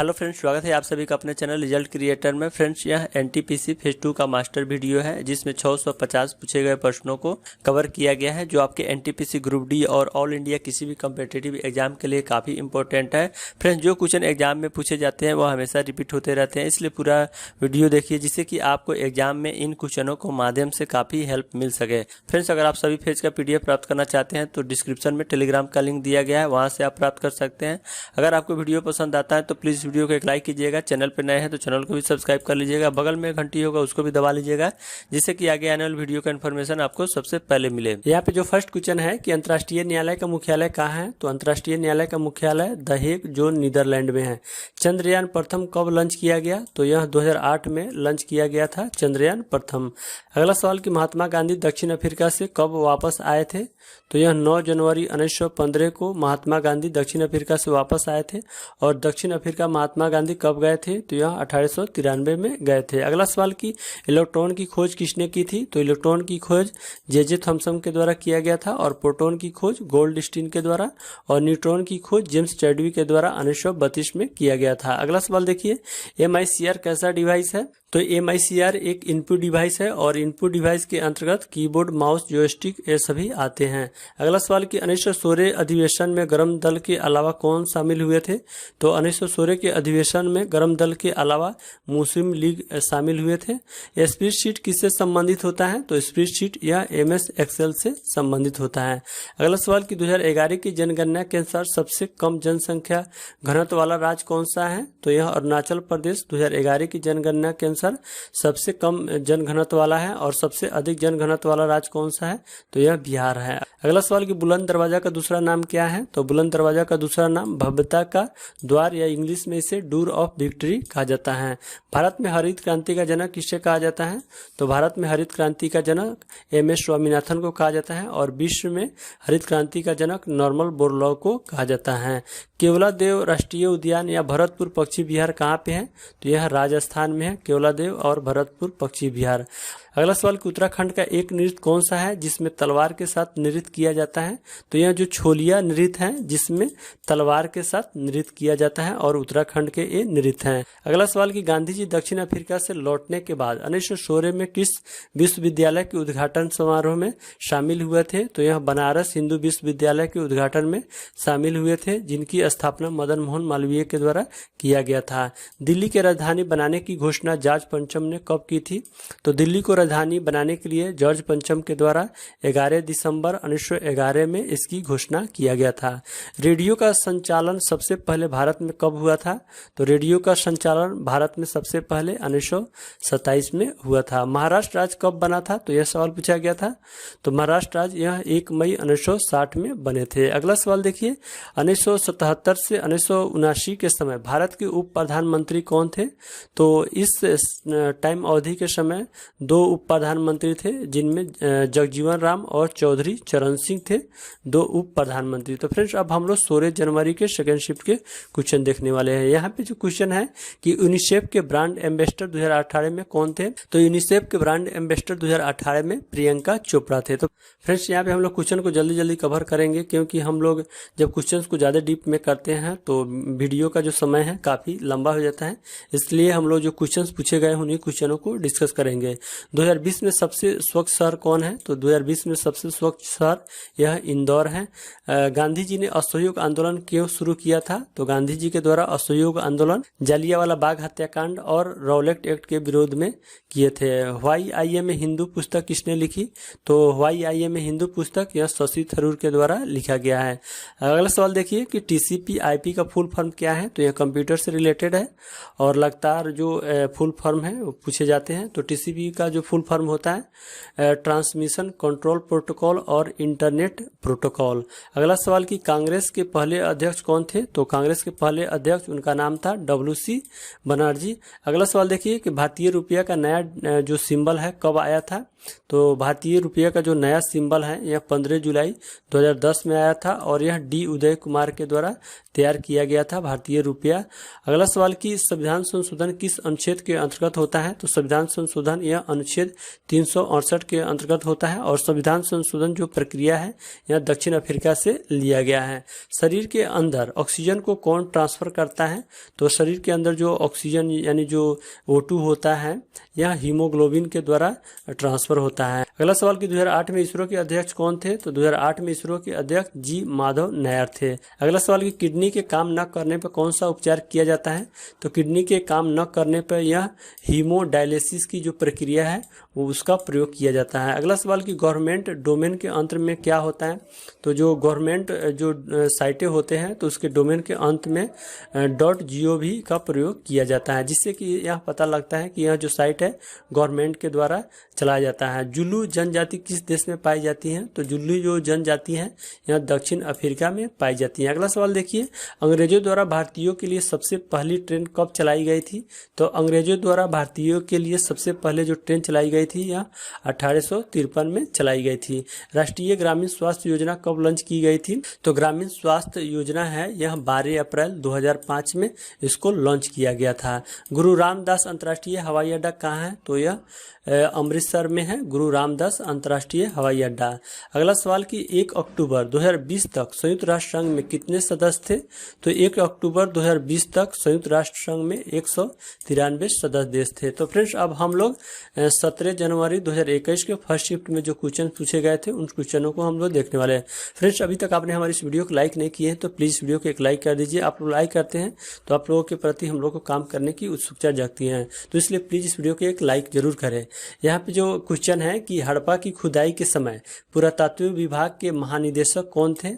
Hello friends, स्वागत है आप सभी का अपने चैनल रिजल्ट क्रिएटर में। फ्रेंड्स, यह एनटीपीसी फेज 2 का मास्टर वीडियो है जिसमें 650 पूछे गए प्रश्नों को कवर किया गया है, जो आपके एनटीपीसी ग्रुप डी और ऑल इंडिया किसी भी कम्पिटिटिव एग्जाम के लिए काफ़ी इंपॉर्टेंट है। फ्रेंड्स, जो क्वेश्चन एग्जाम में पूछे जाते हैं वो हमेशा रिपीट होते रहते हैं, इसलिए पूरा वीडियो देखिए जिससे कि आपको एग्जाम में इन क्वेश्चनों को माध्यम से काफ़ी हेल्प मिल सके। फ्रेंड्स, अगर आप सभी फेज का PDF प्राप्त करना चाहते हैं तो डिस्क्रिप्शन में टेलीग्राम का लिंक दिया गया है, वहाँ से आप प्राप्त कर सकते हैं। अगर आपको वीडियो पसंद आता है तो प्लीज़ वीडियो को एक लाइक कीजिएगा। चैनल पर नए हैं तो चैनल को भी सब्सक्राइब कर लीजिएगा। बगल में घंटी होगा उसको भी दबा लीजिएगा, जिससे कि आगे आने वाली वीडियो का इन्फॉर्मेशन आपको सबसे पहले मिले। यहाँ पे जो फर्स्ट क्वेश्चन है कि अंतर्राष्ट्रीय न्यायालय का मुख्यालय कहाँ है, तो अंतर्राष्ट्रीय न्यायालय का मुख्यालय द हेग जो नीदरलैंड में है। चंद्रयान प्रथम कब लॉन्च किया गया, तो यह 2008 में लॉन्च किया गया था चंद्रयान प्रथम। अगला सवाल कि महात्मा गांधी दक्षिण अफ्रीका से कब वापस आए थे, तो यह 9 जनवरी 1915 को महात्मा गांधी दक्षिण अफ्रीका से वापस आए थे। और दक्षिण अफ्रीका महात्मा गांधी कब गए थे, तो यह 1893 में गए थे। अगला सवाल कि इलेक्ट्रॉन की खोज किसने की थी, तो इलेक्ट्रॉन की खोज जे थॉमसन के द्वारा किया गया था, और प्रोटॉन की खोज गोल्डस्टीन के द्वारा, और न्यूट्रॉन की खोज जेम्स चैडविक के द्वारा 1932 में किया गया था। अगला सवाल देखिए, MICR कैसा डिवाइस है, तो MICR एक इनपुट डिवाइस है, और इनपुट डिवाइस के अंतर्गत कीबोर्ड, माउस, जॉयस्टिक ये सभी आते हैं। अगला सवाल कि 1916 अधिवेशन में गरम दल के अलावा कौन शामिल हुए थे, तो 1916 के अधिवेशन में गरम दल के अलावा मुस्लिम लीग शामिल हुए थे। स्प्रेडशीट किससे संबंधित होता है, तो स्प्रेडशीट यह MS एक्सेल से संबंधित होता है। अगला सवाल कि 2011 की जनगणना के अनुसार सबसे कम जनसंख्या घनत्व वाला राज्य कौन सा है, तो यह अरुणाचल प्रदेश 2011 की जनगणना के अनुसार सबसे कम जनघनत्व वाला है। और सबसे अधिक जनघनत्व वाला राज्य कौन सा है, तो यह बिहार है। अगला सवाल कि बुलंद दरवाजा का दूसरा नाम क्या है, तो बुलंद दरवाजा का दूसरा नाम भव्यता का द्वार या इंग्लिश में इसे डोर ऑफ विक्ट्री कहा जाता है। भारत में हरित क्रांति का जनक किसे कहा जाता है, तो भारत में हरित क्रांति का जनक MS स्वामीनाथन को कहा जाता है, और विश्व में हरित क्रांति का जनक नॉर्मन बोरलॉग को कहा जाता है। केवलादेव राष्ट्रीय उद्यान या भरतपुर पक्षी विहार कहाँ पे है, तो यह राजस्थान में है, केवलादेव और भरतपुर पक्षी विहार। अगला सवाल कि उत्तराखंड का एक नृत्य कौन सा है जिसमें तलवार के साथ नृत्य किया जाता है, तो यह जो छोलिया नृत्य है जिसमें तलवार के साथ नृत्य किया जाता है, और उत्तराखंड के ये नृत्य हैं। अगला सवाल कि गांधी जी दक्षिण अफ्रीका से लौटने के बाद 1916 में किस विश्वविद्यालय के उद्घाटन समारोह में शामिल हुए थे, तो यह बनारस हिंदू विश्वविद्यालय के उद्घाटन में शामिल हुए थे, जिनकी स्थापना मदन मोहन मालवीय के द्वारा किया गया था। दिल्ली की राजधानी बनाने की घोषणा जॉर्ज पंचम ने कब की थी, तो दिल्ली को राजधानी बनाने के लिए जॉर्ज पंचम के द्वारा 11 दिसंबर 1911 में इसकी घोषणा किया गया था। रेडियो का संचालन सबसे पहले भारत में कब हुआ था, तो रेडियो का संचालन भारत में सबसे पहले 1927 में हुआ था। महाराष्ट्र राज्य कब बना था, तो यह सवाल पूछा गया था, तो महाराष्ट्र राज्य यह 1 मई 1960 में बने थे। अगला सवाल देखिए, 1977 से 1979 के समय भारत के उप प्रधानमंत्री कौन थे, तो इस टाइम अवधि के समय 2 उप प्रधानमंत्री थे, जिनमें जगजीवन राम और चौधरी चरण सिंह थे, 2 उप प्रधानमंत्री। तो फ्रेंड्स, अब हम लोग 16 जनवरी के सेकेंड शिफ्ट के क्वेश्चन देखने वाले हैं। यहाँ पे जो क्वेश्चन है कि यूनिसेफ के ब्रांड एम्बेसडर 2018 में कौन थे, तो यूनिसेफ के ब्रांड एम्बेसडर 2018 में प्रियंका चोपड़ा थे। तो फ्रेंड्स, यहाँ पे हम लोग क्वेश्चन को जल्दी जल्दी कवर करेंगे, क्योंकि हम लोग जब क्वेश्चन को ज़्यादा डीप में करते हैं तो वीडियो का जो समय है काफ़ी लंबा हो जाता है, इसलिए हम लोग जो क्वेश्चन पूछे गए उन्हीं क्वेश्चनों को डिस्कस करेंगे। 2020 में सबसे स्वच्छ शहर कौन है, तो 2020 में सबसे स्वच्छ शहर यह इंदौर है। गांधी जी ने असहयोग आंदोलन क्यों शुरू किया था, तो गांधी जी के द्वारा असहयोग आंदोलन जलियांवाला बाग हत्याकांड और रॉलेट एक्ट के विरोध में किए थे। Why I am a Hindu पुस्तक किसने लिखी, तो why I am a Hindu पुस्तक यह शशि थरूर के द्वारा लिखा गया है। अगला सवाल देखिए कि TCP/IP का फुल फॉर्म क्या है, तो यह कंप्यूटर से रिलेटेड है, और लगातार जो फुल फॉर्म है वो पूछे जाते हैं। तो TCP का जो फुल फॉर्म होता है ट्रांसमिशन कंट्रोल प्रोटोकॉल और इंटरनेट प्रोटोकॉल। अगला सवाल कि कांग्रेस के पहले अध्यक्ष कौन थे, तो कांग्रेस के पहले अध्यक्ष उनका नाम था WC बनर्जी। अगला सवाल देखिए कि भारतीय रुपया का नया जो सिंबल है कब आया था, तो भारतीय रुपये का जो नया सिंबल है यह 15 जुलाई 2010 में आया था, और यह D उदय कुमार के द्वारा तैयार किया गया था भारतीय रुपया। अगला सवाल कि संविधान संशोधन किस अनुच्छेद के अंतर्गत होता है, तो संविधान संशोधन यह अनुच्छेद अनुच्छेद 368 के अंतर्गत होता है। और संविधान संशोधन जो प्रक्रिया है यह दक्षिण अफ्रीका से लिया गया है। शरीर के अंदर ऑक्सीजन को कौन ट्रांसफर करता है? तो शरीर के अंदर जो ऑक्सीजन यानी जो O2 होता है यह हीमोग्लोबिन के द्वारा ट्रांसफर होता है। अगला सवाल कि 2008 में इसरो के अध्यक्ष कौन थे? तो 2008 में इसरो के अध्यक्ष जी माधव नायर थे। अगला सवाल कि किडनी के काम न करने पर कौन सा उपचार किया जाता है? तो किडनी के काम न करने पर यह हीमोडायलिसिस की जो प्रक्रिया है वो उसका प्रयोग किया जाता है। अगला सवाल कि गवर्नमेंट डोमेन के अंत में क्या होता है? तो जो गवर्नमेंट जो साइटें होते हैं तो उसके डोमेन के अंत में .gov का प्रयोग किया जाता है, जिससे कि यह पता लगता है कि यह जो साइट है गवर्नमेंट के द्वारा चलाया जाता है। जुल्लू जनजाति किस देश में पाई जाती है? तो जुल्लू जो जनजाति है यह दक्षिण अफ्रीका में पाई जाती है। अगला सवाल देखिए, अंग्रेजों द्वारा भारतीयों के लिए सबसे पहली ट्रेन कब चलाई गई थी? तो अंग्रेजों द्वारा भारतीयों के लिए सबसे पहले जो ट्रेन चलाई गई थी यह 1853 में चलाई गई थी। राष्ट्रीय ग्रामीण स्वास्थ्य योजना कब लॉन्च की गई थी? तो ग्रामीण स्वास्थ्य योजना है यह 12 अप्रैल 2005 में इसको लॉन्च किया गया था। गुरु रामदास अंतर्राष्ट्रीय हवाई अड्डा कहाँ है? तो यह अमृतसर में है गुरु रामदास अंतर्राष्ट्रीय हवाई अड्डा। अगला सवाल कि 1 अक्टूबर 2020 तक संयुक्त राष्ट्र संघ में कितने सदस्य थे? तो 1 अक्टूबर 2020 तक संयुक्त राष्ट्र संघ में 193 सदस्य देश थे। तो फ्रेंड्स अब हम लोग 17 जनवरी 2021 के फर्स्ट शिफ्ट में जो क्वेश्चन पूछे गए थे उन क्वेश्चनों को हम लोग देखने वाले हैं। फ्रेंड्स अभी तक आपने हमारी इस वीडियो को लाइक नहीं किए हैं तो प्लीज़ वीडियो को एक लाइक कर दीजिए। आप लोग लाइक करते हैं तो आप लोगों के प्रति हम लोग को काम करने की उत्सुकता जगती है, तो इसलिए प्लीज़ इस वीडियो को एक लाइक जरूर करें। यहाँ पे जो क्वेश्चन है कि हड़प्पा की खुदाई के समय पुरातत्व विभाग के महानिदेशक कौन थे?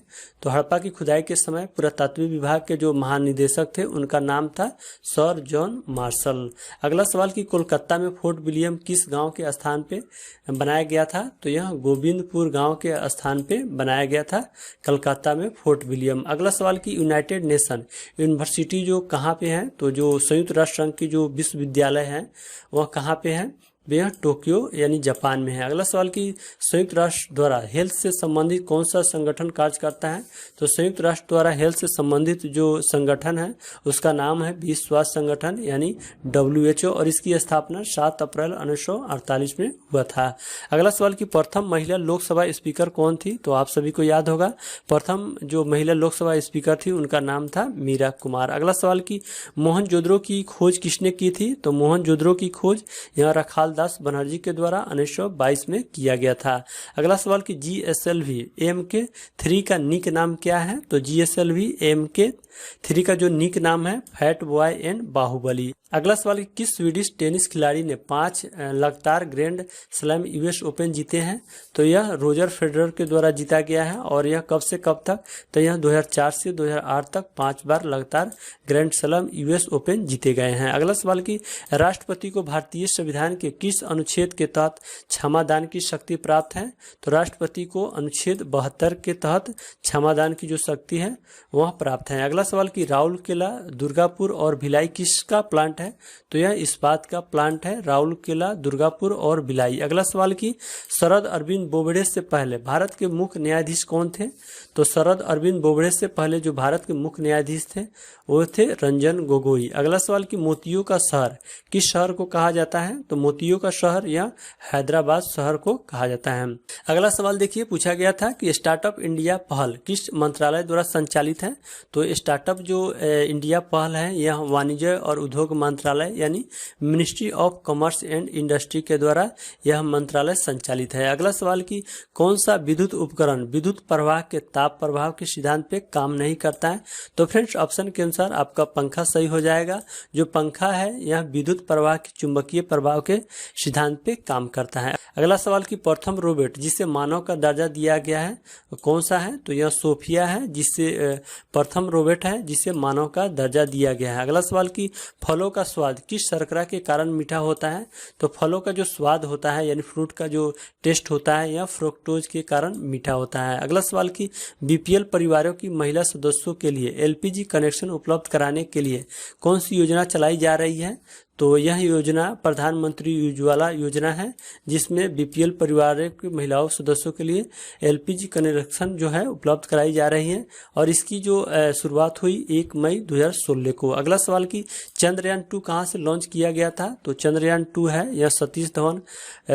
तो हड़प्पा की खुदाई के समय पुरातत्व विभाग के जो महानिदेशक थे उनका नाम था सर जॉन मार्शल। अगला सवाल कि कोलकाता में फोर्ट विलियम किस गांव के स्थान पे बनाया गया था? तो यह गोविंदपुर गांव के स्थान पे बनाया गया था कलकत्ता में फोर्ट विलियम। अगला सवाल कि यूनाइटेड नेशन यूनिवर्सिटी जो कहाँ पे है? तो जो संयुक्त राष्ट्र संघ की जो विश्वविद्यालय है वह कहाँ पे है? यह टोक्यो यानी जापान में है। अगला सवाल कि संयुक्त राष्ट्र द्वारा हेल्थ से संबंधित कौन सा संगठन कार्य करता है? तो संयुक्त राष्ट्र द्वारा हेल्थ से संबंधित जो संगठन है उसका नाम है विश्व स्वास्थ्य संगठन यानी WHO और इसकी स्थापना 7 अप्रैल 1948 में हुआ था। अगला सवाल कि प्रथम महिला लोकसभा स्पीकर कौन थी? तो आप सभी को याद होगा प्रथम जो महिला लोकसभा स्पीकर थी उनका नाम था मीरा कुमार। अगला सवाल कि मोहनजोदड़ो की खोज किसने की थी? तो मोहनजोदड़ो की खोज यहाँ रखाल दास बनर्जी के द्वारा 1922 में किया गया था। अगला सवाल कि GSLV MK3 का निक नाम क्या है? तो GSLV MK3 का जो निक नाम है फैट बॉय एंड बाहुबली। अगला सवाल किस स्वीडिश टेनिस खिलाड़ी ने 5 लगातार ग्रैंड स्लैम US ओपन जीते हैं? तो यह रोजर फेडरर के द्वारा जीता गया है। और यह कब से कब तक? तो यह 2004 से 2008 तक 5 बार लगातार ग्रैंड स्लैम US ओपन जीते गए हैं। अगला सवाल कि राष्ट्रपति को भारतीय संविधान के किस अनुच्छेद के तहत क्षमादान की शक्ति प्राप्त है? तो राष्ट्रपति को अनुच्छेद 72 के तहत क्षमादान की जो शक्ति है वह प्राप्त है। अगला सवाल कि राउरकेला, दुर्गापुर और भिलाई किसका प्लांट है? तो यह इस्पात का प्लांट है राउरकेला, दुर्गापुर और भिलाई। अगला सवाल कि शरद अरविंद बोबड़े से पहले भारत के मुख्य न्यायाधीश कौन थे? तो शरद अरविंद बोबड़े से पहले जो भारत के मुख्य न्यायाधीश थे वो थे रंजन गोगोई। अगला सवाल कि मोतियों का शहर किस शहर को कहा जाता है? तो मोतियों का शहर या हैदराबाद शहर को कहा जाता है। अगला सवाल देखिए पूछा गया था कि स्टार्टअप इंडिया पहल किस मंत्रालय द्वारा संचालित है? तो स्टार्टअप जो इंडिया पहल है यह वाणिज्य और उद्योग मंत्रालय यानी ministry of commerce and industry के द्वारा यह मंत्रालय संचालित है। अगला सवाल कि कौन सा विद्युत उपकरण विद्युत प्रवाह के ताप प्रभाव के सिद्धांत पे काम नहीं करता है? तो फ्रेंड्स ऑप्शन के अनुसार आपका पंखा सही हो जाएगा। जो पंखा है यह विद्युत प्रवाह के चुंबकीय प्रभाव के सिद्धांत पे काम करता है। अगला सवाल कि प्रथम रोबोट जिसे मानव का दर्जा दिया गया है कौन सा है? तो यह सोफिया है जिससे प्रथम रोबोट है जिसे मानव का दर्जा दिया गया है। अगला सवाल कि फलों का स्वाद किस शर्करा के कारण मीठा होता है? तो फलों का जो स्वाद होता है यानी फ्रूट का जो टेस्ट होता है यह फ्रुक्टोज के कारण मीठा होता है। अगला सवाल कि BPL परिवारों की महिला सदस्यों के लिए LPG कनेक्शन उपलब्ध कराने के लिए कौन सी योजना चलाई जा रही है? तो यह योजना प्रधानमंत्री उज्ज्वला योजना है, जिसमें बीपीएल परिवार की महिलाओं सदस्यों के लिए एलपीजी कनेक्शन जो है उपलब्ध कराई जा रही है और इसकी जो शुरुआत हुई 1 मई 2016 को। अगला सवाल कि चंद्रयान 2 कहां से लॉन्च किया गया था? तो चंद्रयान 2 है यह सतीश धवन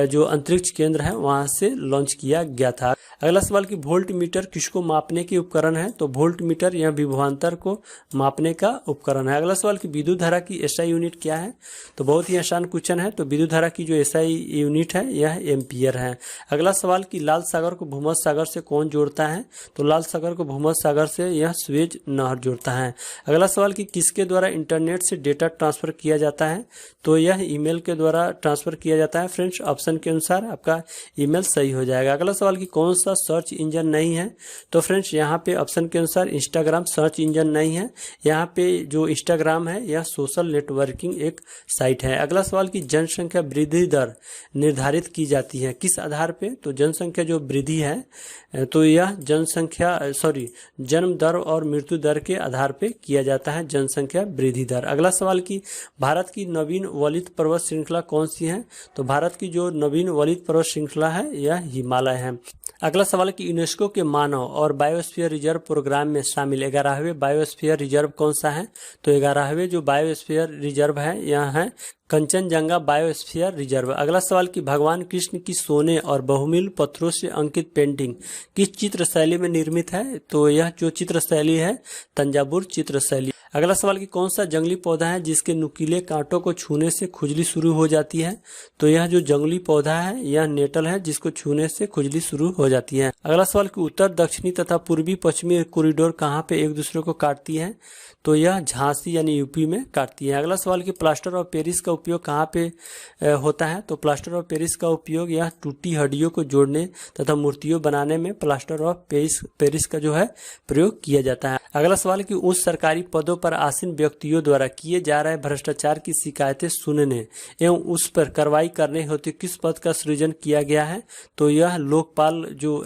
जो अंतरिक्ष केंद्र है वहां से लॉन्च किया गया था। अगला सवाल कि वोल्ट मीटर किसको मापने के उपकरण है? तो वोल्ट मीटर यह विभवांतर को मापने का उपकरण है। अगला सवाल कि विद्युत धारा की एसआई यूनिट क्या है? तो बहुत ही आसान क्वेश्चन है। तो विद्युत धारा की जो एसआई यूनिट है यह एम्पियर है। अगला सवाल कि लाल सागर को भूमध्य सागर से कौन जोड़ता है? तो लाल सागर को भूमध्य सागर से यह स्वेज नहर जोड़ता है। अगला सवाल कि किसके द्वारा इंटरनेट से डेटा ट्रांसफर किया जाता है? तो यह ईमेल के द्वारा ट्रांसफर किया जाता है। फ्रेंड्स ऑप्शन के अनुसार आपका ईमेल सही हो जाएगा। अगला सवाल कि कौन सा सर्च इंजन नहीं है? तो फ्रेंड्स यहाँ पे ऑप्शन के अनुसार इंस्टाग्राम सर्च इंजन नहीं है। यहाँ पे जो इंस्टाग्राम है यह सोशल नेटवर्किंग एक साइट है। अगला सवाल कि जनसंख्या वृद्धि दर निर्धारित की जाती है किस आधार पे? तो जनसंख्या जो वृद्धि है तो यह जन्म दर और मृत्यु दर के आधार पे किया जाता है जनसंख्या वृद्धि दर। अगला सवाल कि भारत की नवीन वलित पर्वत श्रृंखला कौन सी है? तो भारत की जो नवीन वलित पर्वत श्रृंखला है यह हिमालय है। अगला सवाल कि यूनेस्को के मानव और बायोस्फीयर रिजर्व प्रोग्राम में शामिल 11वें बायोस्फीयर रिजर्व कौन सा है? तो 11वें जो बायोस्फीयर रिजर्व है यह है कंचनजंगा बायोस्फीयर रिजर्व। अगला सवाल कि भगवान कृष्ण की सोने और बहुमूल्य पत्थरों से अंकित पेंटिंग किस चित्र शैली में निर्मित है? तो यह जो चित्र शैली है तंजावुर चित्र शैली। अगला सवाल कि कौन सा जंगली पौधा है जिसके नुकीले कांटों को छूने से खुजली शुरू हो जाती है? तो यह जो जंगली पौधा है यह नेटल है जिसको छूने से खुजली शुरू हो जाती है। अगला सवाल कि उत्तर दक्षिणी तथा पूर्वी पश्चिमी कॉरिडोर कहाँ पे एक दूसरे को काटती है? तो यह झांसी यानी यूपी में काटती है। अगला सवाल कि प्लास्टर ऑफ पेरिस का उपयोग कहाँ पे होता है? तो प्लास्टर ऑफ पेरिस का उपयोग यह टूटी हड्डियों को जोड़ने तथा मूर्तियों बनाने में प्लास्टर ऑफ पेरिस का जो है प्रयोग किया जाता है। अगला सवाल कि उच्च सरकारी पदों पर आसीन व्यक्तियों द्वारा किए जा रहे भ्रष्टाचार की शिकायतें सुनने एवं उस पर कार्रवाई करने हेतु किस पद का सृजन किया गया है? तो यह लोकपाल जो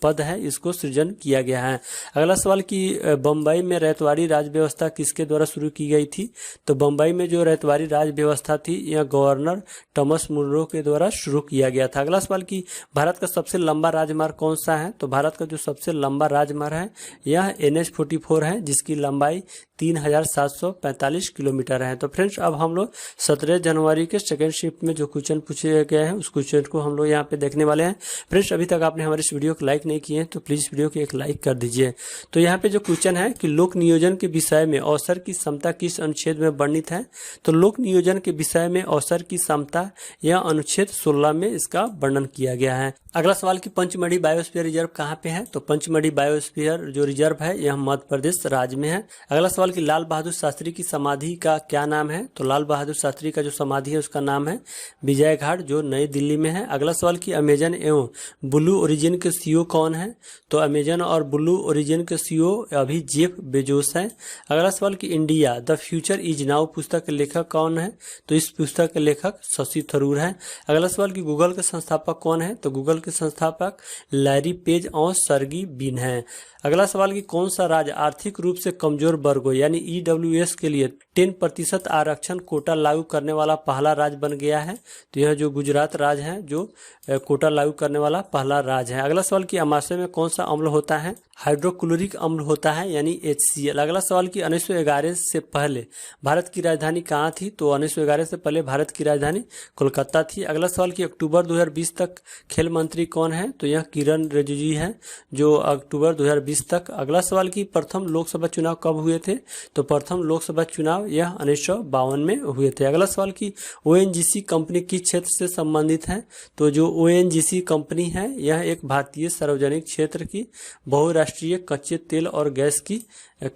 पद है इसको सृजन किया गया है। अगला सवाल कि बम्बई में रैयतवाड़ी राज व्यवस्था किसके द्वारा शुरू की गई थी? तो बम्बई में जो रैयतवाड़ी राज व्यवस्था थी यह गवर्नर थॉमस मुनरो के द्वारा शुरू किया गया था। अगला सवाल कि भारत का सबसे लंबा राजमार्ग कौन सा है? तो भारत का जो सबसे लंबा राजमार्ग है यह NH-44 है जिसकी लंबाई 3745 किलोमीटर है। तो फ्रेंड्स अब हम लोग 17 जनवरी के सेकेंड शिफ्ट में जो क्वेश्चन पूछे गए हैं उस क्वेश्चन को हम लोग यहाँ पे देखने वाले हैं। फ्रेंड्स अभी तक आपने हमारे इस वीडियो को लाइक नहीं किए हैं तो प्लीज वीडियो को एक लाइक कर दीजिए। तो यहाँ पे जो क्वेश्चन है कि लोक नियोजन के विषय में अवसर की समता किस अनुच्छेद में वर्णित है? तो लोक नियोजन के विषय में अवसर की समता यह अनुच्छेद 16 में इसका वर्णन किया गया है। अगला सवाल कि पंचमढ़ी बायोस्फीयर रिजर्व कहाँ पे है? तो पंचमढ़ी बायोस्फीयर जो रिजर्व है यह मध्य प्रदेश राज्य में है। अगला सवाल कि लाल बहादुर शास्त्री की समाधि का क्या नाम है? तो लाल बहादुर शास्त्री का जो समाधि है उसका नाम है विजय घाट जो नई दिल्ली में है। अगला सवाल कि अमेजन एवं ब्लू ओरिजिन के सीईओ कौन है? तो अमेजन और ब्लू ओरिजिन के सीईओ अभी जेफ बेजोस है। अगला सवाल कि India the future is now पुस्तक के लेखक कौन है? तो इस पुस्तक के लेखक शशि थरूर है। अगला सवाल कि गूगल के संस्थापक कौन है? तो गूगल के संस्थापक लैरी पेज और सर्गी बिन है। अगला सवाल कि कौन सा राज्य आर्थिक रूप से कमजोर वर्गों यानी EWS के लिए 10% आरक्षण कोटा लागू करने वाला पहला राज्य बन गया है? तो यह जो गुजरात राज्य है जो कोटा लागू करने वाला पहला राज्य है। अगला सवाल कि अमाशय में कौन सा अम्ल होता है? हाइड्रोक्लोरिक अम्ल होता है यानी HCl। अगला सवाल कि 1911 से पहले भारत की राजधानी कहाँ थी? तो 1911 से पहले भारत की राजधानी कोलकाता थी। अगला सवाल कि अक्टूबर 2020 तक खेल मंत्री कौन है? तो यह किरण रिजिजू है जो अक्टूबर 2020 तक। अगला सवाल कि प्रथम लोकसभा चुनाव कब हुए थे? तो प्रथम लोकसभा चुनाव यह 1952 में हुए थे। अगला सवाल कि ONGC कंपनी किस क्षेत्र से संबंधित है? तो जो ONGC कंपनी है यह एक भारतीय सार्वजनिक क्षेत्र की बहुराष्ट्रीय कच्चे तेल और गैस की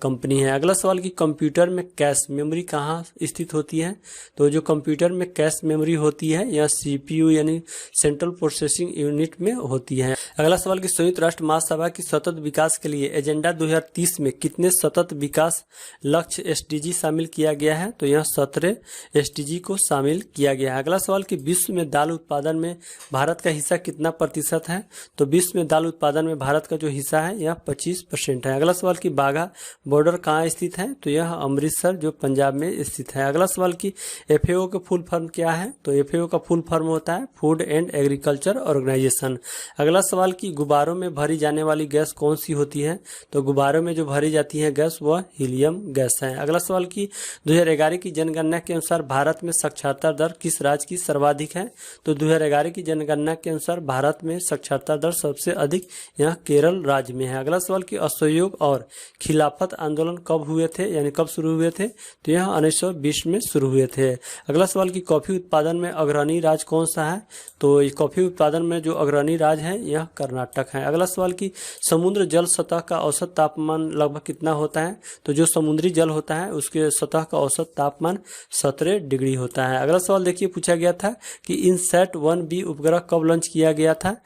कंपनी है। अगला सवाल कि कंप्यूटर में कैश मेमोरी कहाँ स्थित होती है? तो जो कंप्यूटर में कैश मेमोरी होती है यह CPU यानी सेंट्रल प्रोसेसिंग यूनिट में होती है। अगला सवाल कि संयुक्त राष्ट्र महासभा की सतत विकास के लिए एजेंडा 2030 में कितने सतत विकास लक्ष्य SDG शामिल किया गया है? तो यह 17 SDG को शामिल किया गया है। अगला सवाल कि विश्व में दाल उत्पादन में भारत का हिस्सा कितना प्रतिशत है? तो विश्व में दाल उत्पादन में भारत का जो हिस्सा है यह 25% है। अगला सवाल कि बाघा बॉर्डर कहाँ स्थित है? तो यह अमृतसर जो पंजाब में स्थित है। अगला सवाल कि FAO का फुल फॉर्म क्या है? तो FAO का फुल फॉर्म होता है फूड एंड एग्रीकल्चर ऑर्गेनाइजेशन। अगला सवाल कि गुब्बारों में भरी जाने वाली गैस कौन सी होती है? तो गुब्बारों में जो भरी जाती है गैस वह हीलियम गैस है। अगला सवाल कि 2011 की जनगणना के अनुसार भारत में साक्षरता दर किस राज्य की सर्वाधिक है? तो 2011 की जनगणना के अनुसार भारत में साक्षरता दर सबसे अधिक यह केरल राज्य में है। अगला सवाल कि असहयोग और खिलाफत आंदोलन कब हुए थे, यानी कब शुरू हुए थे? तो यह 1920 में शुरू हुए थे। अगला सवाल कि कॉफी उत्पादन में अग्रणी राज्य कौन सा है? तो कॉफी उत्पादन में जो अग्रणी राज्य है यह कर्नाटक है। अगला सवाल कि समुद्र जल सतह का औसत तापमान लगभग कितना होता है? तो जो समुद्री जल होता है उसके सतह का औसत तापमान 17 डिग्री होता है। अगला सवाल देखिए पूछा गया था कि इनसैट 1B उपग्रह कब लॉन्च किया गया था?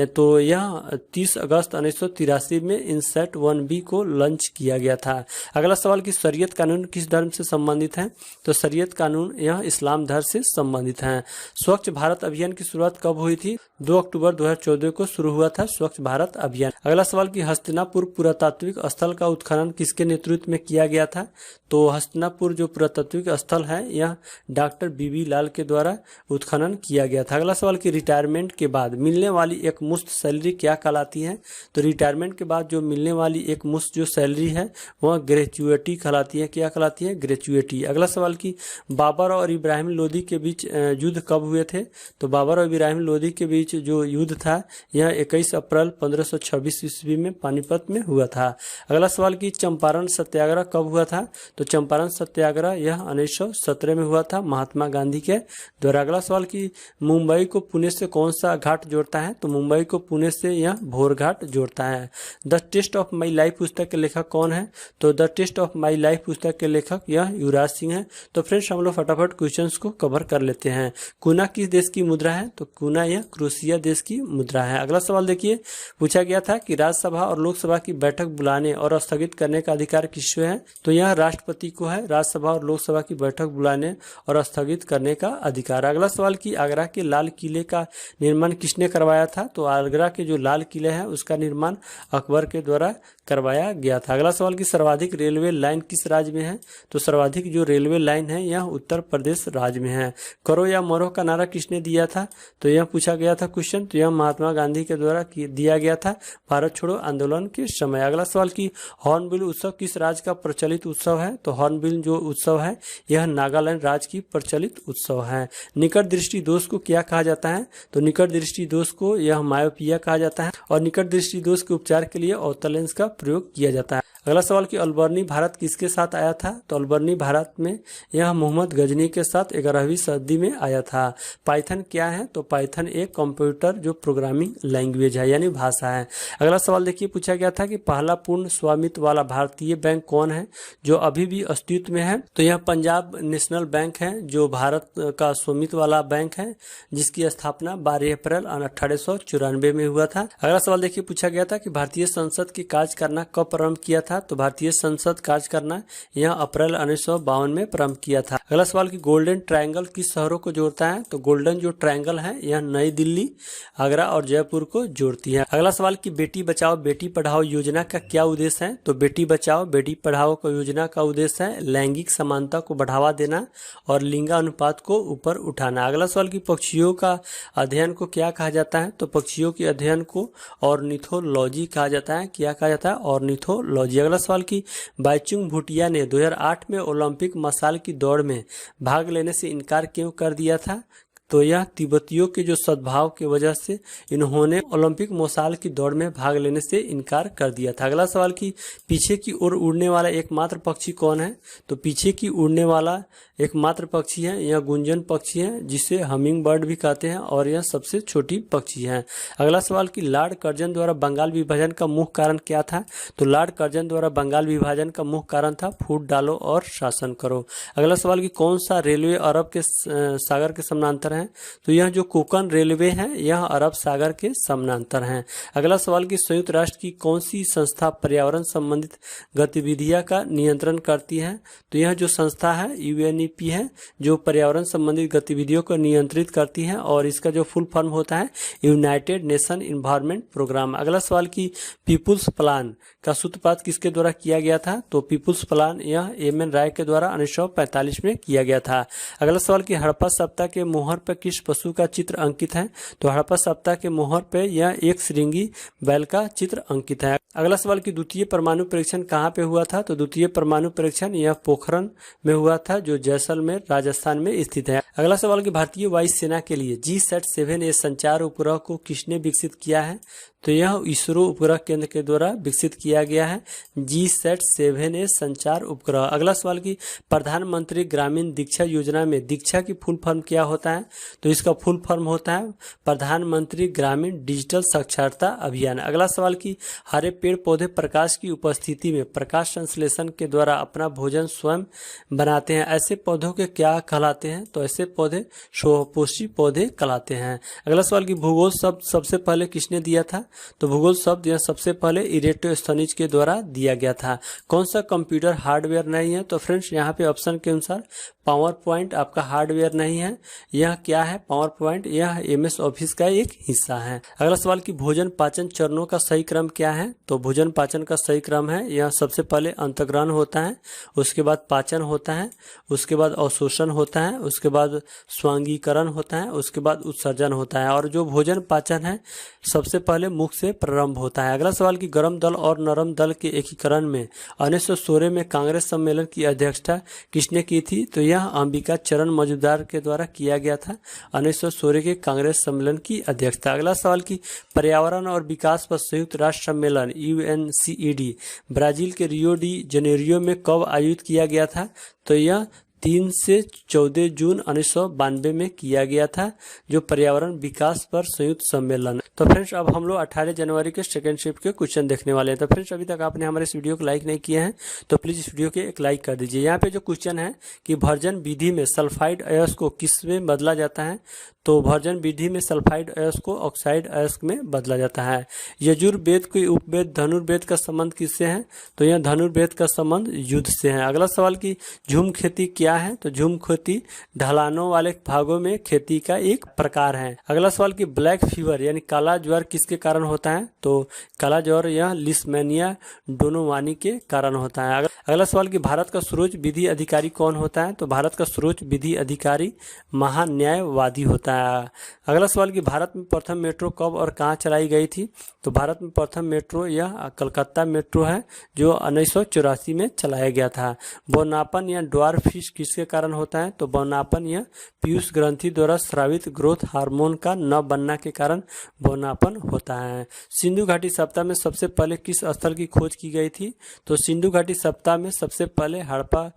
तो यह 30 अगस्त 1983 में इनसैट 1B को लॉन्च किया गया था। अगला सवाल कि शरीयत कानून किस धर्म से संबंधित है? तो शरीयत कानून यह इस्लाम धर्म से संबंधित है। स्वच्छ भारत अभियान की शुरुआत कब हुई थी? 2 अक्टूबर 2014 को शुरू हुआ था स्वच्छ भारत अभियान। अगला सवाल कि हस्तिनापुर पुरातात्विक स्थल का उत्खनन किसके नेतृत्व में किया गया था? तो हस्तिनापुर जो पुरातात्विक स्थल है यह डॉक्टर BB लाल के द्वारा उत्खनन किया गया था। अगला सवाल कि रिटायरमेंट के बाद मिलने वाली एक मुश्त सैलरी क्या कहलाती है? तो रिटायरमेंट के बाद जो मिलने वाली एक मुश्त जो सैलरी है वह ग्रेचुइटी कहलाती है। क्या कहलाती है? ग्रेचुइटी। अगला सवाल कि बाबर और इब्राहिम लोदी के बीच युद्ध कब हुए थे? तो बाबर और इब्राहिम लोदी के बीच जो युद्ध था यह 21 अप्रैल 1526 ईस्वी में पानीपत में हुआ था। अगला सवाल कि चंपारण सत्याग्रह कब हुआ था? तो चंपारण सत्याग्रह यह 1917 में हुआ था महात्मा गांधी के द्वारा। अगला सवाल कि मुंबई को पुणे से कौन सा घाट जोड़ता है? तो मुंबई को पुणे से यह भोर घाट जोड़ता है। The taste of my life पुस्तक के लेखक कौन है? तो the taste of my life पुस्तक के लेखक यह युवराज सिंह है। तो फ्रेंड्स हम लोग फटाफट क्वेश्चंस को कवर कर लेते हैं। कुना किस देश की मुद्रा है? तो कुना यह क्रोएशिया देश की मुद्रा है। अगला सवाल देखिए पूछा गया था कि राज्यसभा और लोकसभा की बैठक बुलाने और स्थगित करने का अधिकार किसको है? तो यह राष्ट्रपति को है राज्यसभा और लोकसभा की बैठक बुलाने और स्थगित करने का अधिकार। अगला सवाल कि आगरा के लाल किले का निर्माण किसने करवाया था? तो आगरा के जो लाल किले है उसका निर्माण अकबर के द्वारा करवाया गया था। अगला सवाल कि सर्वाधिक रेलवे लाइन किस राज्य में है? तो सर्वाधिक जो रेलवे लाइन है यह उत्तर प्रदेश राज्य में है। करो या मरो का नारा किसने दिया था? तो यह पूछा गया था क्वेश्चन, तो यह महात्मा गांधी के द्वारा दिया गया था भारत छोड़ो आंदोलन के समय। अगला सवाल कि हॉर्नबिल उत्सव किस राज्य का प्रचलित उत्सव है? तो हॉर्नबिल जो उत्सव है यह नागालैंड राज्य की प्रचलित उत्सव है। निकट दृष्टि दोष को क्या कहा जाता है? तो निकट दृष्टि दोष को यह मायोपिया कहा जाता है और निकट दृष्टि दोष के उपचार के लिए ऑप्टो लेंस का प्रयोग किया जाता है। अगला सवाल कि अल्बर्नी भारत किसके साथ आया था? तो अल्बर्नी भारत में यह मोहम्मद गजनी के साथ 11वीं सदी में आया था। पाइथन क्या है? तो पाइथन एक कंप्यूटर जो प्रोग्रामिंग लैंग्वेज है यानी भाषा है। अगला सवाल देखिए पूछा गया था कि पहला पूर्ण स्वामित्व वाला भारतीय बैंक कौन है जो अभी भी अस्तित्व में है? तो यह पंजाब नेशनल बैंक है जो भारत का स्वामित्व वाला बैंक है जिसकी स्थापना 12 अप्रैल 1894 में हुआ था। अगला सवाल देखिए पूछा गया था कि भारतीय संसद की कार्य करना कब प्रारंभ किया था? तो भारतीय संसद कार्य करना यह अप्रैल 1952 में प्रारंभ किया था। अगला सवाल कि गोल्डन ट्रायंगल किस शहरों को जोड़ता है? तो गोल्डन जो ट्रायंगल है यह नई दिल्ली, आगरा और जयपुर को जोड़ती है। अगला सवाल कि बेटी बचाओ बेटी पढ़ाओ योजना का क्या उद्देश्य है? तो बेटी बचाओ बेटी पढ़ाओ को योजना का उद्देश्य है लैंगिक समानता को बढ़ावा देना और लिंगानुपात को ऊपर उठाना। अगला सवाल कि पक्षियों का अध्ययन को क्या कहा जाता है? तो पक्षियों के अध्ययन को ऑर्निथोलॉजी कहा जाता है। क्या कहा जाता है? ऑर्निथोलॉजी। अगला सवाल कि बाईचुंग भूटिया ने 2008 में ओलंपिक मशाल की दौड़ में भाग लेने से इनकार क्यों कर दिया था? तो यह तिब्बतियों के जो सद्भाव की वजह से इन्होंने ओलंपिक मशाल की दौड़ में भाग लेने से इनकार कर दिया था। अगला सवाल कि पीछे की ओर उड़ने वाला एकमात्र पक्षी कौन है? तो पीछे की उड़ने वाला एकमात्र पक्षी है यह गुंजन पक्षी है जिसे हमिंग बर्ड भी कहते हैं और यह सबसे छोटी पक्षी है। अगला सवाल कि लॉर्ड कर्जन द्वारा बंगाल विभाजन का मुख्य कारण क्या था? तो लॉर्ड कर्जन द्वारा बंगाल विभाजन का मुख्य कारण था फूट डालो और शासन करो। अगला सवाल कि कौन सा रेलवे अरब के सागर के समानांतर है? हैं, तो यह जो कोंकण रेलवे है यह अरब सागर के समानांतर हैं। अगला सवाल कि संयुक्त राष्ट्र की कौन सी संस्था पर्यावरण संबंधित गतिविधियां का नियंत्रण करती है? तो यह जो संस्था है यूएनईपी है, जो पर्यावरण संबंधित गतिविधियों को नियंत्रित करती है, और इसका जो फुल फॉर्म होता है यूनाइटेड नेशन इन्वायरमेंट प्रोग्राम। अगला सवाल कि पीपुल्स प्लान का सूत्रपात किसके द्वारा किया गया था? तो पीपुल्स प्लान यह एम.एन. राय के द्वारा 1945 में किया गया था। अगला सवाल कि हड़प्पा सप्ताह के मोहर पर किस पशु का चित्र अंकित है? तो हड़प्पा सप्ताह के मोहर पे यह एक श्रृंगी बैल का चित्र अंकित है। अगला सवाल कि द्वितीय परमाणु परीक्षण कहाँ पे हुआ था? तो द्वितीय परमाणु परीक्षण यह पोखरण में हुआ था, जो जैसलमेर राजस्थान में स्थित है। अगला सवाल कि भारतीय वायुसेना के लिए GSAT-7A संचार उपग्रह को किसने विकसित किया है? तो यह इसरो उपग्रह केंद्र के द्वारा विकसित किया गया है GSAT-7A संचार उपग्रह। अगला सवाल कि प्रधानमंत्री ग्रामीण दीक्षा योजना में दीक्षा की फुल फॉर्म क्या होता है? तो इसका फुल फॉर्म होता है प्रधानमंत्री ग्रामीण डिजिटल साक्षरता अभियान। अगला सवाल कि हरे पेड़ पौधे प्रकाश की उपस्थिति में प्रकाश संश्लेषण के द्वारा अपना भोजन स्वयं बनाते हैं, ऐसे पौधों के क्या कहलाते हैं? तो ऐसे पौधे स्वपोषी पौधे कहलाते हैं। अगला सवाल कि भूगोल शब्द सबसे पहले किसने दिया था? तो भूगोल शब्द यह सबसे पहले इरेटोस्थनीज के द्वारा दिया गया था। कौन सा कंप्यूटर हार्डवेयर नहीं है? तो फ्रेंड्स यहाँ पे ऑप्शन के अनुसार पावर पॉइंट आपका हार्डवेयर नहीं है। यह क्या है? पावर पॉइंट यह MS ऑफिस का एक हिस्सा है। अगला सवाल कि भोजन पाचन चरणों का सही क्रम क्या है? तो भोजन पाचन का सही क्रम है, यह सबसे पहले अंतर्ग्रहण होता है, उसके बाद पाचन होता है, उसके बाद अवशोषण होता है, उसके बाद स्वांगीकरण होता है, उसके बाद उत्सर्जन होता है, और जो भोजन पाचन है सबसे पहले मुख से प्रारंभ होता है। अगला सवाल कि गर्म दल और नरम दल के एकीकरण में 1916 में कांग्रेस सम्मेलन की अध्यक्षता किसने की थी? तो यह अंबिका चरण मजूमदार के द्वारा किया गया था 1916 के कांग्रेस सम्मेलन की अध्यक्षता। अगला सवाल कि पर्यावरण और विकास पर संयुक्त राष्ट्र सम्मेलन UNCED ब्राजील के रियो डी जनेरियो में कब आयोजित किया गया था? तो यह 3 से 14 जून 1992 में किया गया था, जो पर्यावरण विकास पर संयुक्त सम्मेलन। तो फ्रेंड्स अब हम लोग 18 जनवरी के सेकंड शिफ्ट के क्वेश्चन देखने वाले हैं। तो फ्रेंड्स अभी तक आपने हमारे इस वीडियो को लाइक नहीं किया है तो प्लीज इस वीडियो के एक लाइक कर दीजिए। यहाँ पे जो क्वेश्चन है कि भर्जन विधि में सल्फाइड अयस्क को किस में बदला जाता है? तो भर्जन विधि में सल्फाइड अयस्क को ऑक्साइड अयस्क में बदला जाता है। यजुर्वेद के उपवेद धनुर्वेद का संबंध किससे है? तो यह धनुर्वेद का संबंध युद्ध से है। अगला सवाल कि झूम खेती क्या है? तो झूम खेती ढलानों वाले भागों में खेती का एक प्रकार है। अगला सवाल कि ब्लैक फीवर यानी काला ज्वर किसके कारण होता है? तो काला ज्वर यह लिस्मेनिया डोनोवानी के कारण होता है। अगला सवाल कि भारत का सर्वोच्च विधि अधिकारी कौन होता है? तो भारत का सर्वोच्च विधि अधिकारी महान्यायवादी होता है। अगला सवाल कि भारत में प्रथम मेट्रो कब और कहां चलाई गई थी? तो भारत में प्रथम मेट्रो यह कलकत्ता मेट्रो है, जो 1984 में चलाया गया था। बौनापन या ड्वार्फ फिश किसके कारण होता है? तो बौनापन यह पीयूष ग्रंथि द्वारा स्रावित ग्रोथ हार्मोन का न बनना के कारण बौनापन होता है। सिंधु घाटी सप्ताह में सबसे पहले किस स्थल की खोज की गई थी? तो सिंधु घाटी सप्ताह में सबसे पहले हड़प्पा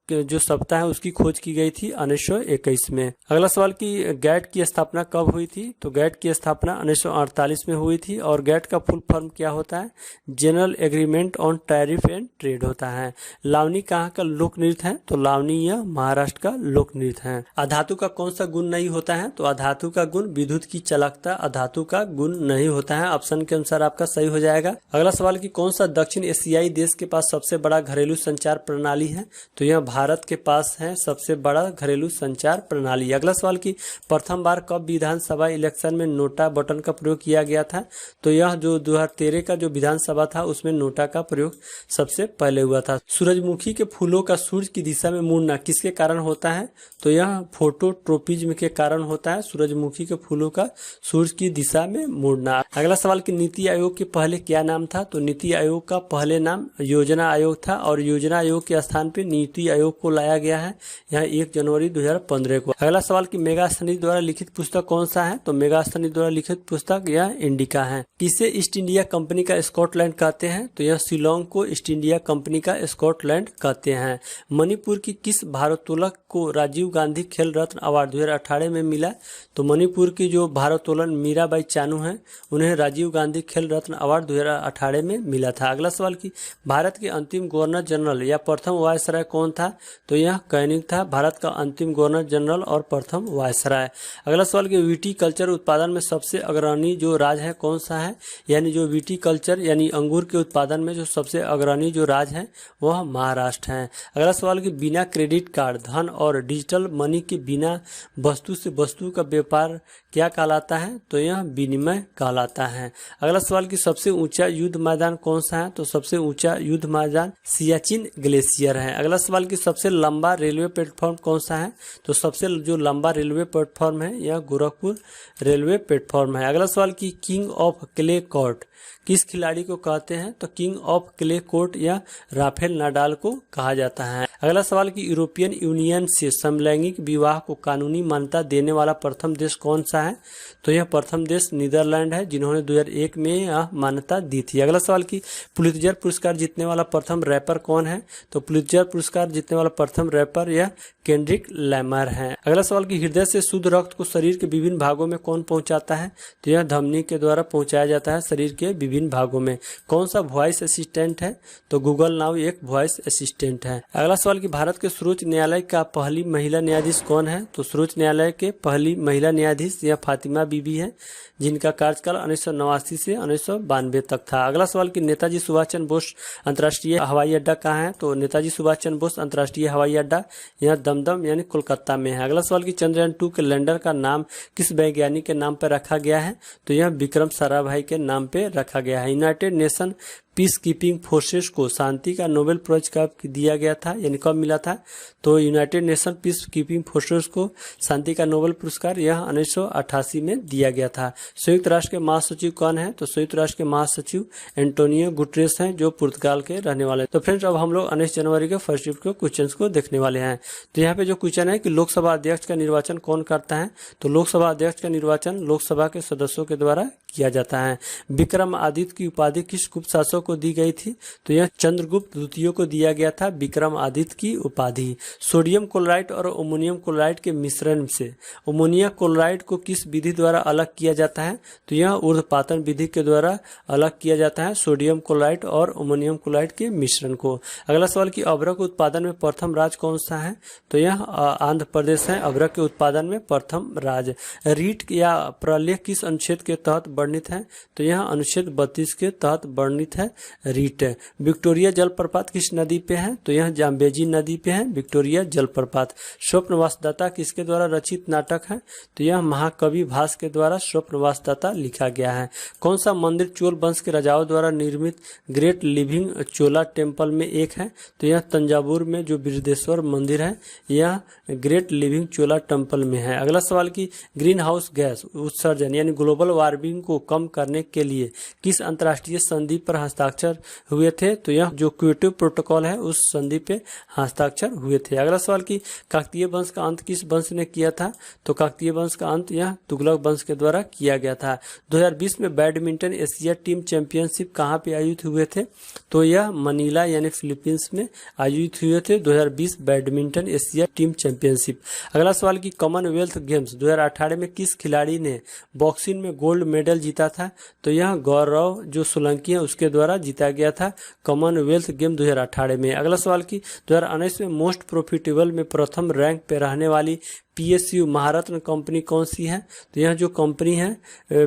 जो सप्ताह है उसकी खोज की गई थी 1921 में। अगला सवाल कि गैट की स्थापना कब हुई थी? तो गैट की स्थापना 1948 में हुई थी, और गैट का फुल फॉर्म क्या होता है? General agreement on tariff and trade होता है। लावनी कहाँ का लोक नृत्य है? तो लावनी यह महाराष्ट्र का लोक नृत्य है। अधातु का कौन सा गुण नहीं होता है? तो अधातु का गुण विद्युत की चालकता अधातु का गुण नहीं होता है। ऑप्शन के अनुसार आपका सही हो जाएगा। अगला सवाल कि कौन सा दक्षिण एशियाई देश के पास सबसे बड़ा घरेलू संचार प्रणाली है? तो यह भारत के पास है सबसे बड़ा घरेलू संचार प्रणाली। अगला सवाल कि प्रथम बार कब विधानसभा इलेक्शन में नोटा बटन का प्रयोग किया गया था? तो यह जो 2013 का जो विधानसभा था उसमें नोटा का प्रयोग सबसे पहले हुआ था। सूरजमुखी के फूलों का सूर्य की दिशा में मुड़ना किसके कारण होता है? तो यह फोटोट्रोपिज्म के कारण होता है, सूरजमुखी के फूलों का सूर्य की दिशा में मुड़ना। अगला सवाल कि नीति आयोग के पहले क्या नाम था? तो नीति आयोग का पहले नाम योजना आयोग था, और योजना आयोग के स्थान पे नीति आयोग को लाया गया है यहाँ 1 जनवरी 2015 को। अगला सवाल कि मेगास्थनीज द्वारा लिखित पुस्तक कौन सा है? तो मेगास्थनीज द्वारा लिखित पुस्तक यह इंडिका है। किसे ईस्ट इंडिया कंपनी का स्कॉटलैंड कहते हैं? तो यह शिलोंग को ईस्ट इंडिया कंपनी का स्कॉटलैंड कहते हैं। मणिपुर की किस भारोत्तोलक को राजीव गांधी खेल रत्न अवार्ड 2018 में मिला? तो मणिपुर की जो भारोत्तोलन मीराबाई चानू है उन्हें राजीव गांधी खेल रत्न अवार्ड 2018 में मिला था। अगला सवाल कि भारत के अंतिम गवर्नर जनरल या प्रथम वायसराय कौन था? तो यह कैनिंग था, भारत का अंतिम गवर्नर जनरल और प्रथम वायसराय। अगला सवाल कि विटीकल्चर उत्पादन में सबसे अग्रणी जो राज्य है कौन सा है, यानी जो विटीकल्चर यानी अंगूर के उत्पादन में जो सबसे अग्रणी जो राज्य है वह महाराष्ट्र है। अगला सवाल कि बिना क्रेडिट कार्ड, धन और डिजिटल मनी के बिना वस्तु से वस्तु का व्यापार क्या कहलाता है, तो यह विनिमय कहलाता है। अगला सवाल कि सबसे ऊंचा युद्ध मैदान कौन सा है, तो सबसे ऊंचा युद्ध मैदान सियाचिन ग्लेशियर है। अगला सवाल कि सबसे लंबा रेलवे प्लेटफॉर्म कौन सा है, तो सबसे जो लंबा रेलवे प्लेटफॉर्म है यह गोरखपुर रेलवे प्लेटफॉर्म है। अगला सवाल कि किंग ऑफ क्ले कोर्ट किस खिलाड़ी को कहते हैं, तो किंग ऑफ क्ले कोर्ट या राफेल नाडाल को कहा जाता है। अगला सवाल कि यूरोपियन यूनियन से समलैंगिक विवाह को कानूनी मान्यता देने वाला प्रथम देश कौन सा है, तो यह प्रथम देश नीदरलैंड है, जिन्होंने 2001 में यह मान्यता दी थी। अगला सवाल कि पुलित्जर पुरस्कार जीतने वाला प्रथम रैपर कौन है, तो पुलित्जर पुरस्कार जीतने वाला प्रथम रैपर यह केंड्रिक लैमर है। अगला सवाल कि हृदय से शुद्ध रक्त को शरीर के विभिन्न भागों में कौन पहुंचाता है, तो यह धमनी के द्वारा पहुंचाया जाता है शरीर के विभिन्न भागों में। कौन सा वॉइस असिस्टेंट है, तो गूगल नाउ एक वॉइस असिस्टेंट है। अगला सवाल कि भारत के सर्वोच्च न्यायालय का पहली महिला न्यायाधीश कौन है, तो सर्वोच्च न्यायालय के पहली महिला न्यायाधीश यह फातिमा बीबी है, जिनका कार्यकाल 1989 से 1992 तक था। अगला सवाल कि नेताजी सुभाष चंद्र बोस अंतर्राष्ट्रीय हवाई अड्डा कहाँ है, तो नेताजी सुभाष चंद्र बोस अंतर्राष्ट्रीय हवाई अड्डा यह दमदम यानी कोलकाता में है। अगला सवाल कि चंद्रयान 2 के लैंडर का नाम किस वैज्ञानिक के नाम पर रखा गया है, तो यह विक्रम साराभाई के नाम पे रखा गया है। United nation peace keeping forces को शांति का नोबेल प्राइज कब दिया गया था, यानी कब मिला था, तो United nation peace keeping forces को शांति का नोबेल पुरस्कार यह 1988 में दिया गया था। संयुक्त राष्ट्र के महासचिव कौन है, तो संयुक्त राष्ट्र के महासचिव एंटोनियो गुटेरेस हैं, जो पुर्तगाल के रहने वाले हैं। तो फ्रेंड्स अब हम लोग 19 जनवरी के फर्स्ट शिफ्ट के क्वेश्चन को देखने वाले हैं। तो यहाँ पे जो क्वेश्चन है कि लोकसभा अध्यक्ष का निर्वाचन कौन करता है, तो लोकसभा अध्यक्ष का निर्वाचन लोकसभा के सदस्यों के द्वारा किया जाता है। विक्रमादित्य की उपाधि किस गुप्त शासक को दी गई थी, तो यह चंद्रगुप्त द्वितीय को दिया गया था विक्रमादित्य की उपाधि। सोडियम क्लोराइड और अमोनियम क्लोराइड के मिश्रण से अमोनिया क्लोराइड को किस विधि द्वारा अलग किया जाता है, तो यह ऊर्ध्वपातन विधि के द्वारा अलग किया जाता है सोडियम क्लोराइड और अमोनियम क्लोराइड के मिश्रण को। अगला सवाल कि अभ्रक उत्पादन में प्रथम राज्य कौन सा है, तो यह आंध्र प्रदेश है अभ्रक के उत्पादन में प्रथम राज्य। रीट या प्रलेख किस अनुच्छेद के तहत वर्णित है, तो यह अनुच्छेद 32 के तहत वर्णित है रीट। विक्टोरिया जलप्रपात किस नदी पे है, तो यह जाम्बेजी नदी पे है विक्टोरिया जलप्रपात। स्वप्न वासदाता किसके द्वारा रचित नाटक है, तो यह महाकवि भास के द्वारा स्वप्न वासदाता लिखा गया है। कौन सा मंदिर चोल वंश के राजाओं द्वारा निर्मित ग्रेट लिविंग चोला टेम्पल में एक है, तो यह तंजावुर में जो बृहदेश्वर मंदिर है यह ग्रेट लिविंग चोला टेम्पल में है। अगला सवाल कि ग्रीन हाउस गैस उत्सर्जन यानी ग्लोबल वार्मिंग को कम करने के लिए किस अंतर्राष्ट्रीय संधि पर हस्ताक्षर हुए थे, तो यह जो क्योटो प्रोटोकॉल है उस संधि पे हस्ताक्षर हुए थे। अगला सवाल कि काकतीय वंश का अंत किस वंश ने किया था, तो काकतीय वंश का अंत यह तुगलक वंश के द्वारा किया गया था। 2020 में बैडमिंटन एशिया टीम चैंपियनशिप कहाँ पे आयोजित हुए थे, तो यह मनीला यानी फिलीपींस में आयोजित हुए थे 2020 बैडमिंटन एशिया टीम चैंपियनशिप। अगला सवाल कि कॉमनवेल्थ गेम्स 2018 में किस खिलाड़ी ने बॉक्सिंग में गोल्ड मेडल जीता था, तो यह गौरव जो सोलंकी है उसके द्वारा जीता गया था कॉमनवेल्थ गेम 2018 में। अगला सवाल कि 2019 में मोस्ट प्रॉफिटेबल में प्रथम रैंक पे रहने वाली PSU महारत्न कंपनी कौन सी है, तो यह जो कंपनी है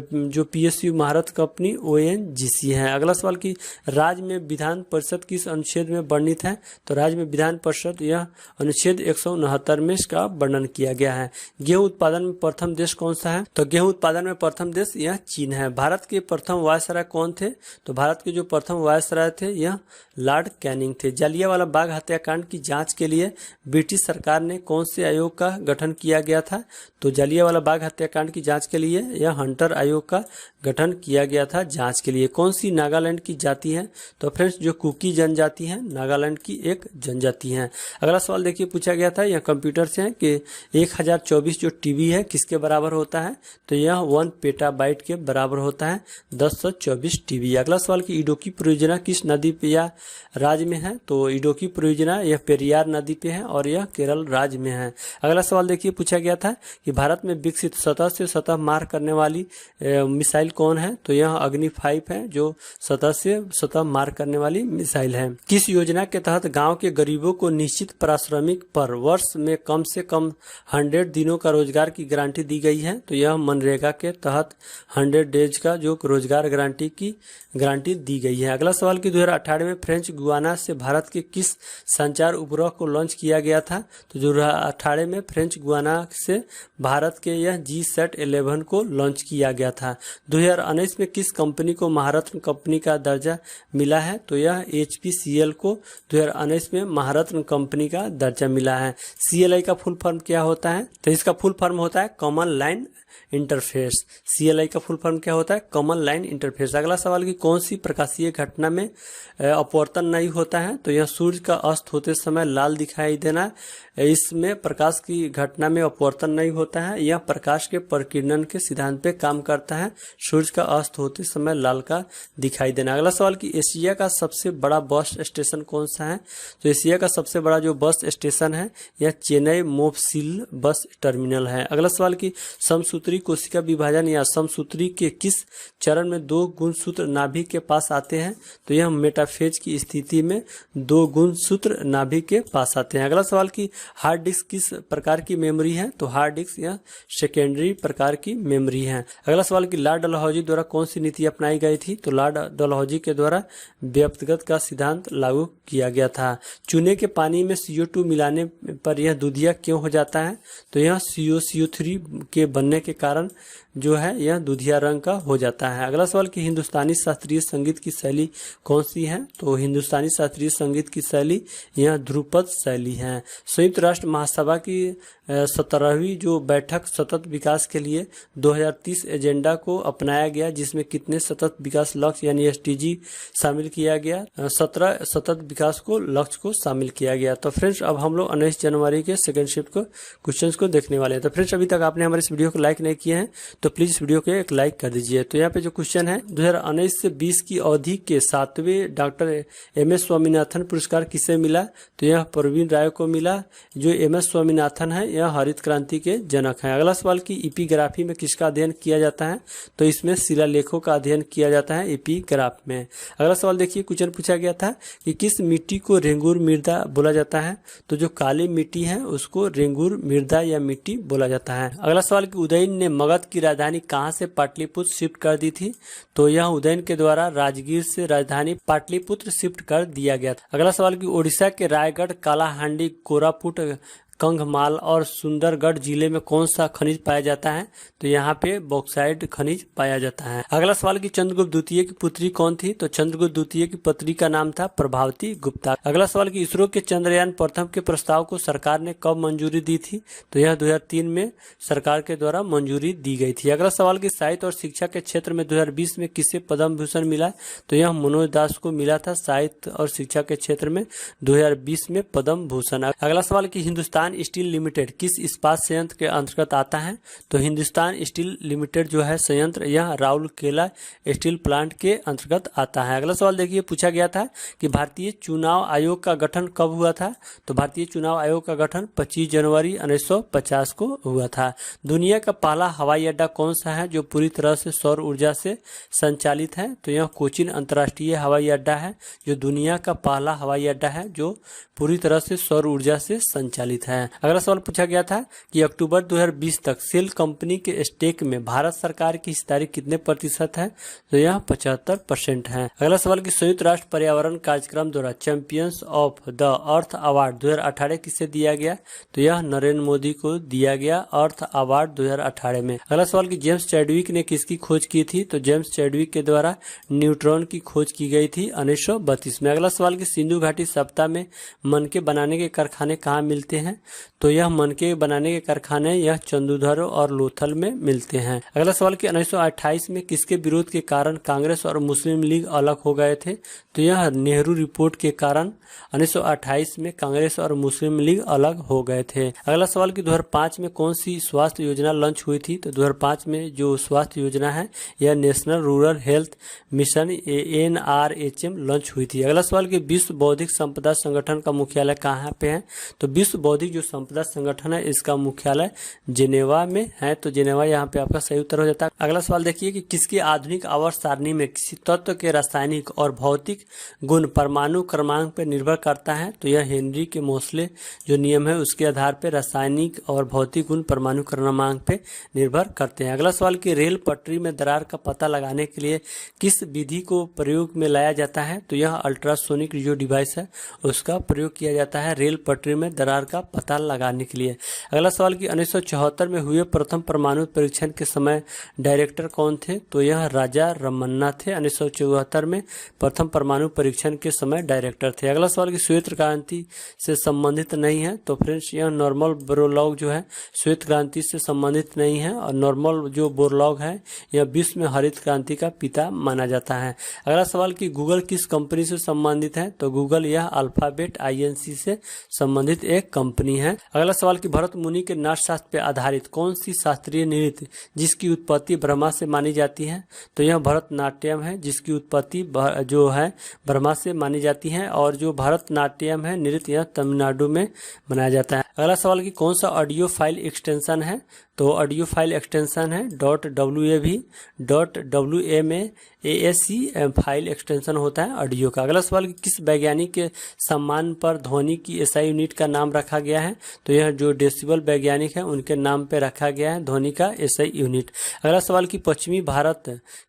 जो PSU महारत्न कंपनी ONGC है। अगला सवाल कि राज्य में विधान परिषद किस अनुच्छेद में वर्णित है, तो राज्य में विधान परिषद यह अनुच्छेद 169 में इसका वर्णन किया गया है। गेहूं उत्पादन में प्रथम देश कौन सा है, तो गेहूं उत्पादन में प्रथम देश यह चीन है। भारत के प्रथम वायसराय कौन थे, तो भारत के जो प्रथम वायसराय थे यह लॉर्ड कैनिंग थे। जलियांवाला बाग हत्याकांड की जांच के लिए ब्रिटिश सरकार ने कौन से आयोग का गठन किया गया था, तो जलियांवाला बाग हत्याकांड की जांच के लिए यह हंटर आयोग का गठन किया गया था जांच के लिए। कौन सी नागालैंड की जाति है, तो फ्रेंड्स जो कुकी जनजाति है नागालैंड की एक जनजाति है। अगला सवाल देखिए पूछा गया था यह कंप्यूटर से है कि 1024 जो TB है किसके बराबर होता है, तो यह 1 पेटाबाइट के बराबर होता है 1024 TB। अगला सवाल कि इडोकी परियोजना किस नदी पे या राज्य में है, तो इडोकी परियोजना यह पेरियार नदी पे है और यह केरल राज्य में है। अगला सवाल देखिए देखिए पूछा गया था कि भारत में विकसित सतह से सतह मार करने वाली मिसाइल कौन है, तो यह अग्नि 5 है जो सतह से सतह मार करने वाली मिसाइल है। किस योजना के तहत गांव के गरीबों को निश्चित पारिश्रमिक पर वर्ष में कम से कम 100 दिनों का रोजगार की गारंटी दी गई है, तो यह मनरेगा के तहत 100 डेज का जो रोजगार गारंटी दी गई है। अगला सवाल कि 2018 में फ्रेंच गुयाना से भारत के किस संचार उपग्रह को लॉन्च किया गया था, तो 2018 में फ्रेंच गुयाना से भारत के यह GSAT-11 को लॉन्च किया गया था। 2019 में किस कंपनी को महारत्न कंपनी का दर्जा मिला है, तो यह HPCL को 2019 में महारत्न कंपनी का दर्जा मिला है। CLI का फुल फॉर्म क्या होता है, तो इसका फुल फॉर्म होता है कॉमन लाइन इंटरफेस। CLI का फुल फॉर्म क्या होता है, कॉमन लाइन इंटरफेस। अगला सवाल कि कौन सी प्रकाशीय घटना में अपवर्तन नहीं होता है, तो यह सूर्य का अस्त होते समय लाल दिखाई देना, इसमें प्रकाश की घटना में अपवर्तन नहीं होता है। यह प्रकाश के प्रकीर्णन के सिद्धांत पे काम करता है, सूर्य का अस्त होते समय लाल का दिखाई देना। अगला सवाल कि एशिया का सबसे बड़ा बस स्टेशन कौन सा है, तो एशिया का सबसे बड़ा जो बस स्टेशन है यह चेन्नई मोफसिल बस टर्मिनल है। अगला सवाल कि समसूत्री कोशिका विभाजन या समसूत्री के किस चरण में 2 गुणसूत्र नाभि के पास आते हैं, तो यह मेटाफेज की स्थिति में 2 गुणसूत्र नाभि के पास आते हैं। अगला सवाल कि हार्ड डिस्क किस प्रकार की मेमोरी है, तो हार्ड डिस्क यह सेकेंडरी प्रकार की मेमोरी है। अगला सवाल कि लॉर्ड डलहौजी द्वारा कौन सी नीति अपनाई गई थी, तो लॉर्ड डलहौजी के द्वारा व्यक्तिगत का सिद्धांत लागू किया गया था। चूने के पानी में CO2 मिलाने पर यह दूधिया क्यों हो जाता है, तो यह CO3 के बनने के कारण जो है यह दूधिया रंग का हो जाता है। अगला सवाल कि हिंदुस्तानी शास्त्रीय संगीत की शैली कौन सी है, तो हिंदुस्तानी शास्त्रीय संगीत की शैली यह ध्रुपद शैली है। संयुक्त राष्ट्र महासभा की 17वीं जो बैठक सतत विकास के लिए 2030 एजेंडा को अपनाया गया, जिसमें कितने सतत विकास लक्ष्य यानी SDG शामिल किया गया, 17 सतत विकास को लक्ष्य को शामिल किया गया। तो फ्रेंड्स अब हम लोग 19 जनवरी के सेकंड शिफ्ट को क्वेश्चंस को देखने वाले हैं। तो फ्रेंड्स अभी तक आपने हमारे इस वीडियो को लाइक नहीं किए हैं तो प्लीज इस वीडियो को एक लाइक कर दीजिए। तो यहाँ पे जो क्वेश्चन है 2019 से 20 की अवधि के 7वें डॉक्टर MS स्वामीनाथन पुरस्कार किसे मिला, तो यह प्रवीण राय को मिला। जो MS स्वामीनाथन है यह हरित क्रांति के जनक हैं। अगला सवाल की एपिग्राफी में किसका अध्ययन किया जाता है, तो इसमें शिलालेखों का अध्ययन किया जाता है एपिग्राफ में। अगला सवाल देखिए, क्वेश्चन पूछा गया था कि किस मिट्टी को रेंगुर मृदा बोला जाता है, तो जो काली मिट्टी है उसको रेंगुर मृदा या मिट्टी बोला जाता है। अगला सवाल कि उदयन ने मगध की राजधानी कहां से पाटलिपुत्र शिफ्ट कर दी थी, तो यह उदयन के द्वारा राजगीर से राजधानी पाटलिपुत्र शिफ्ट कर दिया गया था। अगला सवाल कि ओडिशा के रायगढ़, कालाहांडी, कोरापुट, कंघमाल और सुंदरगढ़ जिले में कौन सा खनिज पाया जाता है, तो यहाँ पे बॉक्साइट खनिज पाया जाता है। अगला सवाल कि चंद्रगुप्त द्वितीय की पुत्री कौन थी, तो चंद्रगुप्त द्वितीय की पुत्री का नाम था प्रभावती गुप्ता। अगला सवाल कि इसरो के चंद्रयान प्रथम के प्रस्ताव को सरकार ने कब मंजूरी दी थी, तो यह 2003 में सरकार के द्वारा मंजूरी दी गई थी। अगला सवाल कि साहित्य और शिक्षा के क्षेत्र में 2020 में किसे पद्म भूषण मिला, तो यह मनोज दास को मिला था साहित्य और शिक्षा के क्षेत्र में 2020 में पद्म भूषण। अगला सवाल कि हिंदुस्तान स्टील लिमिटेड किस इस्पात संयंत्र के अंतर्गत आता है, तो हिंदुस्तान स्टील लिमिटेड जो है संयंत्र यह राउरकेला स्टील प्लांट के अंतर्गत आता है। अगला सवाल देखिए, पूछा गया था कि भारतीय चुनाव आयोग का गठन कब हुआ था, तो भारतीय चुनाव आयोग का गठन 25 जनवरी 1950 को हुआ था। दुनिया का पहला हवाई अड्डा कौन सा है जो पूरी तरह से सौर ऊर्जा से संचालित है, तो यह कोचीन अंतर्राष्ट्रीय हवाई अड्डा है जो दुनिया का पहला हवाई अड्डा है जो पूरी तरह से सौर ऊर्जा से संचालित है। अगला सवाल पूछा गया था कि अक्टूबर 2020 तक सेल कंपनी के स्टेक में भारत सरकार की हिस्सेदारी कितने प्रतिशत है, तो यह 75% है। अगला सवाल कि संयुक्त राष्ट्र पर्यावरण कार्यक्रम द्वारा champions of the earth award 2018 किसे दिया गया, तो यह नरेंद्र मोदी को दिया गया अर्थ अवार्ड 2018 में। अगला सवाल कि जेम्स चैडविक ने किसकी खोज की थी, तो जेम्स चैडविक के द्वारा न्यूट्रॉन की खोज की गई थी 1932 में। अगला सवाल कि सिंधु घाटी सप्ताह में मनके बनाने के कारखाने कहाँ मिलते हैं, तो यह मनके बनाने के कारखाने यह चंदूधर और लोथल में मिलते हैं। अगला सवाल कि 1928 में किसके विरोध के कारण कांग्रेस और मुस्लिम लीग अलग हो गए थे, तो यह नेहरू रिपोर्ट के कारण 1928 में कांग्रेस और मुस्लिम लीग अलग हो गए थे। अगला सवाल कि 2005 में कौन सी स्वास्थ्य योजना लॉन्च हुई थी, तो 2005 में जो स्वास्थ्य योजना है यह national rural health mission NRHM launch हुई थी। अगला सवाल कि विश्व बौद्धिक संपदा संगठन का मुख्यालय कहाँ पे है, तो विश्व बौद्धिक जो जो संपदा संगठन है इसका मुख्यालय जिनेवा में है। तो जिनेवा यहाँ पे आपका सही उत्तर हो जाता है। अगला सवाल देखिए कि किसकी आधुनिक आवर्त सारणी में किसी तत्व के रासायनिक और भौतिक गुण परमाणु क्रमांक पर निर्भर करता है। तो यह हेनरी के मोसले जो नियम है उसके आधार पर रासायनिक और भौतिक गुण परमाणु क्रमांक पे निर्भर करते हैं। अगला सवाल कि रेल पटरी में दरार का पता लगाने के लिए किस विधि को प्रयोग में लाया जाता है। तो यह अल्ट्रासोनिक जो डिवाइस है उसका प्रयोग किया जाता है रेल पटरी में दरार का पता लगाने के लिए। अगला सवाल कि 1974 में हुए प्रथम परमाणु परीक्षण के समय डायरेक्टर कौन थे। तो यह राजा रमन्ना थे। 1974 में प्रथम परमाणु परीक्षण के समय डायरेक्टर थे। अगला सवाल कि श्वेत क्रांति से संबंधित नहीं है। तो फ्रेंड्स यह नॉर्मन बोरलॉग जो है श्वेत क्रांति से संबंधित नहीं है और नॉर्मन जो बोरलॉग है यह विश्व में हरित क्रांति का पिता माना जाता है। अगला सवाल कि गूगल किस कंपनी से संबंधित है। तो गूगल यह अल्फाबेट INC से संबंधित एक कंपनी है। अगला सवाल कि भरत मुनि के नाट्यशास्त्र पर आधारित कौन सी शास्त्रीय नृत्य जिसकी उत्पत्ति ब्रह्मा से मानी जाती है। तो यह भरतनाट्यम है जिसकी उत्पत्ति जो है ब्रह्मा से मानी जाती है और जो भरतनाट्यम है नृत्य यह तमिलनाडु में मनाया जाता है। अगला सवाल कि कौन सा ऑडियो फाइल एक्सटेंशन है। तो ऑडियो फाइल एक्सटेंशन है .wav.wma फाइल एक्सटेंशन होता है ऑडियो का। अगला सवाल कि किस वैज्ञानिक के सम्मान पर ध्वनि की SI यूनिट का नाम रखा गया है। तो यह जो डेसिबल वैज्ञानिक है उनके नाम पे रखा गया है ध्वनि का SI यूनिट। अगला सवाल कि पश्चिमी भारत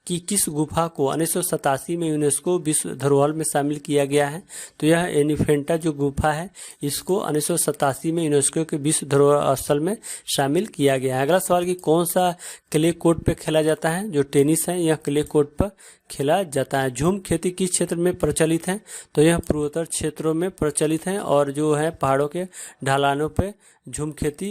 की किस गुफा को 1987 में यूनेस्को विश्व धरोहर में शामिल किया गया है। तो यह एलिफेंटा जो गुफा है इसको 1987 में यूनेस्को के विश्व धरोहर स्थल में शामिल किया गया है। अगला सवाल कि कौन सा क्ले कोर्ट पे खेला जाता है। जो टेनिस है यह क्ले कोर्ट पर खेला जाता है। झूम खेती किस क्षेत्र में प्रचलित है। तो यह पूर्वोत्तर क्षेत्रों में प्रचलित है और जो है पहाड़ों के ढलानों पे झूम खेती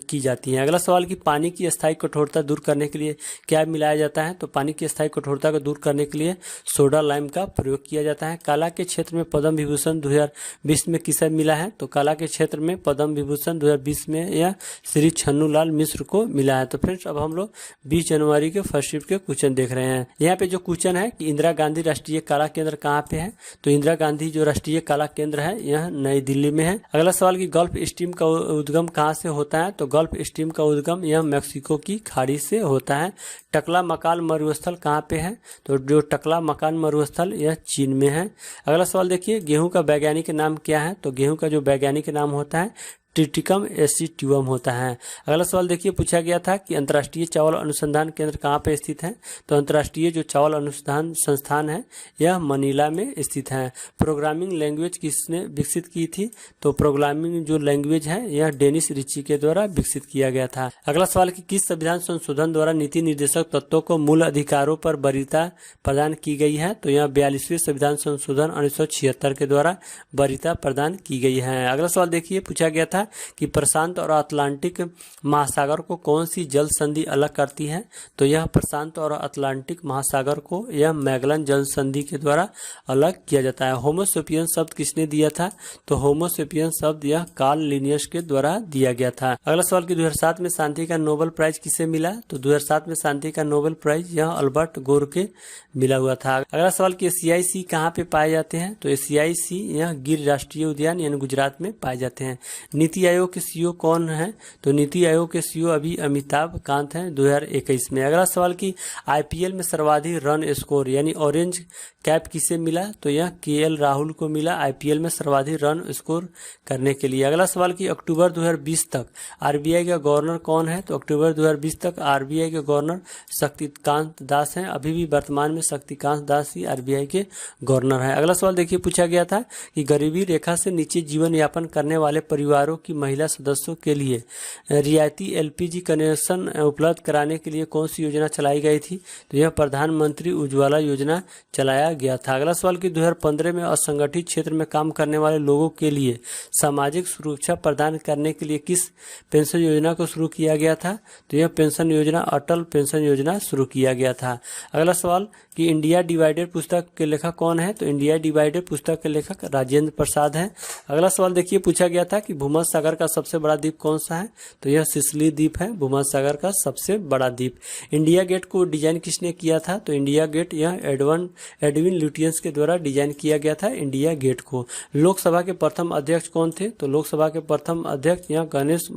की जाती है। अगला सवाल कि पानी की स्थायी कठोरता दूर करने के लिए क्या मिलाया जाता है। तो पानी की स्थायी कठोरता को दूर करने के लिए सोडा लाइम का प्रयोग किया जाता है। कला के क्षेत्र में पद्म विभूषण 2020 में किसे मिला है। तो कला के क्षेत्र में पद्म विभूषण 2020 में यह श्री छन्नूलाल मिश्र को मिला है। तो फ्रेंड्स अब हम लोग 20 जनवरी के फर्स्ट शिफ्ट के क्वेश्चन देख रहे हैं। यहाँ पे जो क्वेश्चन है कि इंदिरा गांधी राष्ट्रीय कला केंद्र कहाँ पे है। तो इंदिरा गांधी जो राष्ट्रीय कला केंद्र है यह नई दिल्ली में है। अगला सवाल कि गल्फ स्ट्रीम का उद्गम कहाँ से होता है। तो गल्फ स्ट्रीम का उद्गम यह मैक्सिको की खाड़ी से होता है। टकला मकान मरुस्थल कहाँ पे है। तो जो टकला मकान मरुस्थल यह चीन में है। अगला सवाल देखिए गेहूं का वैज्ञानिक नाम क्या है। तो गेहूं का जो वैज्ञानिक नाम होता है ट्रिटिकम एसिटिवम होता है। अगला सवाल देखिए पूछा गया था कि अंतर्राष्ट्रीय चावल अनुसंधान केंद्र कहाँ पे स्थित है। तो अंतर्राष्ट्रीय जो चावल अनुसंधान संस्थान है यह मनीला में स्थित है। प्रोग्रामिंग लैंग्वेज किसने विकसित की थी। तो प्रोग्रामिंग जो लैंग्वेज है यह डेनिस रिची के द्वारा विकसित किया गया था। अगला सवाल कि किस संविधान संशोधन द्वारा नीति निर्देशक तत्वों को मूल अधिकारों पर वरीयता प्रदान की गई है। तो यह 42वें संविधान संशोधन 1976 के द्वारा वरीयता प्रदान की गई है। अगला सवाल देखिए पूछा गया था कि प्रशांत और अटलांटिक महासागर को कौन सी जल संधि अलग करती है। तो यह प्रशांत और अटलांटिक महासागर को यह मैगलन जल संधि के द्वारा अलग किया जाता है। होमोसेपियन शब्द किसने दिया था। तो होमोसेपियन शब्द यह कार्ल लिनियस के द्वारा दिया गया था। अगला सवाल कि 2007 में शांति का नोबेल प्राइज किसे मिला। तो 2007 में शांति का नोबेल प्राइज यह अल्बर्ट गोर के मिला हुआ था। अगला सवाल कि एशियाई सिंह कहाँ पे पाए जाते हैं। तो एशियाई सिंह यह गिर राष्ट्रीय उद्यान यानी गुजरात में पाए जाते हैं। नीति आयोग के CEO कौन है। तो नीति आयोग के CEO अभी अमिताभ कांत हैं 2021 में। अगला सवाल कि IPL में सर्वाधिक रन स्कोर यानी ऑरेंज कैप किसे मिला। तो यह KL राहुल को मिला IPL में सर्वाधिक रन स्कोर करने के लिए। अगला सवाल कि अक्टूबर 2020 तक RBI का गवर्नर कौन है। तो अक्टूबर 2020 तक RBI के गवर्नर शक्तिकांत दास हैं। अभी भी वर्तमान में शक्तिकांत दास ही RBI के गवर्नर हैं। अगला सवाल देखिए पूछा गया था कि गरीबी रेखा से नीचे जीवन यापन करने वाले परिवारों की महिला सदस्यों के लिए रियायती LPG कनेक्शन उपलब्ध कराने के लिए कौन सी योजना चलाई गई थी। तो यह प्रधानमंत्री उज्ज्वला योजना चलाया गया था। अगला सवाल कि 2015 में असंगठित क्षेत्र में काम करने वाले लोगों के लिए सामाजिक सुरक्षा प्रदान करने के लिए किस पेंशन योजना को शुरू किया गया था। तो यह पेंशन योजना अटल पेंशन योजना शुरू किया गया था। अगला सवाल कि इंडिया डिवाइडेड पुस्तक के लेखक कौन है। तो इंडिया डिवाइडेड पुस्तक के लेखक राजेंद्र प्रसाद हैं। अगला सवाल देखिए पूछा गया था कि भूमध्य भूमध्यसागर का सबसे बड़ा द्वीप कौन सा है? तो यह सिसिली द्वीप है भूमध्यसागर का सबसे बड़ा द्वीप। इंडिया गेट को डिजाइन किसने किया था? तो इंडिया गेट यह एडविन ल्यूटियंस के द्वारा डिजाइन किया गया था इंडिया गेट को। लोकसभा के प्रथम अध्यक्ष कौन थे? तो लोकसभा के प्रथम अध्यक्ष यहाँ गणेश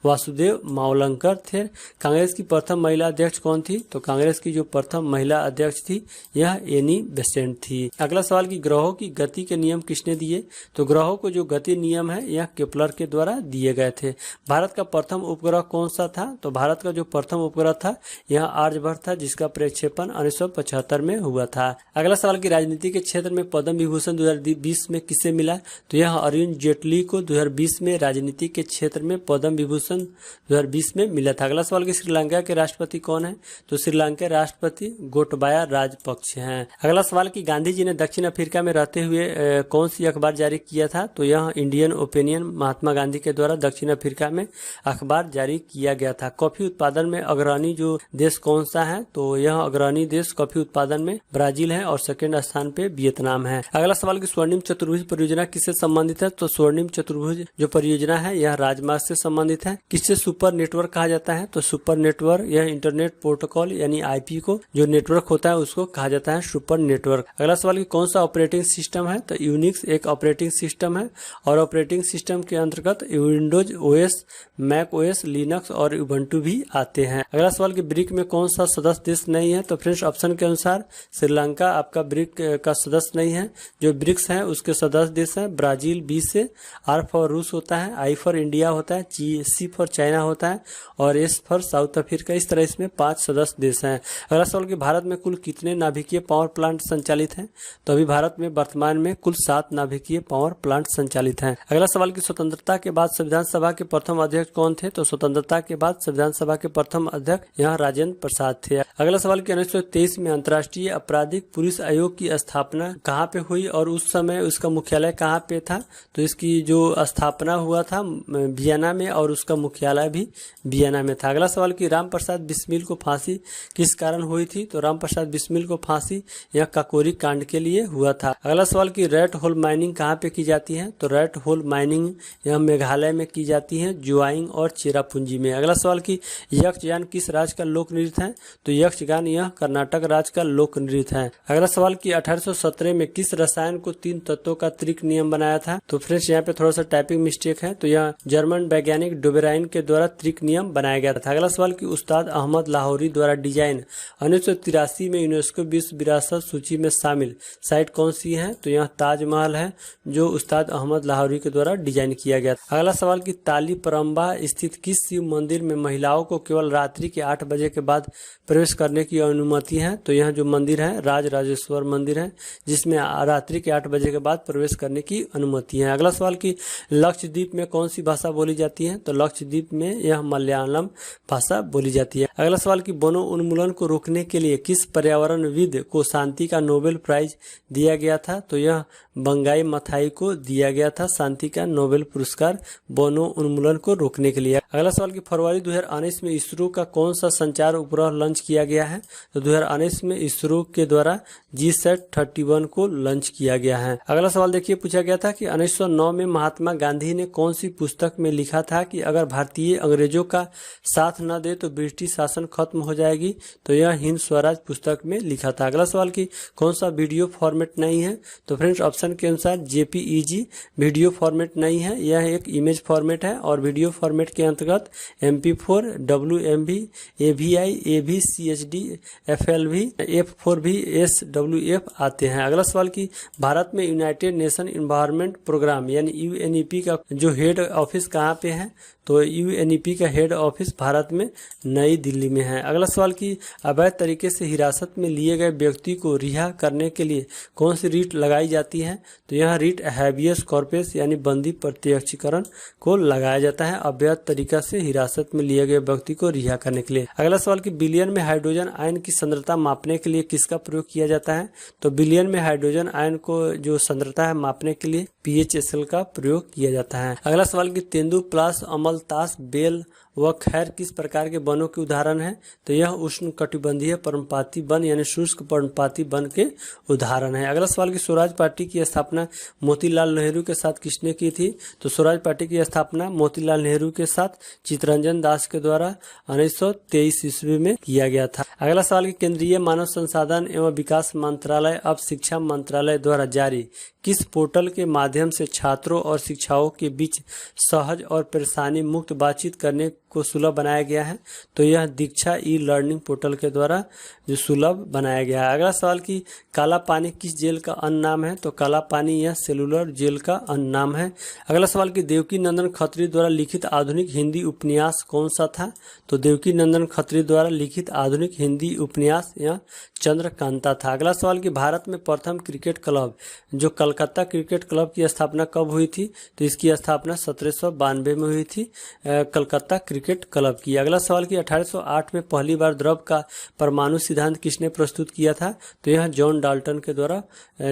वासुदेव मावलंकर थे। कांग्रेस की प्रथम महिला अध्यक्ष कौन थी? तो कांग्रेस की जो प्रथम महिला अध्यक्ष थी यह एनी बेसेंट थी। अगला सवाल कि ग्रहों की गति के नियम किसने दिए? तो ग्रहों को जो गति नियम है यह केपलर के द्वारा दिए गए थे। भारत का प्रथम उपग्रह कौन सा था? तो भारत का जो प्रथम उपग्रह था यह आर्यभट्ट था, जिसका प्रक्षेपण 1975 में हुआ था। अगला सवाल कि राजनीति के क्षेत्र में पद्म विभूषण 2020 में किसे मिला? तो यह अरुण जेटली को 2020 में राजनीति के क्षेत्र में पद्म विभूषण 2020 में मिला था। अगला सवाल कि श्रीलंका के राष्ट्रपति कौन है? तो श्रीलंका के राष्ट्रपति गोटबाया राजपक्ष हैं। अगला सवाल कि गांधी जी ने दक्षिण अफ्रीका में रहते हुए कौन सी अखबार जारी किया था? तो यह इंडियन ओपिनियन महात्मा गांधी के द्वारा दक्षिण अफ्रीका में अखबार जारी किया गया था। कॉफी उत्पादन में अग्रणी जो देश कौन सा है? तो यह अग्रणी देश कॉफी उत्पादन में ब्राजील है और सेकंड स्थान पे वियतनाम है। अगला सवाल कि स्वर्णिम चतुर्भुज परियोजना किससे संबंधित है? तो स्वर्णिम चतुर्भुज जो परियोजना है यह राजमार्ग से संबंधित है। किससे सुपर नेटवर्क कहा जाता है? तो सुपर नेटवर्क यह इंटरनेट प्रोटोकॉल यानी आईपी को जो नेटवर्क होता है उसको कहा जाता है सुपर नेटवर्क। अगला सवाल कि कौन सा ऑपरेटिंग सिस्टम है? तो यूनिक्स एक ऑपरेटिंग सिस्टम है और ऑपरेटिंग सिस्टम के अंतर्गत Windows OS, Mac OS, Linux और उबंटू भी आते हैं। अगला सवाल कि ब्रिक में कौन सा सदस्य देश नहीं है? तो फ्रेंड्स ऑप्शन के अनुसार श्रीलंका आपका ब्रिक का सदस्य नहीं है। जो ब्रिक्स है उसके सदस्य देश है ब्राजील बी से, आर फॉर रूस होता है, आई फॉर इंडिया होता है, सी फॉर चाइना होता है और एस फॉर साउथ अफ्रीका। इस तरह इसमें 5 सदस्य देश हैं। अगला सवाल कि भारत में कुल कितने नाभिकीय पावर प्लांट संचालित हैं? तो अभी भारत में वर्तमान में कुल 7 नाभिकीय पावर प्लांट संचालित हैं। अगला सवाल कि स्वतंत्रता के बाद संविधान सभा के प्रथम अध्यक्ष कौन थे? तो स्वतंत्रता के बाद संविधान सभा के प्रथम अध्यक्ष यहाँ राजेंद्र प्रसाद थे। अगला सवाल कि 1923 में अंतर्राष्ट्रीय आपराधिक पुलिस आयोग की स्थापना कहाँ पे हुई और उस समय उसका मुख्यालय कहाँ पे था? तो इसकी जो स्थापना हुआ था वियना में और उसका मुख्यालय भी वियना में था। अगला सवाल कि रामप्रसाद बिस्मिल को फांसी किस कारण हुई थी? तो रामप्रसाद बिस्मिल को फांसी यह काकोरी कांड के लिए हुआ था। अगला सवाल कि रेड होल माइनिंग कहाँ पे की जाती है? तो रेड होल माइनिंग यह मेघालय में की जाती है, जुआइंग और चेरापूंजी में। अगला सवाल कि यक्षगान किस राज्य का लोक नृत्य है? तो यक्षगान यह कर्नाटक राज्य का लोक नृत्य है। अगला सवाल कि 1817 में किस रसायन को 3 तत्वों का त्रिक नियम बनाया था? तो फ्रेंड्स यहाँ पे थोड़ा सा टाइपिंग मिस्टेक है, तो यह जर्मन वैज्ञानिक डोबेराइन के द्वारा त्रिक नियम बनाया गया था। अगला सवाल कि उस्ताद अहमद लाहौरी द्वारा डिजाइन 1983 में यूनेस्को विश्व विरासत सूची में शामिल साइट कौन सी है? तो यह ताजमहल है जो उस्ताद अहमद लाहौरी के द्वारा डिजाइन किया गया। अगला सवाल कि ताली परम्बा स्थित किस शिव मंदिर में महिलाओं को केवल रात्रि के 8 बजे के बाद प्रवेश करने की अनुमति है? तो यह जो मंदिर है राजराजेश्वर मंदिर है जिसमें रात्रि के 8 बजे के बाद प्रवेश करने की अनुमति है। अगला सवाल कि लक्षद्वीप में कौन सी भाषा बोली जाती है? तो लक्षद्वीप में यह मलयालम भाषा बोली जाती है। अगला सवाल कि वनों उन्मूलन को रोकने के लिए किस पर्यावरणविद को शांति का नोबेल प्राइज दिया गया था? तो यह बंगाई मथाई को दिया गया था शांति का नोबेल पुरस्कार वनों उन्मूलन को रोकने के लिए। अगला सवाल कि फरवरी 2019 में इसरो का कौन सा संचार उपग्रह लॉन्च किया गया है? तो 2019 में इसरो के द्वारा GSAT-31 को लॉन्च किया गया है। अगला सवाल देखिए पूछा गया था कि 1909 में महात्मा गांधी ने कौन सी पुस्तक में लिखा था कि अगर भारतीय अंग्रेजों का साथ न दे तो ब्रिटिश शासन खत्म हो जाएगी? तो यह हिंद स्वराज पुस्तक में लिखा था। अगला सवाल कि कौन सा वीडियो फॉर्मेट नहीं है? तो फ्रेंड्स ऑप्शन के अनुसार JPEG वीडियो फॉर्मेट नहीं है, यह एक इमेज फॉर्मेट है और वीडियो फॉर्मेट के अंतर्गत MP4, WMV, AVI, AV, CHD, FLV, F4V, SWF आते हैं। अगला सवाल कि भारत में यूनाइटेड नेशन इन्वायरमेंट प्रोग्राम यानी UNEP का जो हेड ऑफिस कहाँ पे है? तो UNEP का हेड ऑफिस भारत में नई दिल्ली में है। अगला सवाल कि अवैध तरीके से हिरासत में लिए गए व्यक्ति को रिहा करने के लिए कौन सी रीट लगाई जाती है? तो यह रीट हैबियस कॉर्पस यानी बंदी प्रत्यक्षीकरण को लगाया जाता है अवैध तरीका से हिरासत में लिए गए व्यक्ति को रिहा करने के लिए। अगला सवाल कि बिलियन में हाइड्रोजन आयन की सांद्रता मापने के लिए किसका प्रयोग किया जाता है? तो बिलियन में हाइड्रोजन आयन को जो सांद्रता है मापने के लिए PHSL का प्रयोग किया जाता है। अगला सवाल कि तेंदुप्लास, अमलतास, बेल वह खैर किस प्रकार के वनों के उदाहरण है? तो यह उष्ण कटिबंधीय पर्णपाती वन यानी शुष्क पर्णपाती वन के उदाहरण है। अगला सवाल की स्वराज पार्टी की स्थापना मोतीलाल नेहरू के साथ किसने की थी? तो स्वराज पार्टी की स्थापना मोतीलाल नेहरू के साथ चित्तरंजन दास के द्वारा 1923 ईस्वी में किया गया था। अगला सवाल की केंद्रीय मानव संसाधन एवं विकास मंत्रालय अब शिक्षा मंत्रालय द्वारा जारी किस पोर्टल के माध्यम से छात्रों और शिक्षकों के बीच सहज और परेशानी मुक्त बातचीत करने को सुलभ बनाया गया है? तो यह दीक्षा ई लर्निंग पोर्टल के द्वारा जो सुलभ बनाया गया है। अगला सवाल की काला पानी किस जेल का अन्य नाम है? तो काला पानी यह सेलुलर जेल का अन्य नाम है। अगला सवाल की देवकी नंदन खत्री द्वारा लिखित आधुनिक हिंदी उपन्यास कौन सा था? तो देवकी नंदन खत्री द्वारा लिखित आधुनिक हिंदी उपन्यास यह चंद्रकांता था। अगला सवाल की भारत में प्रथम क्रिकेट क्लब जो कलकत्ता क्रिकेट क्लब की स्थापना कब हुई थी? तो इसकी स्थापना 1792 में हुई थी कलकत्ता क्रिकेट क्लब की। अगला सवाल की 1808 में पहली बार द्रव का परमाणु सिद्धांत किसने प्रस्तुत किया था? तो यह जॉन डाल्टन के द्वारा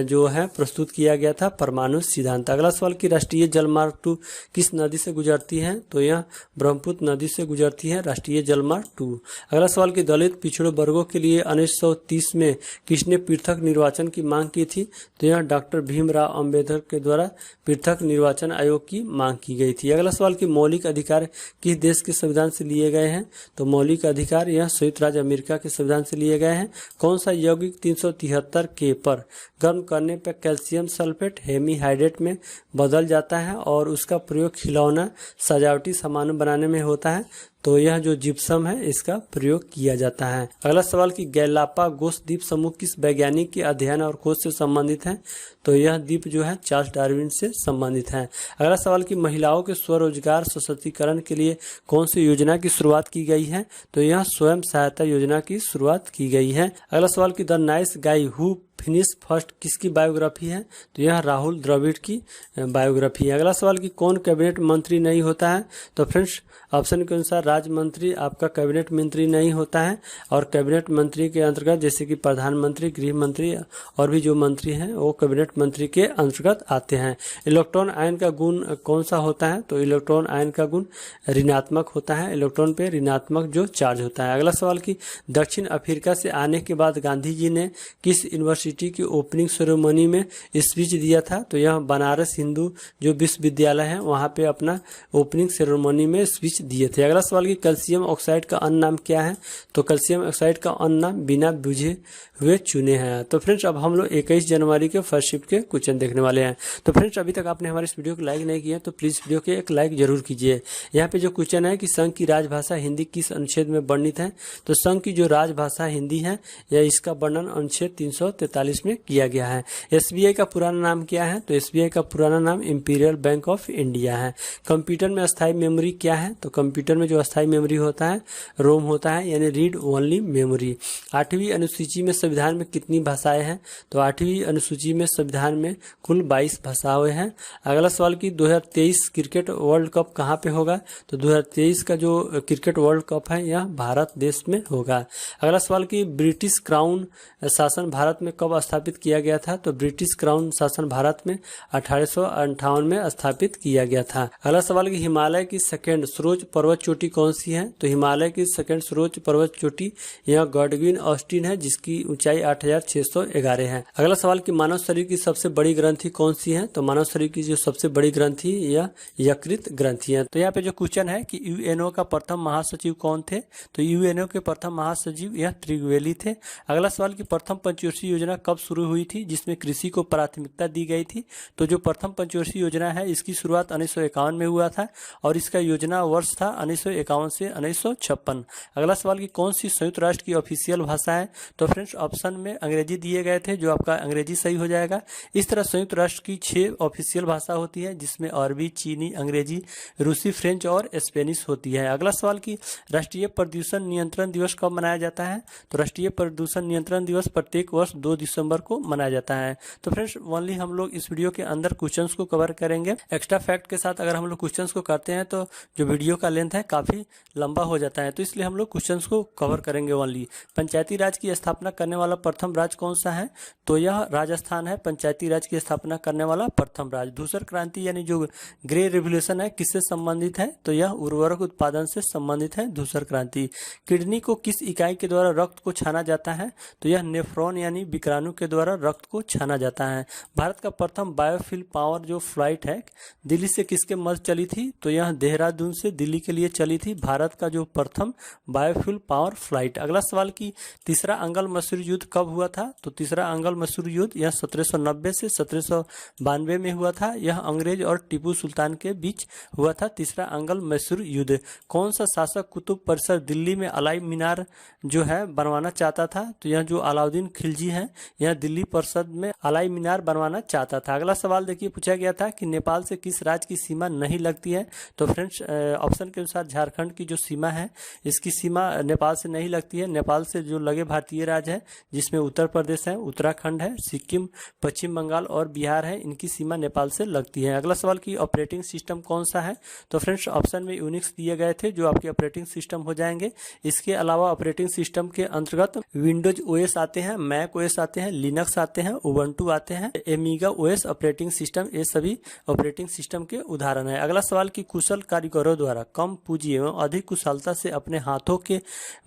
जो है प्रस्तुत किया गया था परमाणु सिद्धांत। अगला सवाल की राष्ट्रीय जलमार्ग 2 किस नदी से गुजरती है? तो यह ब्रह्मपुत्र नदी से गुजरती है राष्ट्रीय जलमार्ग 2। अगला सवाल की दलित पिछड़े वर्गों के लिए 1930 में किसने पृथक निर्वाचन की मांग की थी? तो यह डॉक्टर भीमराव अंबेडकर के द्वारा पृथक निर्वाचन आयोग की मांग की गई थी। अगला सवाल की मौलिक अधिकार किस देश के संविधान से लिए गए हैं? तो मौलिक अधिकार यह संयुक्त राज्य अमेरिका के संविधान से लिए गए हैं। कौन सा यौगिक 373 के पर गर्म करने पर कैल्शियम सल्फेट हेमीहाइड्रेट में बदल जाता है और उसका प्रयोग खिलौना सजावटी सामान बनाने में होता है? तो यह जो जिप्सम है इसका प्रयोग किया जाता है। अगला सवाल की गैलापागोस द्वीप समूह किस वैज्ञानिक के अध्ययन और खोज से संबंधित है? तो यह द्वीप जो है चार्ल्स डार्विन से संबंधित है। अगला सवाल की महिलाओं के स्वरोजगार सशक्तिकरण के लिए कौन सी योजना की शुरुआत की गई है? तो यह स्वयं सहायता योजना की शुरुआत की गई है। अगला सवाल की the nice guy who finish first किसकी बायोग्राफी है? तो यह राहुल द्रविड़ की बायोग्राफी है। अगला सवाल की कौन कैबिनेट मंत्री नहीं होता है? तो फ्रेंड्स ऑप्शन के अनुसार राज्य मंत्री आपका कैबिनेट मंत्री नहीं होता है और कैबिनेट मंत्री के अंतर्गत जैसे कि प्रधानमंत्री, गृह मंत्री और भी जो मंत्री हैं वो कैबिनेट मंत्री के अंतर्गत आते हैं। इलेक्ट्रॉन आयन का गुण कौन सा होता है? तो इलेक्ट्रॉन आयन का गुण ऋणात्मक होता है। इलेक्ट्रॉन पे ऋणात्मक जो चार्ज होता है। अगला सवाल की दक्षिण अफ्रीका से आने के बाद गांधी जी ने किस यूनिवर्सिटी की ओपनिंग सेरेमनी में स्पीच दिया था? तो यह बनारस हिंदू जो विश्वविद्यालय है वहाँ पे अपना ओपनिंग सेरेमनी में स्पीच दिए थे। अगला सवाल की कैल्शियम ऑक्साइड का अन्य नाम क्या है? तो कैल्शियम ऑक्साइड का अन्य नाम बिना बुझे हुए चूने हैं। तो फ्रेंड्स अब हम लोग 21 जनवरी के फर्स्ट शिफ्ट के क्वेश्चन देखने वाले हैं। तो फ्रेंड्स अभी तक आपने हमारे इस वीडियो को लाइक नहीं किया तो प्लीज वीडियो के एक लाइक जरूर कीजिए। यहाँ पे जो क्वेश्चन है कि संघ की राजभाषा हिंदी किस अनुच्छेद में वर्णित है? तो संघ की जो राजभाषा हिंदी है या इसका वर्णन अनुच्छेद 343 में किया गया है। SBI का पुराना नाम क्या है? तो SBI का पुराना नाम इंपीरियल बैंक ऑफ इंडिया है। कंप्यूटर में अस्थायी मेमोरी क्या है? तो कंप्यूटर में जो अस्थायी मेमोरी होता है रोम होता है यानी रीड ओनली मेमोरी। 8वीं अनुसूची में संविधान में कितनी भाषाएं हैं? तो 8वीं अनुसूची में संविधान में कुल 22 भाषाएं हैं। अगला सवाल की 2023 क्रिकेट वर्ल्ड कप कहाँ पे होगा? तो 2023 का जो क्रिकेट वर्ल्ड कप है यह भारत देश में होगा। अगला सवाल की ब्रिटिश क्राउन शासन भारत में कब स्थापित किया गया था? तो ब्रिटिश क्राउन शासन भारत में 1858 में स्थापित किया गया था। अगला सवाल की हिमालय की सेकेंड सर्वोच्च पर्वत चोटी कौन सी है? तो हिमालय की सेकेंड सर्वोच्च पर्वत चोटी यह गॉडविन ऑस्टिन है जिसकी ऊंचाई 8611 है। अगला सवाल की मानव शरीर की सबसे बड़ी ग्रंथि कौन सी है? तो मानव शरीर की जो सबसे बड़ी ग्रंथि यह यकृत ग्रंथि है। तो यहाँ पे जो क्वेश्चन है कि यूएनओ का प्रथम महासचिव कौन थे? तो यूएनओ के प्रथम महासचिव यह त्रिवेली थे। अगला सवाल की प्रथम पंचवर्षीय योजना कब शुरू हुई थी जिसमें कृषि को प्राथमिकता दी गई थी? तो जो प्रथम पंचवर्षीय योजना है इसकी शुरुआत 1951 में हुआ था और इसका योजना वर्ष था 1951 से 1956। अगला सवाल की कौन सी संयुक्त राष्ट्र की ऑफिशियल भाषा है? तो फ्रेंड्स ऑप्शन में अंग्रेजी दिए गए थे जो आपका अंग्रेजी सही हो जाएगा। इस तरह संयुक्त राष्ट्र की 6 ऑफिशियल भाषा होती है जिसमें अरबी, चीनी, अंग्रेजी, रूसी, फ्रेंच और स्पेनिश होती है। अगला सवाल की राष्ट्रीय प्रदूषण नियंत्रण दिवस कब मनाया जाता है? तो राष्ट्रीय प्रदूषण नियंत्रण दिवस प्रत्येक वर्ष 2 दिसंबर को मनाया जाता है। तो फ्रेंड्स ओनली हम लोग इस वीडियो के अंदर क्वेश्चंस को कवर करेंगे। एक्स्ट्रा फैक्ट के साथ अगर हम लोग क्वेश्चंस को करते हैं तो जो वीडियो का लेंथ है काफ़ी लंबा हो जाता है, तो इसलिए हम लोग क्वेश्चंस को कवर करेंगे ओनली। पंचायती राज की स्थापना करने वाला प्रथम राज्य कौन सा है? तो यह राजस्थान है, पंचायती राज की स्थापना करने वाला प्रथम राज्य। धूसर क्रांति यानी जो ग्रे रिवोल्यूशन है किससे संबंधित है? तो यह उर्वरक उत्पादन से संबंधित है धूसर क्रांति। किडनी को किस इकाई के द्वारा रक्त को छाना जाता है? तो यह नेफ्रॉन यानी विक्राणु के द्वारा रक्त को छाना जाता है। भारत का प्रथम बायोफ्यूल पावर जो फ्लाइट है दिल्ली से किसके मध्य चली थी? तो यह देहरादून से दिल्ली के लिए चली थी, भारत का जो प्रथम बायोफ्यूल पावर फ्लाइट। अगला सवाल कि तीसरा अंगल मसूरी युद्ध कब हुआ था? तो तीसरा अंगल मसूरी युद्ध यह 1790 से 1792 में हुआ था। यह अंग्रेज और टीपू सुल्तान के बीच हुआ था, तीसरा अंगल मसूरी युद्ध। कौन सा शासक कुतुब परिसर दिल्ली में अलाई मीनार जो है बनवाना चाहता था? तो यह जो अलाउद्दीन खिलजी है यह दिल्ली परिषद में अलाई मीनार बनवाना चाहता था। अगला सवाल देखिए पूछा गया था कि नेपाल से किस राज्य की सीमा नहीं लगती है? तो फ्रेंड्स ऑप्शन के अनुसार झारखंड की जो सीमा है इसकी सीमा नेपाल से नहीं लगती है। नेपाल से जो लगे भारतीय राज्य है जिसमें उत्तर प्रदेश है, उत्तराखंड है, सिक्किम, पश्चिम बंगाल और बिहार है, इनकी सीमा नेपाल से लगती है। अगला सवाल कि ऑपरेटिंग सिस्टम कौन सा है? तो फ्रेंड्स ऑप्शन में यूनिक्स दिए गए थे जो आपके ऑपरेटिंग सिस्टम हो जाएंगे। इसके अलावा ऑपरेटिंग सिस्टम के अंतर्गत विंडोज ओएस आते हैं, मैक ओएस आते हैं, लिनक्स आते हैं, उबंटू आते हैं, एमिगा ओएस ऑपरेटिंग सिस्टम, ये सभी ऑपरेटिंग सिस्टम के उदाहरण है। अगला सवाल कि कुशल कारीगरों द्वारा कम पूंजी एवं अधिक कुशलता से अपने हाथों के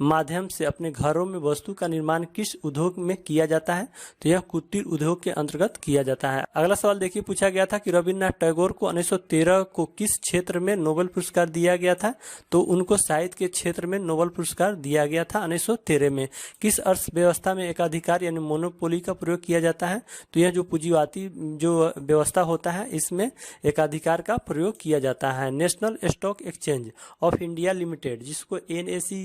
माध्यम से अपने घरों में वस्तु का निर्माण किस उद्योग में किया जाता है? तो यह कुटीर उद्योग के अंतर्गत किया जाता है। अगला सवाल देखिए पूछा गया था कि रविन्द्रनाथ टैगोर को 1913 को किस क्षेत्र में नोबेल पुरस्कार दिया गया था? तो उनको साहित्य के क्षेत्र में नोबेल पुरस्कार दिया गया था 1913 में। किस अर्थव्यवस्था में एकाधिकार यानी मोनोपोली का प्रयोग किया जाता है? तो यह जो पूंजीवादी जो व्यवस्था होता है इसमें एकाधिकार का प्रयोग किया जाता है। National stock exchange of India limited जिसको NSE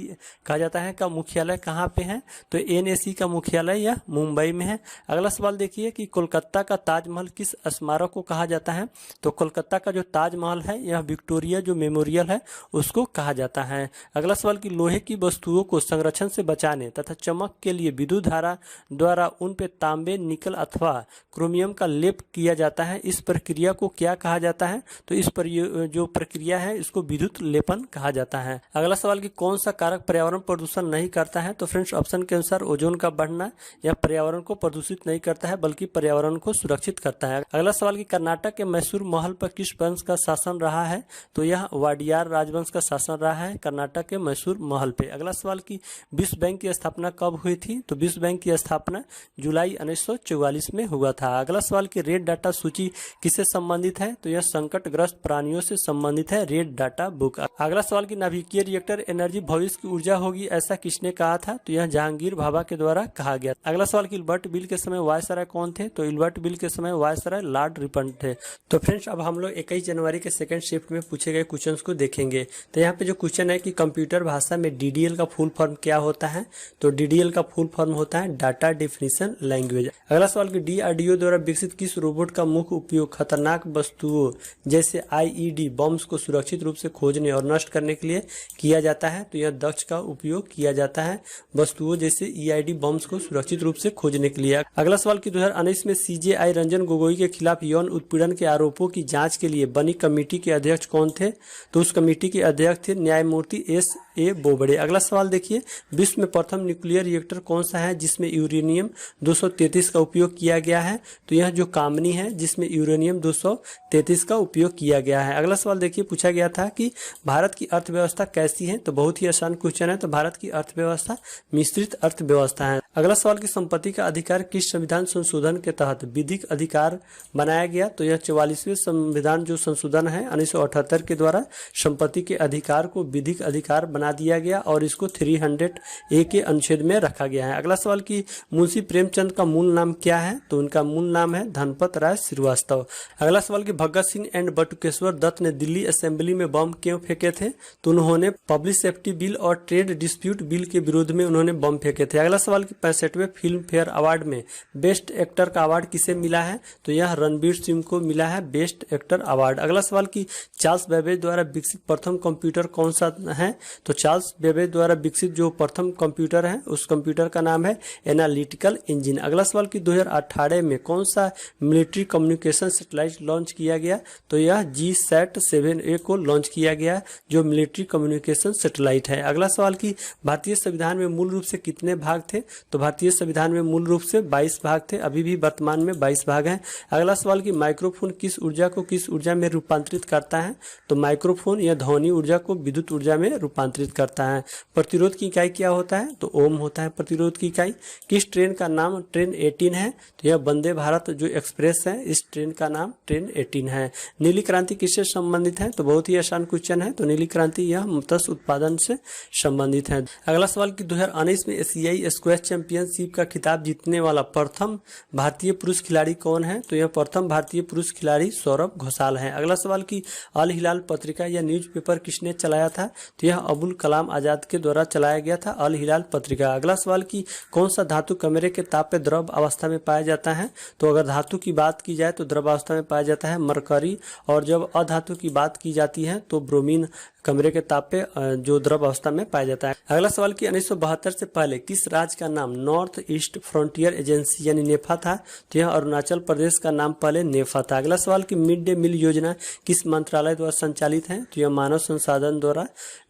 कहा जाता है का मुख्यालय कहाँ पे है? तो NSE का मुख्यालय यह मुंबई में है। अगला सवाल देखिए कि कोलकाता का ताजमहल किस स्मारक को कहा जाता है? तो कोलकाता का जो ताजमहल है यह विक्टोरिया जो मेमोरियल है उसको कहा जाता है। अगला सवाल कि लोहे की वस्तुओं को संरक्षण से बचाने तथा चमक के लिए विद्युत धारा द्वारा उन पे तांबे, निकल अथवा क्रोमियम का लेप किया जाता है, इस प्रक्रिया को क्या कहा जाता है? तो इस पर जो प्रक्रिया है इसको विद्युत लेपन कहा जाता है। अगला सवाल कि कौन सा कारक पर्यावरण प्रदूषण नहीं करता है? तो फ्रेंड्स ऑप्शन के अनुसार ओजोन का बढ़ना यह पर्यावरण को प्रदूषित नहीं करता है बल्कि पर्यावरण को सुरक्षित करता है। अगला सवाल कि कर्नाटक के मैसूर महल पर किस वंश का शासन रहा है? तो यह वाडियार राजवंश का शासन रहा है कर्नाटक के मैसूर महल पे। अगला सवाल कि विश्व बैंक की स्थापना कब हुई थी? तो विश्व बैंक की स्थापना जुलाई 1944 में हुआ था। अगला सवाल कि रेड डाटा सूची किससे संबंधित है? तो यह संकटग्रस्त प्राणियों से संबंधित है रेड डाटा बुक। अगला सवाल कि नाभिकीय रिएक्टर एनर्जी भविष्य की ऊर्जा होगी ऐसा किसने कहा था? तो यह जहांगीर भाभा के द्वारा कहा गया। अगला सवाल कि इल्बर्ट बिल के समय वायसराय कौन थे? तो इल्बर्ट बिल के समय वायसराय लॉर्ड रिपन थे। तो फ्रेंड्स अब हम लोग 21 जनवरी के सेकंड शिफ्ट में पूछे गए क्वेश्चंस को देखेंगे। तो यहाँ पे जो क्वेश्चन है कि कंप्यूटर भाषा में DDL का फुल फॉर्म क्या होता है? तो DDL का फुल फॉर्म होता है डाटा डेफिनेशन लैंग्वेज। अगला सवाल कि DRDO द्वारा विकसित किस रोबोट का मुख्य उपयोग खतरनाक वस्तुओं जैसे IED बॉम्ब्स को सुरक्षित रूप से खोजने और नष्ट करने के लिए किया जाता है? तो यह दक्ष का उपयोग किया जाता है वस्तुओं जैसे EID बॉम्ब्स को सुरक्षित रूप से खोजने के लिए। अगला सवाल कि 2019 में CJI रंजन गोगोई के खिलाफ यौन उत्पीड़न के आरोपों की जांच के लिए बनी कमेटी के अध्यक्ष कौन थे? तो उस कमेटी के अध्यक्ष थे न्यायमूर्ति S.A. बोबड़े। अगला सवाल देखिए विश्व में प्रथम न्यूक्लियर रिएक्टर कौन सा है जिसमें यूरेनियम 233 का उपयोग किया गया है? तो यह जो कामनी है जिसमें यूरेनियम 233 का उपयोग किया गया है। अगला सवाल देखिए पूछा गया था कि भारत की अर्थव्यवस्था कैसी है? तो बहुत ही आसान क्वेश्चन है। तो भारत की अर्थव्यवस्था मिश्रित अर्थव्यवस्था है। अगला सवाल की संपत्ति का अधिकार किस संविधान संशोधन के तहत विधिक अधिकार बनाया गया? तो यह 44वें संविधान जो संशोधन है 1978 के द्वारा संपत्ति के अधिकार को विधिक अधिकार बना दिया गया और इसको 300A के अनुच्छेद में रखा गया है। अगला सवाल कि मुंशी प्रेमचंद का मूल नाम क्या है? तो उनका मूल नाम है धनपत राय श्रीवास्तव। अगला सवाल कि भगत सिंह एंड बटुकेश्वर दत्त ने दिल्ली असेंबली में बम क्यों फेंके थे? तो उन्होंने पब्लिक सेफ्टी बिल और ट्रेड डिस्प्यूट बिल के विरोध में उन्होंने बम फेंके थे। अगला सवाल कि 65वें फिल्म फेयर अवार्ड में बेस्ट एक्टर का अवार्ड किसे मिला है? तो यह रणवीर सिंह को मिला है बेस्ट एक्टर अवार्ड। अगला सवाल कि चार्ल्स बेबेज द्वारा विकसित प्रथम कंप्यूटर कौन सा है? तो चार्ल्स बेबेज द्वारा विकसित जो प्रथम कंप्यूटर है उस कंप्यूटर का नाम है एनालिटिकल ऑप्टिकल इंजन। अगला सवाल कि 2018 में कौन सा मिलिट्री कम्युनिकेशन सैटेलाइट लॉन्च किया गया, तो यह GSAT-7A को लॉन्च किया गया जो मिलिट्री कम्युनिकेशन सैटेलाइट है। अगला सवाल कि भारतीय संविधान में मूल रूप से कितने भाग थे, तो भारतीय संविधान में मूल रूप से 22 भाग थे, अभी भी वर्तमान में 22 भाग हैं। अगला सवाल कि माइक्रोफोन किस ऊर्जा को किस ऊर्जा में रूपांतरित करता है, तो माइक्रोफोन या ध्वनि ऊर्जा को विद्युत ऊर्जा में रूपांतरित करता है। प्रतिरोध की इकाई क्या होता है, तो ओम होता है प्रतिरोध की इकाई। किस ट्रेन का नाम ट्रेन 18 है, तो यह वंदे भारत जो एक्सप्रेस है इस ट्रेन का नाम ट्रेन 18 है। नीली क्रांति किससे संबंधित है, तो बहुत ही आसान क्वेश्चन है, तो नीली क्रांति यह मत्स्य उत्पादन से संबंधित है। अगला सवाल कि 2019 में एशियाई स्क्वैश चैंपियनशिप का खिताब जीतने वाला प्रथम भारतीय पुरुष खिलाड़ी कौन है, तो यह प्रथम भारतीय पुरुष खिलाड़ी सौरभ घोषाल है। अगला सवाल कि अल हिलाल पत्रिका या न्यूज़पेपर किसने चलाया था, तो यह अबुल कलाम आजाद के द्वारा चलाया गया था अल हिलाल पत्रिका। अगला सवाल कि कौन सा धातु कमरे के ताप पे द्रव अवस्था में पाया जाता है, तो अगर धातु की बात की जाए तो द्रव अवस्था में पाया जाता है मरकरी, और जब अधातु की बात की जाती है तो ब्रोमीन कमरे के ताप पे जो द्रव अवस्था में पाया जाता है। अगला सवाल कि 1972 से पहले किस राज्य का नाम नॉर्थ ईस्ट फ्रंटियर एजेंसी यानी नेफा था, तो यह अरुणाचल प्रदेश का नाम पहले नेफा था। अगला सवाल कि मिड डे मील योजना किस मंत्रालय द्वारा संचालित है, तो यह मानव संसाधन द्वारा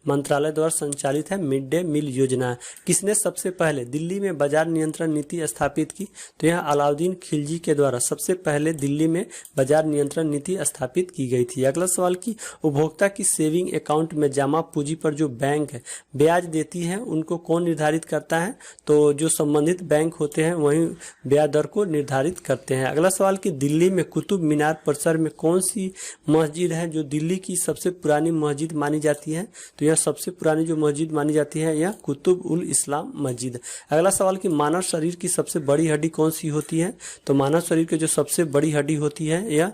मंत्रालय द्वारा संचालित है मिड डे मील योजना। किसने सबसे पहले दिल्ली में बाजार नियंत्रण नीति स्थापित की, तो यह अलाउद्दीन खिलजी के द्वारा सबसे पहले दिल्ली में बाजार नियंत्रण नीति स्थापित की गई थी। अगला सवाल कि उपभोक्ता की सेविंग अकाउंट में जमा पूंजी पर जो बैंक ब्याज देती है उनको कौन निर्धारित करता है, तो जो संबंधित बैंक होते हैं वही ब्याज दर को निर्धारित करते हैं। अगला सवाल कि दिल्ली में कुतुब मीनार परिसर में कौन सी मस्जिद है जो दिल्ली की सबसे पुरानी मस्जिद मानी जाती है, तो यह सबसे पुरानी जो मस्जिद मानी जाती है यह कुतुब उल इस्लाम मस्जिद। अगला सवाल कि मानव शरीर की सबसे बड़ी हड्डी कौन सी होती है, तो मानव शरीर की जो सबसे बड़ी हड्डी होती है यह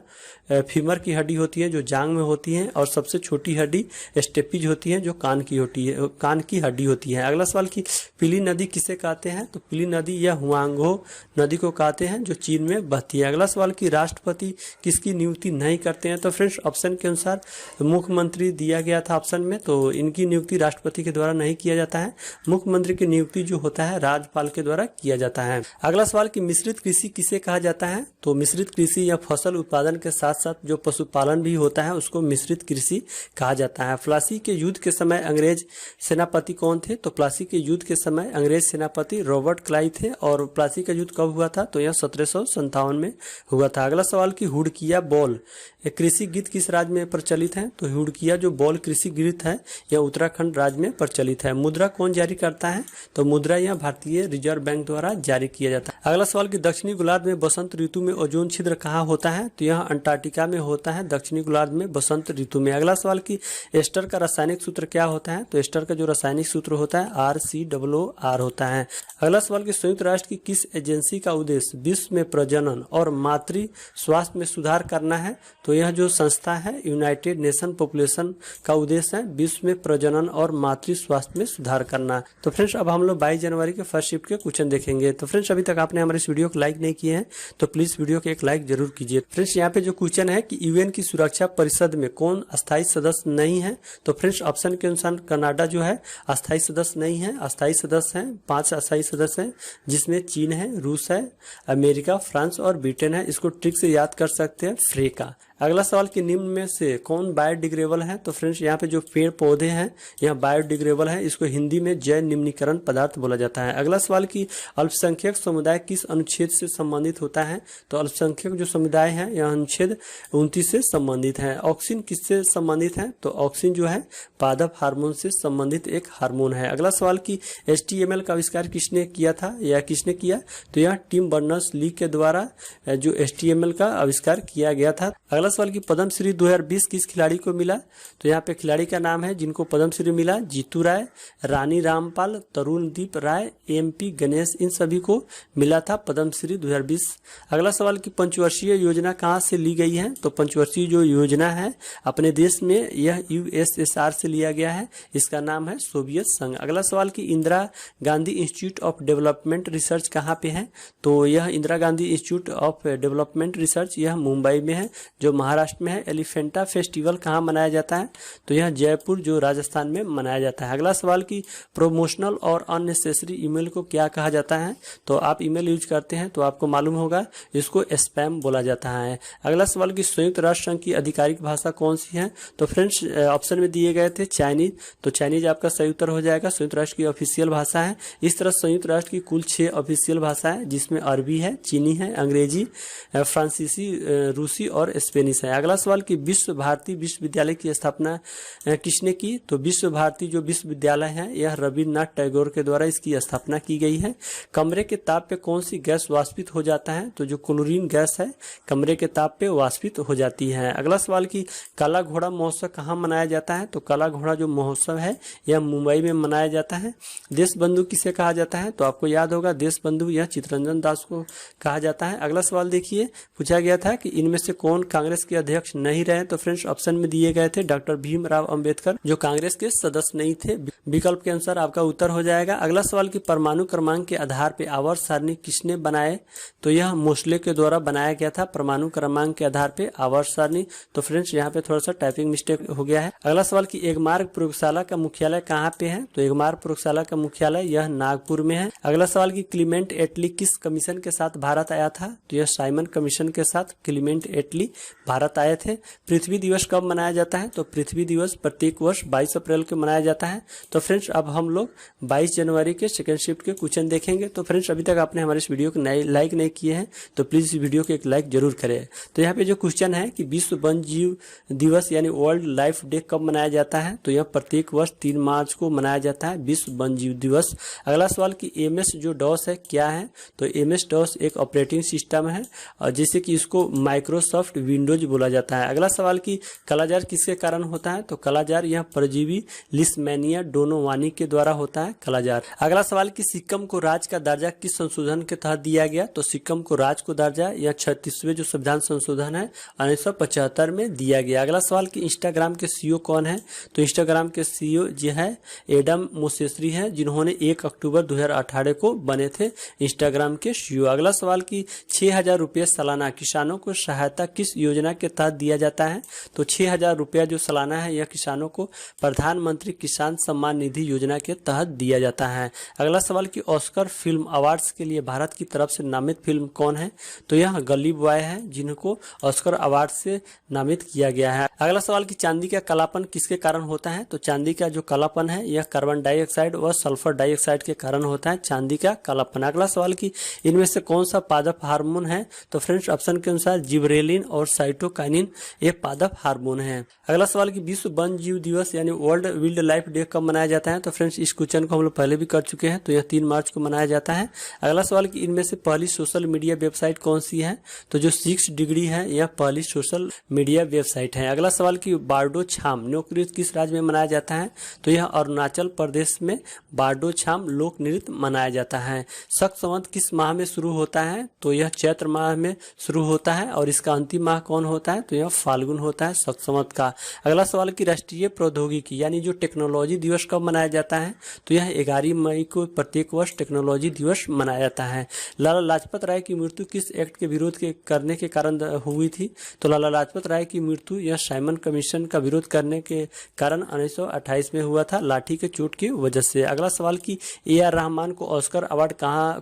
फीमर की हड्डी होती है जो जांग में होती है, और सबसे छोटी हड्डी स्टेपिज होती है जो कान की हड्डी होती है। अगला सवाल कि पीली नदी किसे कहते हैं, तो पीली नदी या हुआंगो नदी को कहते हैं जो चीन में बहती है। अगला सवाल कि राष्ट्रपति किसकी नियुक्ति नहीं करते हैं, तो फ्रेंड्स ऑप्शन के अनुसार मुख्यमंत्री दिया गया था ऑप्शन में, तो इनकी नियुक्ति राष्ट्रपति के द्वारा नहीं किया जाता है। मुख्यमंत्री की नियुक्ति जो होता है राज्यपाल के द्वारा किया जाता है। अगला सवाल कि मिश्रित कृषि किसे कहा जाता है, तो मिश्रित कृषि या फसल उत्पादन के साथ साथ जो पशुपालन भी होता है उसको मिश्रित कृषि कहा जाता है। प्लासी के युद्ध के समय अंग्रेज सेनापति कौन थे, तो प्लासी के युद्ध के समय अंग्रेज सेनापति रॉबर्ट क्लाइव थे, और प्लासी का युद्ध कब हुआ था, तो यह 1757 में हुआ था। अगला सवाल कि हुड़किया बॉल कृषि गीत किस राज्य में प्रचलित है, तो हुड़किया जो बॉल कृषि गीत है यह उत्तराखंड राज्य में प्रचलित है। मुद्रा कौन जारी करता है, तो मुद्रा यह भारतीय रिजर्व बैंक द्वारा जारी किया जाता है। अगला सवाल कि दक्षिणी गोलार्ध में बसंत ऋतु में ओजोन छिद्र कहाँ होता है, तो यह अंटार्कटिका में होता है दक्षिणी गोलार्ध में बसंत ऋतु में। अगला सवाल कि एस्टर का रासायनिक सूत्र क्या होता है, तो एस्टर का जो रासायनिक सूत्र होता है RCOOR होता है। अगला सवाल कि संयुक्त राष्ट्र की किस एजेंसी का उद्देश्य विश्व में प्रजनन और मातृ स्वास्थ्य में सुधार करना है, तो यह जो संस्था है यूनाइटेड नेशन पॉपुलेशन का उद्देश्य है विश्व में प्रजनन और मातृ स्वास्थ्य में सुधार करना। तो फ्रेंड्स अब हम लोग 22 जनवरी के फर्स्ट शिफ्ट के क्वेश्चन देखेंगे। तो फ्रेंड्स अभी तक आपने हमारे इस वीडियो को लाइक नहीं किए हैं तो प्लीज वीडियो को एक लाइक जरूर कीजिए। फ्रेंड्स यहाँ पे जो क्वेश्चन है कि यूएन की सुरक्षा परिषद में कौन अस्थायी सदस्य नहीं है, तो फ्रेंड्स ऑप्शन के अनुसार कनाडा जो है अस्थायी सदस्य नहीं है। अस्थायी सदस्य हैं 5 अस्थायी सदस्य हैं जिसमें चीन है, रूस है, अमेरिका, फ्रांस और ब्रिटेन है। इसको ट्रिक से याद कर सकते हैं फ्रेका। अगला सवाल कि निम्न में से कौन बायोडिग्रेडेबल है, तो फ्रेंड्स यहाँ पे जो पेड़ पौधे हैं यह बायोडिग्रेडेबल है, इसको हिंदी में जैव निम्नीकरण पदार्थ बोला जाता है। अगला सवाल कि अल्पसंख्यक समुदाय किस अनुच्छेद से संबंधित होता है, तो अल्पसंख्यक जो समुदाय है यह अनुच्छेद 29 से संबंधित है। ऑक्सिन किससे संबंधित है, तो ऑक्सिन जो है पादप हार्मोन से संबंधित एक हार्मोन है। अगला सवाल कि HTML का आविष्कार किसने किया था या किसने किया, तो यह टिम बर्नर्स-ली के द्वारा जो HTML का आविष्कार किया गया था। अगला सवाल कि पद्मश्री 2020 किस खिलाड़ी को मिला, तो यहाँ पे खिलाड़ी का नाम है जिनको पद्मश्री मिला जीतू राय, रानी रामपाल, तरुणदीप राय, MP गणेश, इन सभी को मिला था पद्मश्री 2020। अगला सवाल कि पंचवर्षीय योजना कहाँ से ली गई है, तो पंचवर्षीय जो योजना है अपने देश में यह USSR से लिया गया है, इसका नाम है सोवियत संघ। अगला सवाल कि Indira Gandhi institute of development research कहाँ पे है, तो यह Indira Gandhi institute of development research यह मुंबई में है, जो महाराष्ट्र में है। एलिफेंटा फेस्टिवल कहाँ मनाया जाता है? तो यह जयपुर जो राजस्थान में मनाया जाता है। अगला सवाल की प्रोमोशनल और अननेसेसरी ईमेल को क्या कहा जाता है? तो आप ईमेल यूज करते हैं तो आपको मालूम होगा, इसको स्पैम बोला जाता है। अगला सवाल की संयुक्त राष्ट्र संघ की आधिकारिक भाषा कौन सी है? तो फ्रेंड्स ऑप्शन में दिए गए थे चाइनीज, तो चाइनीज आपका सही उत्तर हो जाएगा। संयुक्त राष्ट्र की ऑफिशियल भाषा है। इस तरह संयुक्त राष्ट्र की कुल 6 ऑफिशियल भाषा है, जिसमें अरबी है, चीनी है, अंग्रेजी, फ्रांसीसी, रूसी और स्पेनिश है। अगला सवाल की विश्व भारती विश्वविद्यालय की स्थापना किसने की? तो विश्व भारती जो विश्वविद्यालय है यह रविन्द्रनाथ टैगोर के द्वारा इसकी स्थापना की गई है। कमरे के ताप पे कौन सी गैस वाष्पित हो जाता है? तो जो क्लोरीन गैस है कमरे के ताप पे वाष्पित हो जाती है। अगला सवाल की काला घोड़ा महोत्सव कहाँ मनाया जाता है? तो काला घोड़ा जो महोत्सव है यह मुंबई में मनाया जाता है। देश बंधु किसे कहा जाता है? तो आपको याद होगा देश बंधु यह चित्तरंजन दास को कहा जाता है। अगला सवाल देखिए, पूछा गया था कि इनमें से कौन कांग्रेस के अध्यक्ष नहीं रहे? तो फ्रेंड्स ऑप्शन में दिए गए थे डॉक्टर भीमराव अंबेडकर जो कांग्रेस के सदस्य नहीं थे। विकल्प के अनुसार आपका उत्तर हो जाएगा। अगला सवाल की परमाणु क्रमांक के आधार पर आवर्त सारणी किसने बनाए? तो यह मोस्ले के द्वारा बनाया गया था परमाणु क्रमांक के आधार पे आवर्त सारणी। तो फ्रेंड्स यहाँ पे थोड़ा सा टाइपिंग मिस्टेक हो गया है। अगला सवाल की एगमार्क प्रयोगशाला का मुख्यालय कहाँ पे है? तो एगमार्क प्रयोगशाला का मुख्यालय यह नागपुर में है। अगला सवाल की क्लीमेंट एटली किस कमीशन के साथ भारत आया था? तो यह साइमन कमीशन के साथ क्लीमेंट एटली भारत आए थे। पृथ्वी दिवस कब मनाया जाता है? तो पृथ्वी दिवस प्रत्येक वर्ष 22 अप्रैल को मनाया जाता है। तो फ्रेंड्स अब हम लोग 22 जनवरी के सेकंड शिफ्ट के क्वेश्चन देखेंगे। तो फ्रेंड्स अभी तक आपने हमारे इस वीडियो को लाइक नहीं किए हैं तो प्लीज इस वीडियो को एक लाइक जरूर करें। तो यहाँ पे जो क्वेश्चन है कि विश्व वन्य जीव दिवस यानी वर्ल्ड लाइफ डे कब मनाया जाता है? तो यह प्रत्येक वर्ष 3 मार्च को मनाया जाता है विश्व वन्य जीव दिवस। अगला सवाल कि एमएस जो डॉस है क्या है? तो एमएस डॉस एक ऑपरेटिंग सिस्टम है और जैसे कि इसको माइक्रोसॉफ्ट विंडोज बोला जाता है। अगला सवाल कि कालाजार किसके कारण होता है? तो कालाजार यह परजीवी लिस्मेनिया डोनोवानी के द्वारा होता है कालाजार। अगला सवाल कि सिक्किम को राज्य का दर्जा किस संशोधन के तहत दिया गया? तो सिक्किम को राज्य को दर्जा यह 36वें जो संविधान संशोधन है 1975 में दिया गया। अगला सवाल कि इंस्टाग्राम के सीईओ कौन है? तो इंस्टाग्राम के सीईओ जो है एडम मोसेसरी है, जिन्होंने 1 अक्टूबर 2018 को बने थे इंस्टाग्राम के सीईओ। अगला सवाल कि 6000 रुपये सालाना किसानों को सहायता किस योजना के तहत दिया जाता है? तो 6000 रुपया जो सालाना है यह किसानों को प्रधानमंत्री किसान सम्मान निधि योजना के तहत दिया जाता है। अगला सवाल कि ऑस्कर फिल्म अवार्ड्स के लिए भारत की तरफ से नामित फिल्म कौन है? तो यह गली बॉय है, जिनको ऑस्कर अवार्ड से नामित किया गया है। अगला सवाल कि चांदी का कालापन किसके कारण होता है? तो चांदी का जो कालापन है यह कार्बन डाइऑक्साइड व सल्फर डाइऑक्साइड के कारण होता है चांदी का कालापन। अगला सवाल कि इनमें से कौन सा पादप हार्मोन है? तो फ्रेंड्स ऑप्शन के अनुसार जिब्रेलिन और साइटोकाइनिन ये पादप हार्मोन है। अगला सवाल कि विश्व वन्य जीव दिवस यानी वर्ल्ड वाइल्ड लाइफ डे कब मनाया जाता है? तो फ्रेंड्स इस क्वेश्चन को हम लोग पहले भी कर चुके हैं, तो यह 3 मार्च को मनाया जाता है। अगला सवाल कि इनमें से पहली सोशल मीडिया वेबसाइट कौन सी है? तो जो 6 डिग्री है यह पहली सोशल मीडिया वेबसाइट है। अगला सवाल कि बारडो छाम लोक नृत्य किस राज्य में मनाया जाता है? तो यह अरुणाचल प्रदेश में बारडो छाम लोक नृत्य मनाया जाता है। शक संवत किस माह में शुरू होता है? तो यह चैत्र माह में शुरू होता है और इसका अंतिम माह कौन होता है? तो यह फाल्गुन होता है शक संवत का। अगला सवाल कि राष्ट्रीय प्रौद्योगिकी यानी जो टेक्नोलॉजी दिवस कब मनाया जाता है? तो यह 11 मई को प्रत्येक वर्ष टेक्नोलॉजी दिवस मनाया जाता है। लाला लाजपत राय की मृत्यु किस एक्ट के विरोध करने के कारण हुई थी? तो लाला लाजपत राय की मृत्यु यह साइमन कमीशन का विरोध करने के कारण 1928 में हुआ था, लाठी के चोट की वजह से। अगला सवाल कि AR रहमान को ऑस्कर अवार्ड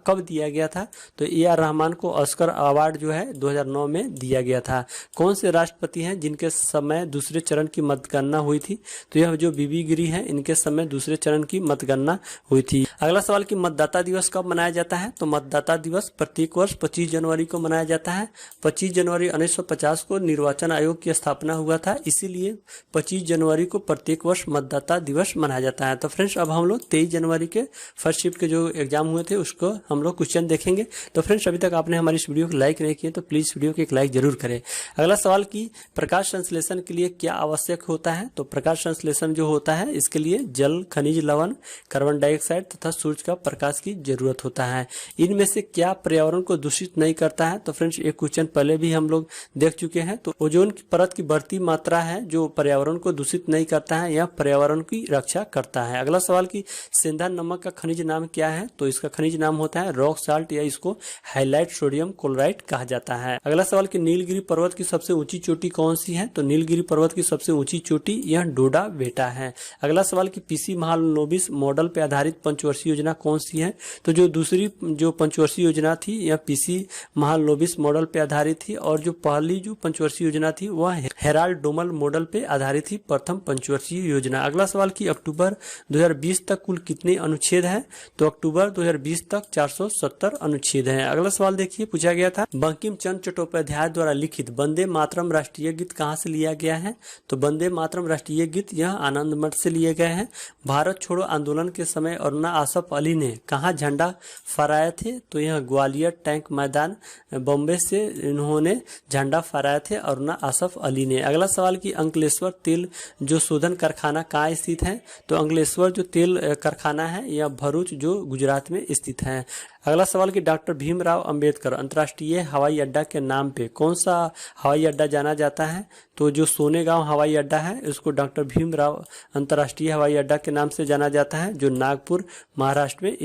कब दिया गया था? तो AR रहमान को ऑस्कर अवार्ड जो है 2009 में दिया गया था। कौन से राष्ट्रपति हैं जिनके समय दूसरे चरण की मतगणना हुई थी? तो यह जो बीबी गिरी है इनके समय दूसरे चरण की मतगणना हुई थी। अगला सवाल कि मतदाता दिवस कब मनाया जाता है? तो मतदाता दिवस प्रत्येक वर्ष 25 जनवरी को मनाया जाता है। 25 जनवरी 1950 को निर्वाचन आयोग की स्थापना हुआ था, इसीलिए 25 जनवरी को प्रत्येक वर्ष मतदाता दिवस मनाया जाता है। तो फ्रेंड्स अब हम लोग 23 जनवरी के फर्स्ट शिफ्ट के जो एग्जाम हुए थे उसको हम लोग क्वेश्चन देखेंगे। तो फ्रेंड्स अभी तक आपने हमारी इस वीडियो को लाइक नहीं किए तो प्लीज वीडियो को एक लाइक जरूर करें। अगला सवाल कि प्रकाश संश्लेषण के लिए क्या आवश्यक होता है? तो प्रकाश संश्लेषण जो होता है इसके लिए जल, खनिज लवण, कार्बन डाइऑक्साइड तथा सूर्य का प्रकाश की जरूरत होता है। इनमें से क्या पर्यावरण को दूषित नहीं करता है? तो फ्रेंड्स एक क्वेश्चन पहले भी हम लोग देख चुके हैं। तो ओजोन की परत की बढ़ती मात्रा है जो पर्यावरण को दूषित नहीं करता है, यह पर्यावरण की रक्षा करता है। अगला सवाल कि सेंधा नमक का खनिज नाम क्या है? तो इसका खनिज नाम होता है रॉक साल्ट या इसको हाइलाइट सोडियम क्लोराइड कहा जाता है। अगला सवाल कि नीलगिरी पर्वत की सबसे ऊंची चोटी कौन सी है? तो नीलगिरी पर्वत की सबसे ऊंची चोटी यह डोडा बेटा है। अगला सवाल कि पीसी महालनोबिस मॉडल पर आधारित पंचवर्षीय योजना कौन सी है? तो जो दूसरी जो पंचवर्षीय योजना थी यह पीसी महालनोबिस मॉडल पर आधारित थी, और जो पहली जो पंचवर्षीय योजना थी वह हेराल्ड डोमल मॉडल पे आधारित थी, प्रथम पंचवर्षीय योजना। अगला सवाल कि अक्टूबर 2020 तक कुल कितने अनुच्छेद हैं? तो अक्टूबर 2020 तक 470 अनुच्छेद हैं। अगला सवाल देखिए, पूछा गया था बंकिम चंद्र चट्टोपाध्याय द्वारा लिखित वंदे मातरम राष्ट्रीय गीत कहाँ से लिया गया है? तो वंदे मातरम राष्ट्रीय गीत यह आनंद मठ से लिए गए हैं। भारत छोड़ो आंदोलन के समय अरुणा आसफ अली ने कहाँ झंडा फहराए थे? तो यह ग्वालियर टैंक मैदान बॉम्बे से इन्होंने झंडा फहराए थे अरुणा आसफ अली ने। अगला सवाल कि अंकलेश्वर तेल जो शोधन कारखाना कहाँ स्थित है? तो अंकलेश्वर जो तेल कारखाना है यह भरूच जो गुजरात में स्थित है। अगला सवाल कि डॉक्टर भीमराव अंबेडकर अंतर्राष्ट्रीय हवाई अड्डा के नाम पे कौन सा हवाई अड्डा जाना जाता है? तो जो सोनेगांव हवाई अड्डा है उसको डॉक्टर भीमराव अंतर्राष्ट्रीय हवाई अड्डा के नाम से जाना जाता है, जो नागपुर महाराष्ट्र में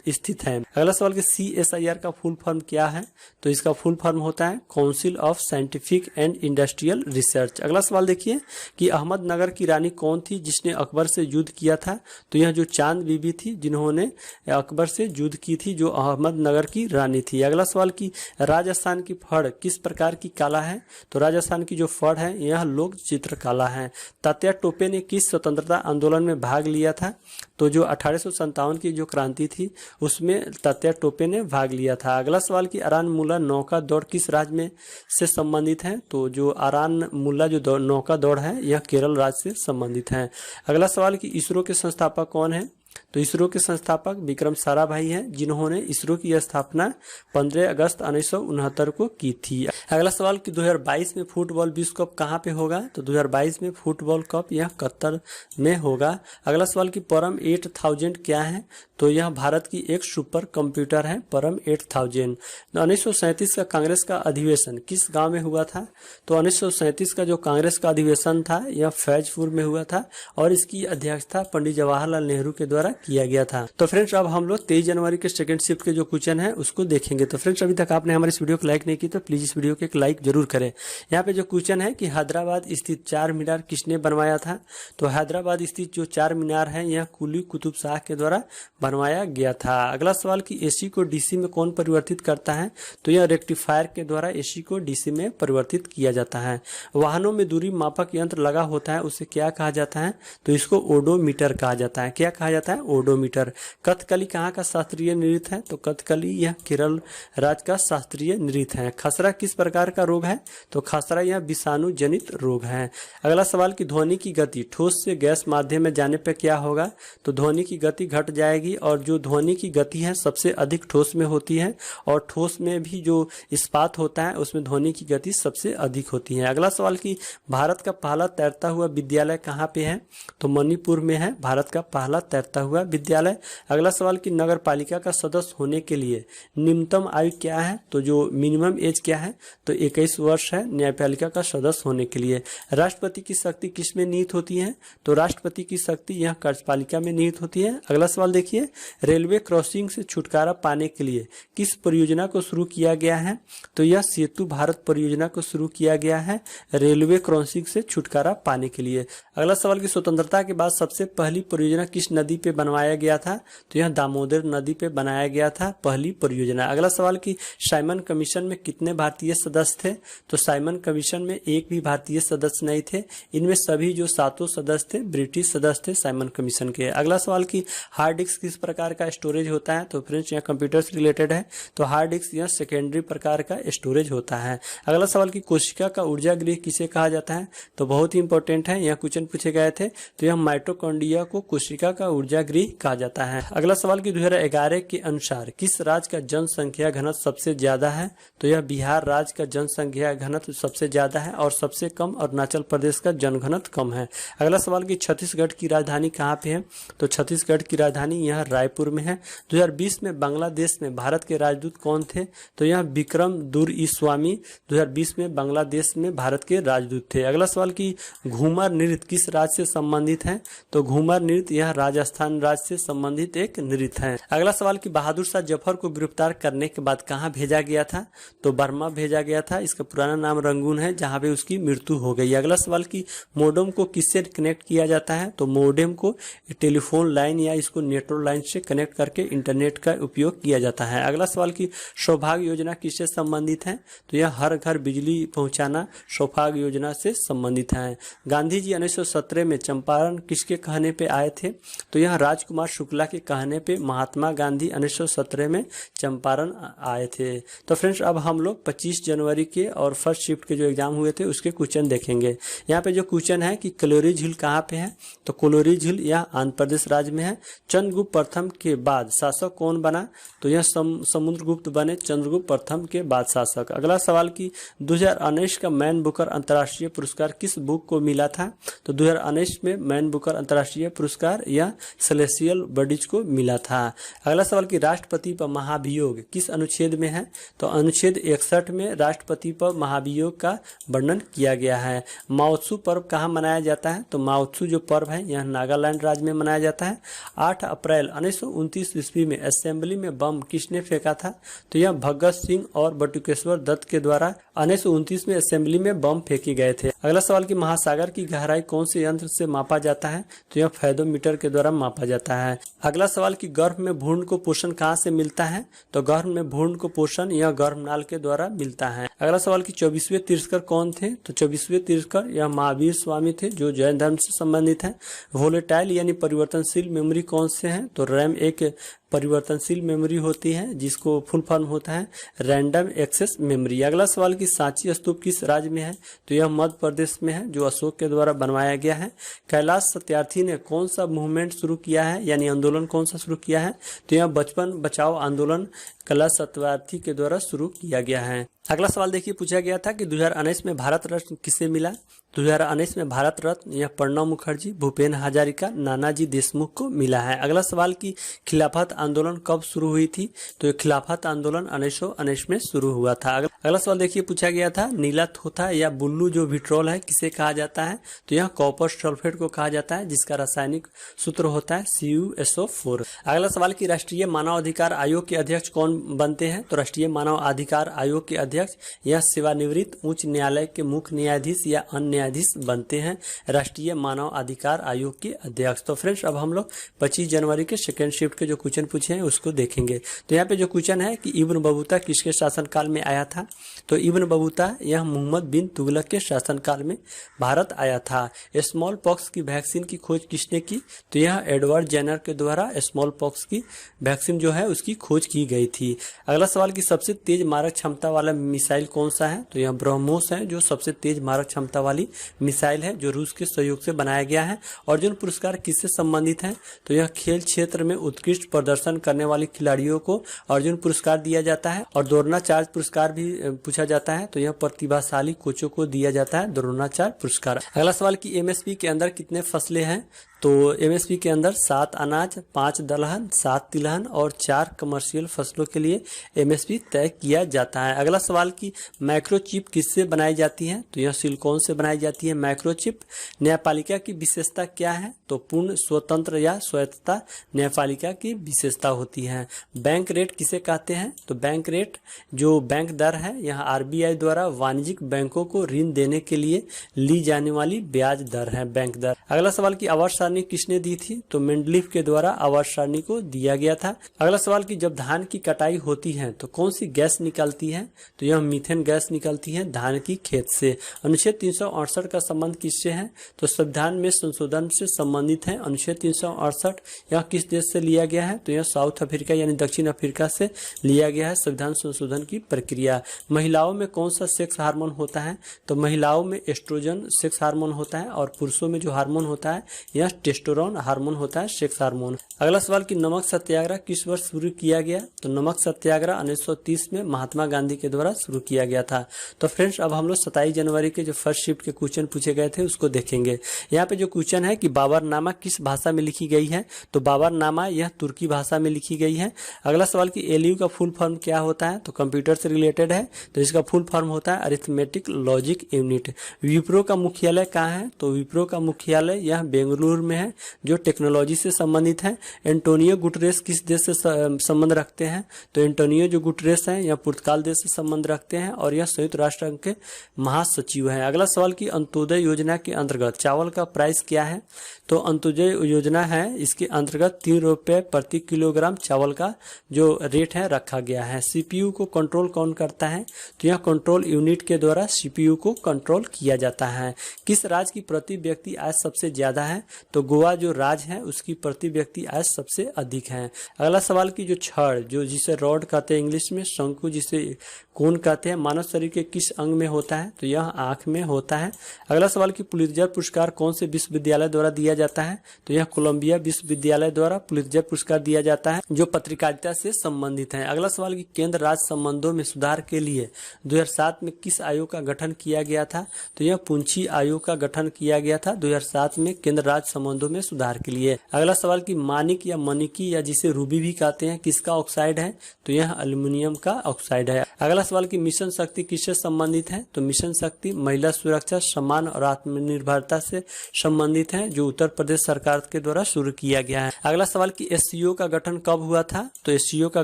स्थित है। अगला सवाल कि CSIR का फुल फॉर्म क्या है? तो इसका फुल फॉर्म होता है council of scientific and industrial research. अगला सवाल देखिए कि अहमदनगर की रानी कौन थी जिसने अकबर से युद्ध किया था? तो यह जो चांद बीबी थी जिन्होंने अकबर से युद्ध की थी, जो अहमदनगर की रानी थी। अगला सवाल कि राजस्थान की फड़ किस प्रकार की कला है? तो राजस्थान की जो फड़ है यह लोक चित्रकला है। तात्या टोपे ने किस स्वतंत्रता आंदोलन में भाग लिया था? तो जो 1857 की जो क्रांति थी उसमें तात्या टोपे ने भाग लिया था। अगला सवाल कि आरान मुल्ला नौका दौड़ किस राज्य में से संबंधित है? तो जो आरान मुल्ला जो नौका दौड़ है यह केरल राज्य से संबंधित है। अगला सवाल कि इसरो के संस्थापक कौन है? तो इसरो के संस्थापक विक्रम साराभाई हैं, जिन्होंने इसरो की स्थापना 15 अगस्त 1969 को की थी। अगला सवाल कि 2022 में फुटबॉल विश्व कप कहाँ पे होगा? तो 2022 में फुटबॉल कप यह कतर में होगा। अगला सवाल कि परम 8000 क्या है? तो यह भारत की एक सुपर कंप्यूटर है, परम 8000। 1937 का कांग्रेस का अधिवेशन किस गांव में हुआ था? तो 1937 का जो कांग्रेस का अधिवेशन था यह फैजपुर में हुआ था, और इसकी अध्यक्षता पंडित जवाहरलाल नेहरू के द्वारा किया गया था। तो फ्रेंड्स अब हम लोग 23 जनवरी के सेकंड शिफ्ट के जो क्वेश्चन है उसको देखेंगे। तो फ्रेंड्स अभी तक आपने हमारे इस वीडियो को लाइक नहीं की तो प्लीज इस वीडियो को एक लाइक जरूर करें। यहाँ पे जो क्वेश्चन है कि हैदराबाद स्थित 4 मीनार किसने बनवाया था? तो हैदराबाद स्थित जो 4 मीनार है यह कुली कुतुब शाह के द्वारा बनवाया गया था। अगला सवाल कि AC को DC में कौन परिवर्तित करता है? तो यह रेक्टिफायर के द्वारा AC को DC में परिवर्तित किया जाता है। वाहनों में दूरी मापक यंत्र लगा होता है उसे क्या कहा जाता है? तो इसको ओडोमीटर कहा जाता है। क्या कहा जाता है? ओडोमीटर। कथकली कहाँ का शास्त्रीय नृत्य है? तो कथकली यह केरल राज्य का शास्त्रीय नृत्य है। खसरा किस प्रकार का रोग है? तो खसरा यह विषाणु जनित रोग है। अगला सवाल कि ध्वनि की गति ठोस से गैस माध्यम में जाने पर क्या होगा? तो ध्वनि की गति घट जाएगी, और जो ध्वनि की गति है सबसे अधिक ठोस में होती है, और ठोस में भी जो इस्पात होता है उसमें ध्वनि की गति सबसे अधिक होती है। अगला सवाल कि भारत का पहला तैरता हुआ विद्यालय कहाँ पे है? तो मणिपुर में है भारत का पहला तैरता हुआ विद्यालय। अगला सवाल कि नगर पालिका का सदस्य होने के लिए न्यूनतम आयु क्या है? तो जो मिनिमम एज क्या है? तो 21 वर्ष है न्यायपालिका का सदस्य होने के लिए। राष्ट्रपति की शक्ति किस में निहित होती है? तो राष्ट्रपति की शक्ति यह कार्यपालिका में निहित होती है। अगला सवाल देखिए, रेलवे क्रॉसिंग से छुटकारा पाने के लिए किस परियोजना को शुरू किया गया है? तो यह सेतु भारत परियोजना को शुरू किया गया है रेलवे क्रॉसिंग से छुटकारा पाने के लिए। अगला सवाल कि स्वतंत्रता के बाद सबसे पहली परियोजना किस नदी पे बनवाया गया था? तो यह दामोदर नदी पे बनाया गया था पहली परियोजना। अगला सवाल कि साइमन कमीशन में कितने भारतीय सदस्य थे? तो साइमन कमीशन में एक भी भारतीय सदस्य नहीं थे, इनमें सभी जो 7 सदस्य थे ब्रिटिश सदस्य थे साइमन कमीशन के। अगला सवाल कि हार्ड डिस्क किस प्रकार का स्टोरेज होता है? तो फ्रेंड्स यह कंप्यूटर से रिलेटेड है, तो हार्ड डिस्क यह सेकेंडरी प्रकार का स्टोरेज होता है। अगला सवाल कि कोशिका का ऊर्जा गृह किसे कहा जाता है? तो बहुत ही इंपॉर्टेंट है, यह क्वेश्चन पूछे गए थे। तो यह माइटोकॉन्ड्रिया को कोशिका का ऊर्जा गृह कहा जाता है। अगला सवाल कि 2011 के अनुसार किस राज्य का जनसंख्या घनत्व सबसे ज्यादा है? तो यह बिहार राज्य का जनसंख्या घनत्व सबसे ज्यादा है, और सबसे कम अरुणाचल प्रदेश का जनघनत्व कम है। अगला सवाल कि छत्तीसगढ़ की राजधानी कहाँ पे है? तो छत्तीसगढ़ की राजधानी यह रायपुर में है। 2020 में बांग्लादेश में भारत के राजदूत कौन थे? तो यह विक्रम दुरईस्वामी 2020 में बांग्लादेश में भारत के राजदूत थे। अगला सवाल कि घूमर नृत्य किस राज्य से संबंधित है? तो घूमर नृत्य यह राजस्थान राजस्थान राज्य से संबंधित एक नृत्य है। अगला सवाल कि बहादुर शाह जफर को गिरफ्तार करने के बाद कहाँ भेजा गया था, तो बर्मा भेजा गया था। इसका पुराना नाम रंगून है, जहाँ पे उसकी मृत्यु हो गई। अगला सवाल कि मोडेम को किससे कनेक्ट किया जाता है, तो मोडेम को टेलीफोन लाइन या इसको नेटवर्क लाइन से कनेक्ट करके इंटरनेट का उपयोग किया जाता है। अगला सवाल कि सौभाग्य योजना किससे संबंधित है, तो यह हर घर बिजली पहुंचाना सौभाग्य योजना से संबंधित है। गांधी जी 1917 में चंपारण किसके कहने पे आए थे, तो यह राजकुमार शुक्ला के कहने पे महात्मा गांधी 1917 में चंपारण आए थे। तो फ्रेंड्स अब हम लोग 25 जनवरी के और फर्स्ट शिफ्ट के जो एग्जाम हुए थे उसके क्वेश्चन देखेंगे। यहाँ पे जो क्वेश्चन है कि क्लोरी झील कहाँ पे है, तो क्लोरी झील यह आंध्र प्रदेश राज्य में है। चंद्रगुप्त प्रथम के बाद शासक कौन बना, तो यह समुद्रगुप्त बने चंद्रगुप्त प्रथम के बाद शासक। अगला सवाल कि 2019 का मैन बुकर अंतर्राष्ट्रीय पुरस्कार किस बुक को मिला था, तो 2019 में मैन बुकर अंतर्राष्ट्रीय पुरस्कार यह सेलेसियल बडीज को मिला था। अगला सवाल कि राष्ट्रपति पर महाभियोग किस अनुच्छेद में है, तो अनुच्छेद 61 में राष्ट्रपति पर महाभियोग का वर्णन किया गया है। माओत्सु पर्व कहाँ मनाया जाता है, तो माओत्सु जो पर्व है यह नागालैंड राज्य में मनाया जाता है। 8 अप्रैल 1929 ईस्वी में असेंबली में बम किसने फेंका था, तो यह भगत सिंह और बटुकेश्वर दत्त के द्वारा 1929 में असेंबली में बम फेंके गए थे। अगला सवाल कि महासागर की गहराई कौन से यंत्र से मापा जाता है, तो यह फेदोमीटर के द्वारा मापा जाता है। अगला सवाल कि गर्भ में भ्रूण को पोषण कहाँ से मिलता है, तो गर्भ में भ्रूण को पोषण यह गर्भनाल के द्वारा मिलता है। अगला सवाल कि 24वें तीर्थंकर कौन थे, तो 24वें तीर्थंकर यह महावीर स्वामी थे जो जैन धर्म से संबंधित है। वोलेटाइल यानी परिवर्तनशील मेमोरी कौन से हैं, तो रैम एक परिवर्तनशील मेमोरी होती है जिसको फुल फॉर्म होता है रैंडम एक्सेस मेमोरी। अगला सवाल कि सांची स्तूप किस राज्य में है, तो यह मध्य प्रदेश में है जो अशोक के द्वारा बनवाया गया है। कैलाश सत्यार्थी ने कौन सा मूवमेंट शुरू किया है यानी आंदोलन कौन सा शुरू किया है, तो यह बचपन बचाओ आंदोलन कैलाश सत्यार्थी के द्वारा शुरू किया गया है। अगला सवाल देखिए पूछा गया था कि 2019 में भारत रत्न किसे मिला, 2019 में भारत रत्न यह प्रणब मुखर्जी, भूपेन हजारिका, नानाजी देशमुख को मिला है। अगला सवाल कि खिलाफत आंदोलन कब शुरू हुई थी, तो यह खिलाफत आंदोलन 1919 में शुरू हुआ था। अगला सवाल देखिए पूछा गया था नीला थोथा या बुल्लू जो विट्रोल है किसे कहा जाता है, तो यह कॉपर सल्फेट को कहा जाता है जिसका रासायनिक सूत्र होता है CuSO4। अगला सवाल कि राष्ट्रीय मानव अधिकार आयोग के अध्यक्ष कौन बनते हैं, तो राष्ट्रीय मानव अधिकार आयोग के अध्यक्ष यह सेवानिवृत्त उच्च न्यायालय के मुख्य न्यायाधीश या अन्य न्यायाधीश बनते हैं राष्ट्रीय मानव अधिकार आयोग के अध्यक्ष। तो फ्रेंड्स अब हम लोग 25 जनवरी के सेकेंड शिफ्ट के जो क्वेश्चन पूछे हैं उसको देखेंगे। तो यहाँ पे जो क्वेश्चन है कि इब्न बतूता किसके शासनकाल में आया था, तो इब्न बतूता यह मोहम्मद बिन तुगलक के शासनकाल में भारत आया था। स्मॉल पॉक्स की वैक्सीन की खोज किसने की, तो यह एडवर्ड जेनर के द्वारा स्मॉल पॉक्स की वैक्सीन जो है उसकी खोज की गई थी। अगला सवाल की सबसे तेज मारक क्षमता वाला मिसाइल कौन सा है, तो यह ब्रह्मोस है जो सबसे तेज मारक क्षमता वाली मिसाइल है जो रूस के सहयोग से बनाया गया है। अर्जुन पुरस्कार किससे संबंधित है, तो यह खेल क्षेत्र में उत्कृष्ट प्रदर्शन करने वाले खिलाड़ियों को अर्जुन पुरस्कार दिया जाता है। और द्रोणाचार्य पुरस्कार भी पूछा जाता है, तो यह प्रतिभाशाली कोचों को दिया जाता है द्रोणाचार्य पुरस्कार। अगला सवाल की MSP के अंदर कितने फसलें हैं, तो MSP के अंदर 7 अनाज, 5 दलहन, 7 तिलहन और 4 कमर्शियल फसलों के लिए MSP तय किया जाता है। अगला सवाल की माइक्रोचिप किससे बनाई जाती है, तो यह सिलिकॉन से बनाई जाती है माइक्रोचिप। न्यायपालिका की विशेषता क्या है, तो पूर्ण स्वतंत्र या स्वायत्तता न्यायपालिका की विशेषता होती है। बैंक रेट किसे कहते हैं, तो बैंक रेट जो बैंक दर है यह RBI द्वारा वाणिज्यिक बैंकों को ऋण देने के लिए ली जाने वाली ब्याज दर है बैंक दर। अगला सवाल की आवास सारणी किसने दी थी, तो मेंडलीफ के द्वारा आवास सारणी को दिया गया था। अगला सवाल की जब धान की कटाई होती है तो कौन सी गैस निकलती है, तो यह मीथेन गैस निकलती है धान की खेत से। अनुच्छेद 368 का संबंध किससे है, तो संविधान में संशोधन से संबंधित है। अनुच्छेद 368 यह किस देश से लिया गया है, तो यह साउथ अफ्रीका यानी दक्षिण अफ्रीका से लिया गया है संविधान संशोधन की प्रक्रिया। महिलाओं में कौन सा सेक्स हार्मोन होता है, तो महिलाओं में एस्ट्रोजन सेक्स हार्मोन होता है और पुरुषों में जो हार्मोन होता है यह टेस्टोस्टेरोन हार्मोन होता है सेक्स हार्मोन। अगला सवाल कि नमक सत्याग्रह किस वर्ष शुरू किया गया, तो नमक सत्याग्रह 1930 में महात्मा गांधी के द्वारा शुरू किया गया था। तो फ्रेंड्स अब हम लोग 27 जनवरी के जो फर्स्ट शिफ्ट के क्वेश्चन पूछे गए थे उसको देखेंगे। यहाँ पे जो क्वेश्चन है कि बाबरनामा किस भाषा में लिखी गई है, तो बाबरनामा यह तुर्की भाषा में लिखी गई है। अगला सवाल कि ALU का फुल फॉर्म क्या होता है, तो कंप्यूटर से रिलेटेड है, तो इसका फुल फॉर्म होता है अरिथमेटिक लॉजिक यूनिट। विप्रो का मुख्यालय कहाँ है, तो विप्रो का मुख्यालय यह बेंगलुरु में है जो टेक्नोलॉजी से संबंधित है। एंटोनियो गुटरेस किस देश से संबंध रखते हैं? तो एंटोनियो जो गुटरेस हैं यह पुर्तगाल देश से संबंध रखते हैं और यह संयुक्त राष्ट्र संघ के महासचिव हैं। अगला सवाल की अंत्योदय योजना के अंतर्गत चावल का प्राइस क्या है? तो अंत्योदय योजना है, इसके अंतर्गत 3 रुपये प्रति किलोग्राम चावल का जो रेट है रखा गया है। सीपीयू को कंट्रोल कौन करता है? तो यह कंट्रोल यूनिट के द्वारा सीपीयू को कंट्रोल किया जाता है। किस राज्य की प्रति व्यक्ति आय सबसे ज्यादा है? तो गोवा जो राज्य है उसकी प्रति व्यक्ति आय सबसे अधिक है। अगला सवाल की जो छड़ जो जिसे रॉड कहते हैं इंग्लिश में, शंकु जिसे कोन कहते हैं, मानव शरीर के किस अंग में होता है? तो यह आंख में होता है। अगला सवाल की पुलित्जर पुरस्कार कौन से विश्वविद्यालय द्वारा दिया जाता है? तो यह कोलंबिया विश्वविद्यालय द्वारा पुलित्जर पुरस्कार दिया जाता है जो पत्रकारिता से संबंधित है। अगला सवाल की केंद्र राज्य संबंधों में सुधार के लिए 2007 में किस आयोग का गठन किया गया था? तो यह पुंछी आयोग का गठन किया गया था 2007 में केंद्र राज्य संबंधों में सुधार के लिए। अगला सवाल की मानिक या मनिकी या जिसे रूबी भी कहते हैं किसका ऑक्साइड है? तो यह एल्यूमिनियम का ऑक्साइड है। अगला सवाल की मिशन शक्ति किससे संबंधित है? तो मिशन शक्ति महिला सुरक्षा, सम्मान और आत्मनिर्भरता से संबंधित है जो उत्तर प्रदेश सरकार के द्वारा शुरू किया गया है। अगला सवाल की एससीओ का गठन कब हुआ था? तो एससीओ का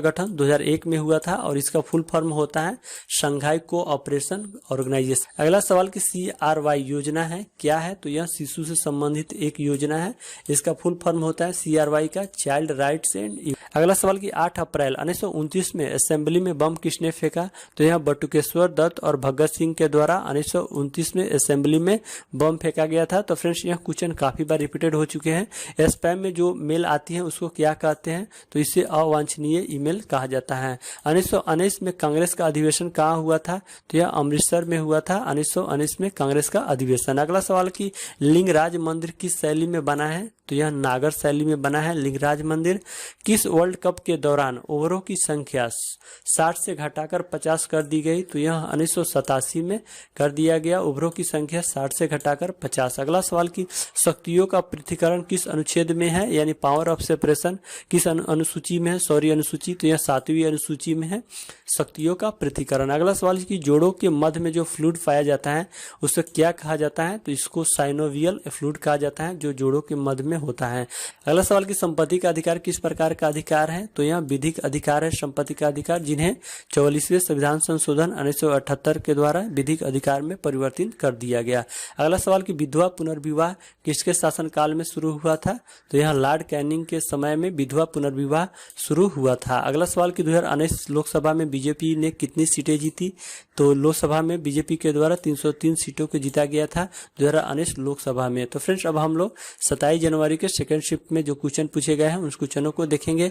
गठन 2001 में हुआ था और इसका फुल फॉर्म होता है शंघाई कोऑपरेशन ऑर्गेनाइजेशन। अगला सवाल की CRY योजना है क्या है? तो यह शिशु से संबंधित एक योजना है, इसका फुल फॉर्म होता है CRY का चाइल्ड राइट्स एंड। अगला सवाल की 8 अप्रैल 1929 में असेंबली में बम किसने फेंका? तो यह बटुकेश्वर दत्त और भगत सिंह के द्वारा 1929 में असेंबली में बम फेंका गया था। तो फ्रेंड्स यह क्वेश्चन काफी बार रिपीटेड हो चुके हैं। स्पैम में जो मेल आती है उसको क्या कहते हैं? तो इसे अवांछनीय ईमेल कहा जाता है। 1919 में कांग्रेस का अधिवेशन कहाँ हुआ था? तो यह अमृतसर में हुआ था 1919 में कांग्रेस का अधिवेशन। अगला सवाल की लिंगराज मंदिर किस शैली में बना है? तो यह नागर शैली में बना है लिंगराज मंदिर। किस वर्ल्ड कप के दौरान ओवरों की संख्या 60 से घटाकर 50 कर दी गई? तो यह 1987 में कर दिया गया, ओवरों की संख्या 60 से घटाकर 50। अगला सवाल की शक्तियों का पृथक्करण किस अनुच्छेद में है, यानी पावर ऑफ सेपरेशन किस अनुसूची में है? सॉरी अनुसूची, तो यह 7वीं अनुसूची में है शक्तियों का पृथक्करण। अगला सवाल की जोड़ों के मध्य में जो फ्लूइड पाया जाता है उसे क्या कहा जाता है? तो इसको साइनोवियल फ्लूइड कहा जाता है जो जोड़ों के मध्य में होता है। अगला सवाल की संपत्ति का अधिकार किस प्रकार का अधिकार है? तो यह विधिक अधिकार है संपत्ति का अधिकार जिन्हें 44वें संविधान संशोधन 1978 के द्वारा विधिक अधिकार में परिवर्तित कर दिया गया। अगला सवाल की विधवा पुनर्विवाह किसके शासनकाल में शुरू हुआ था? तो यह लॉर्ड कैनिंग के समय में विधवा पुनर्विवाह शुरू हुआ था। अगला सवाल की 2019 लोकसभा में बीजेपी ने कितनी सीटें जीती? तो लोकसभा में बीजेपी के द्वारा 303 सीटों को जीता गया था 2019 लोकसभा में। तो फ्रेंड्स अब हम लोग 27 जनवरी के सेकंड शिफ्ट में जो क्वेश्चन पूछे गए हैं उस क्वेश्चनों को देखेंगे।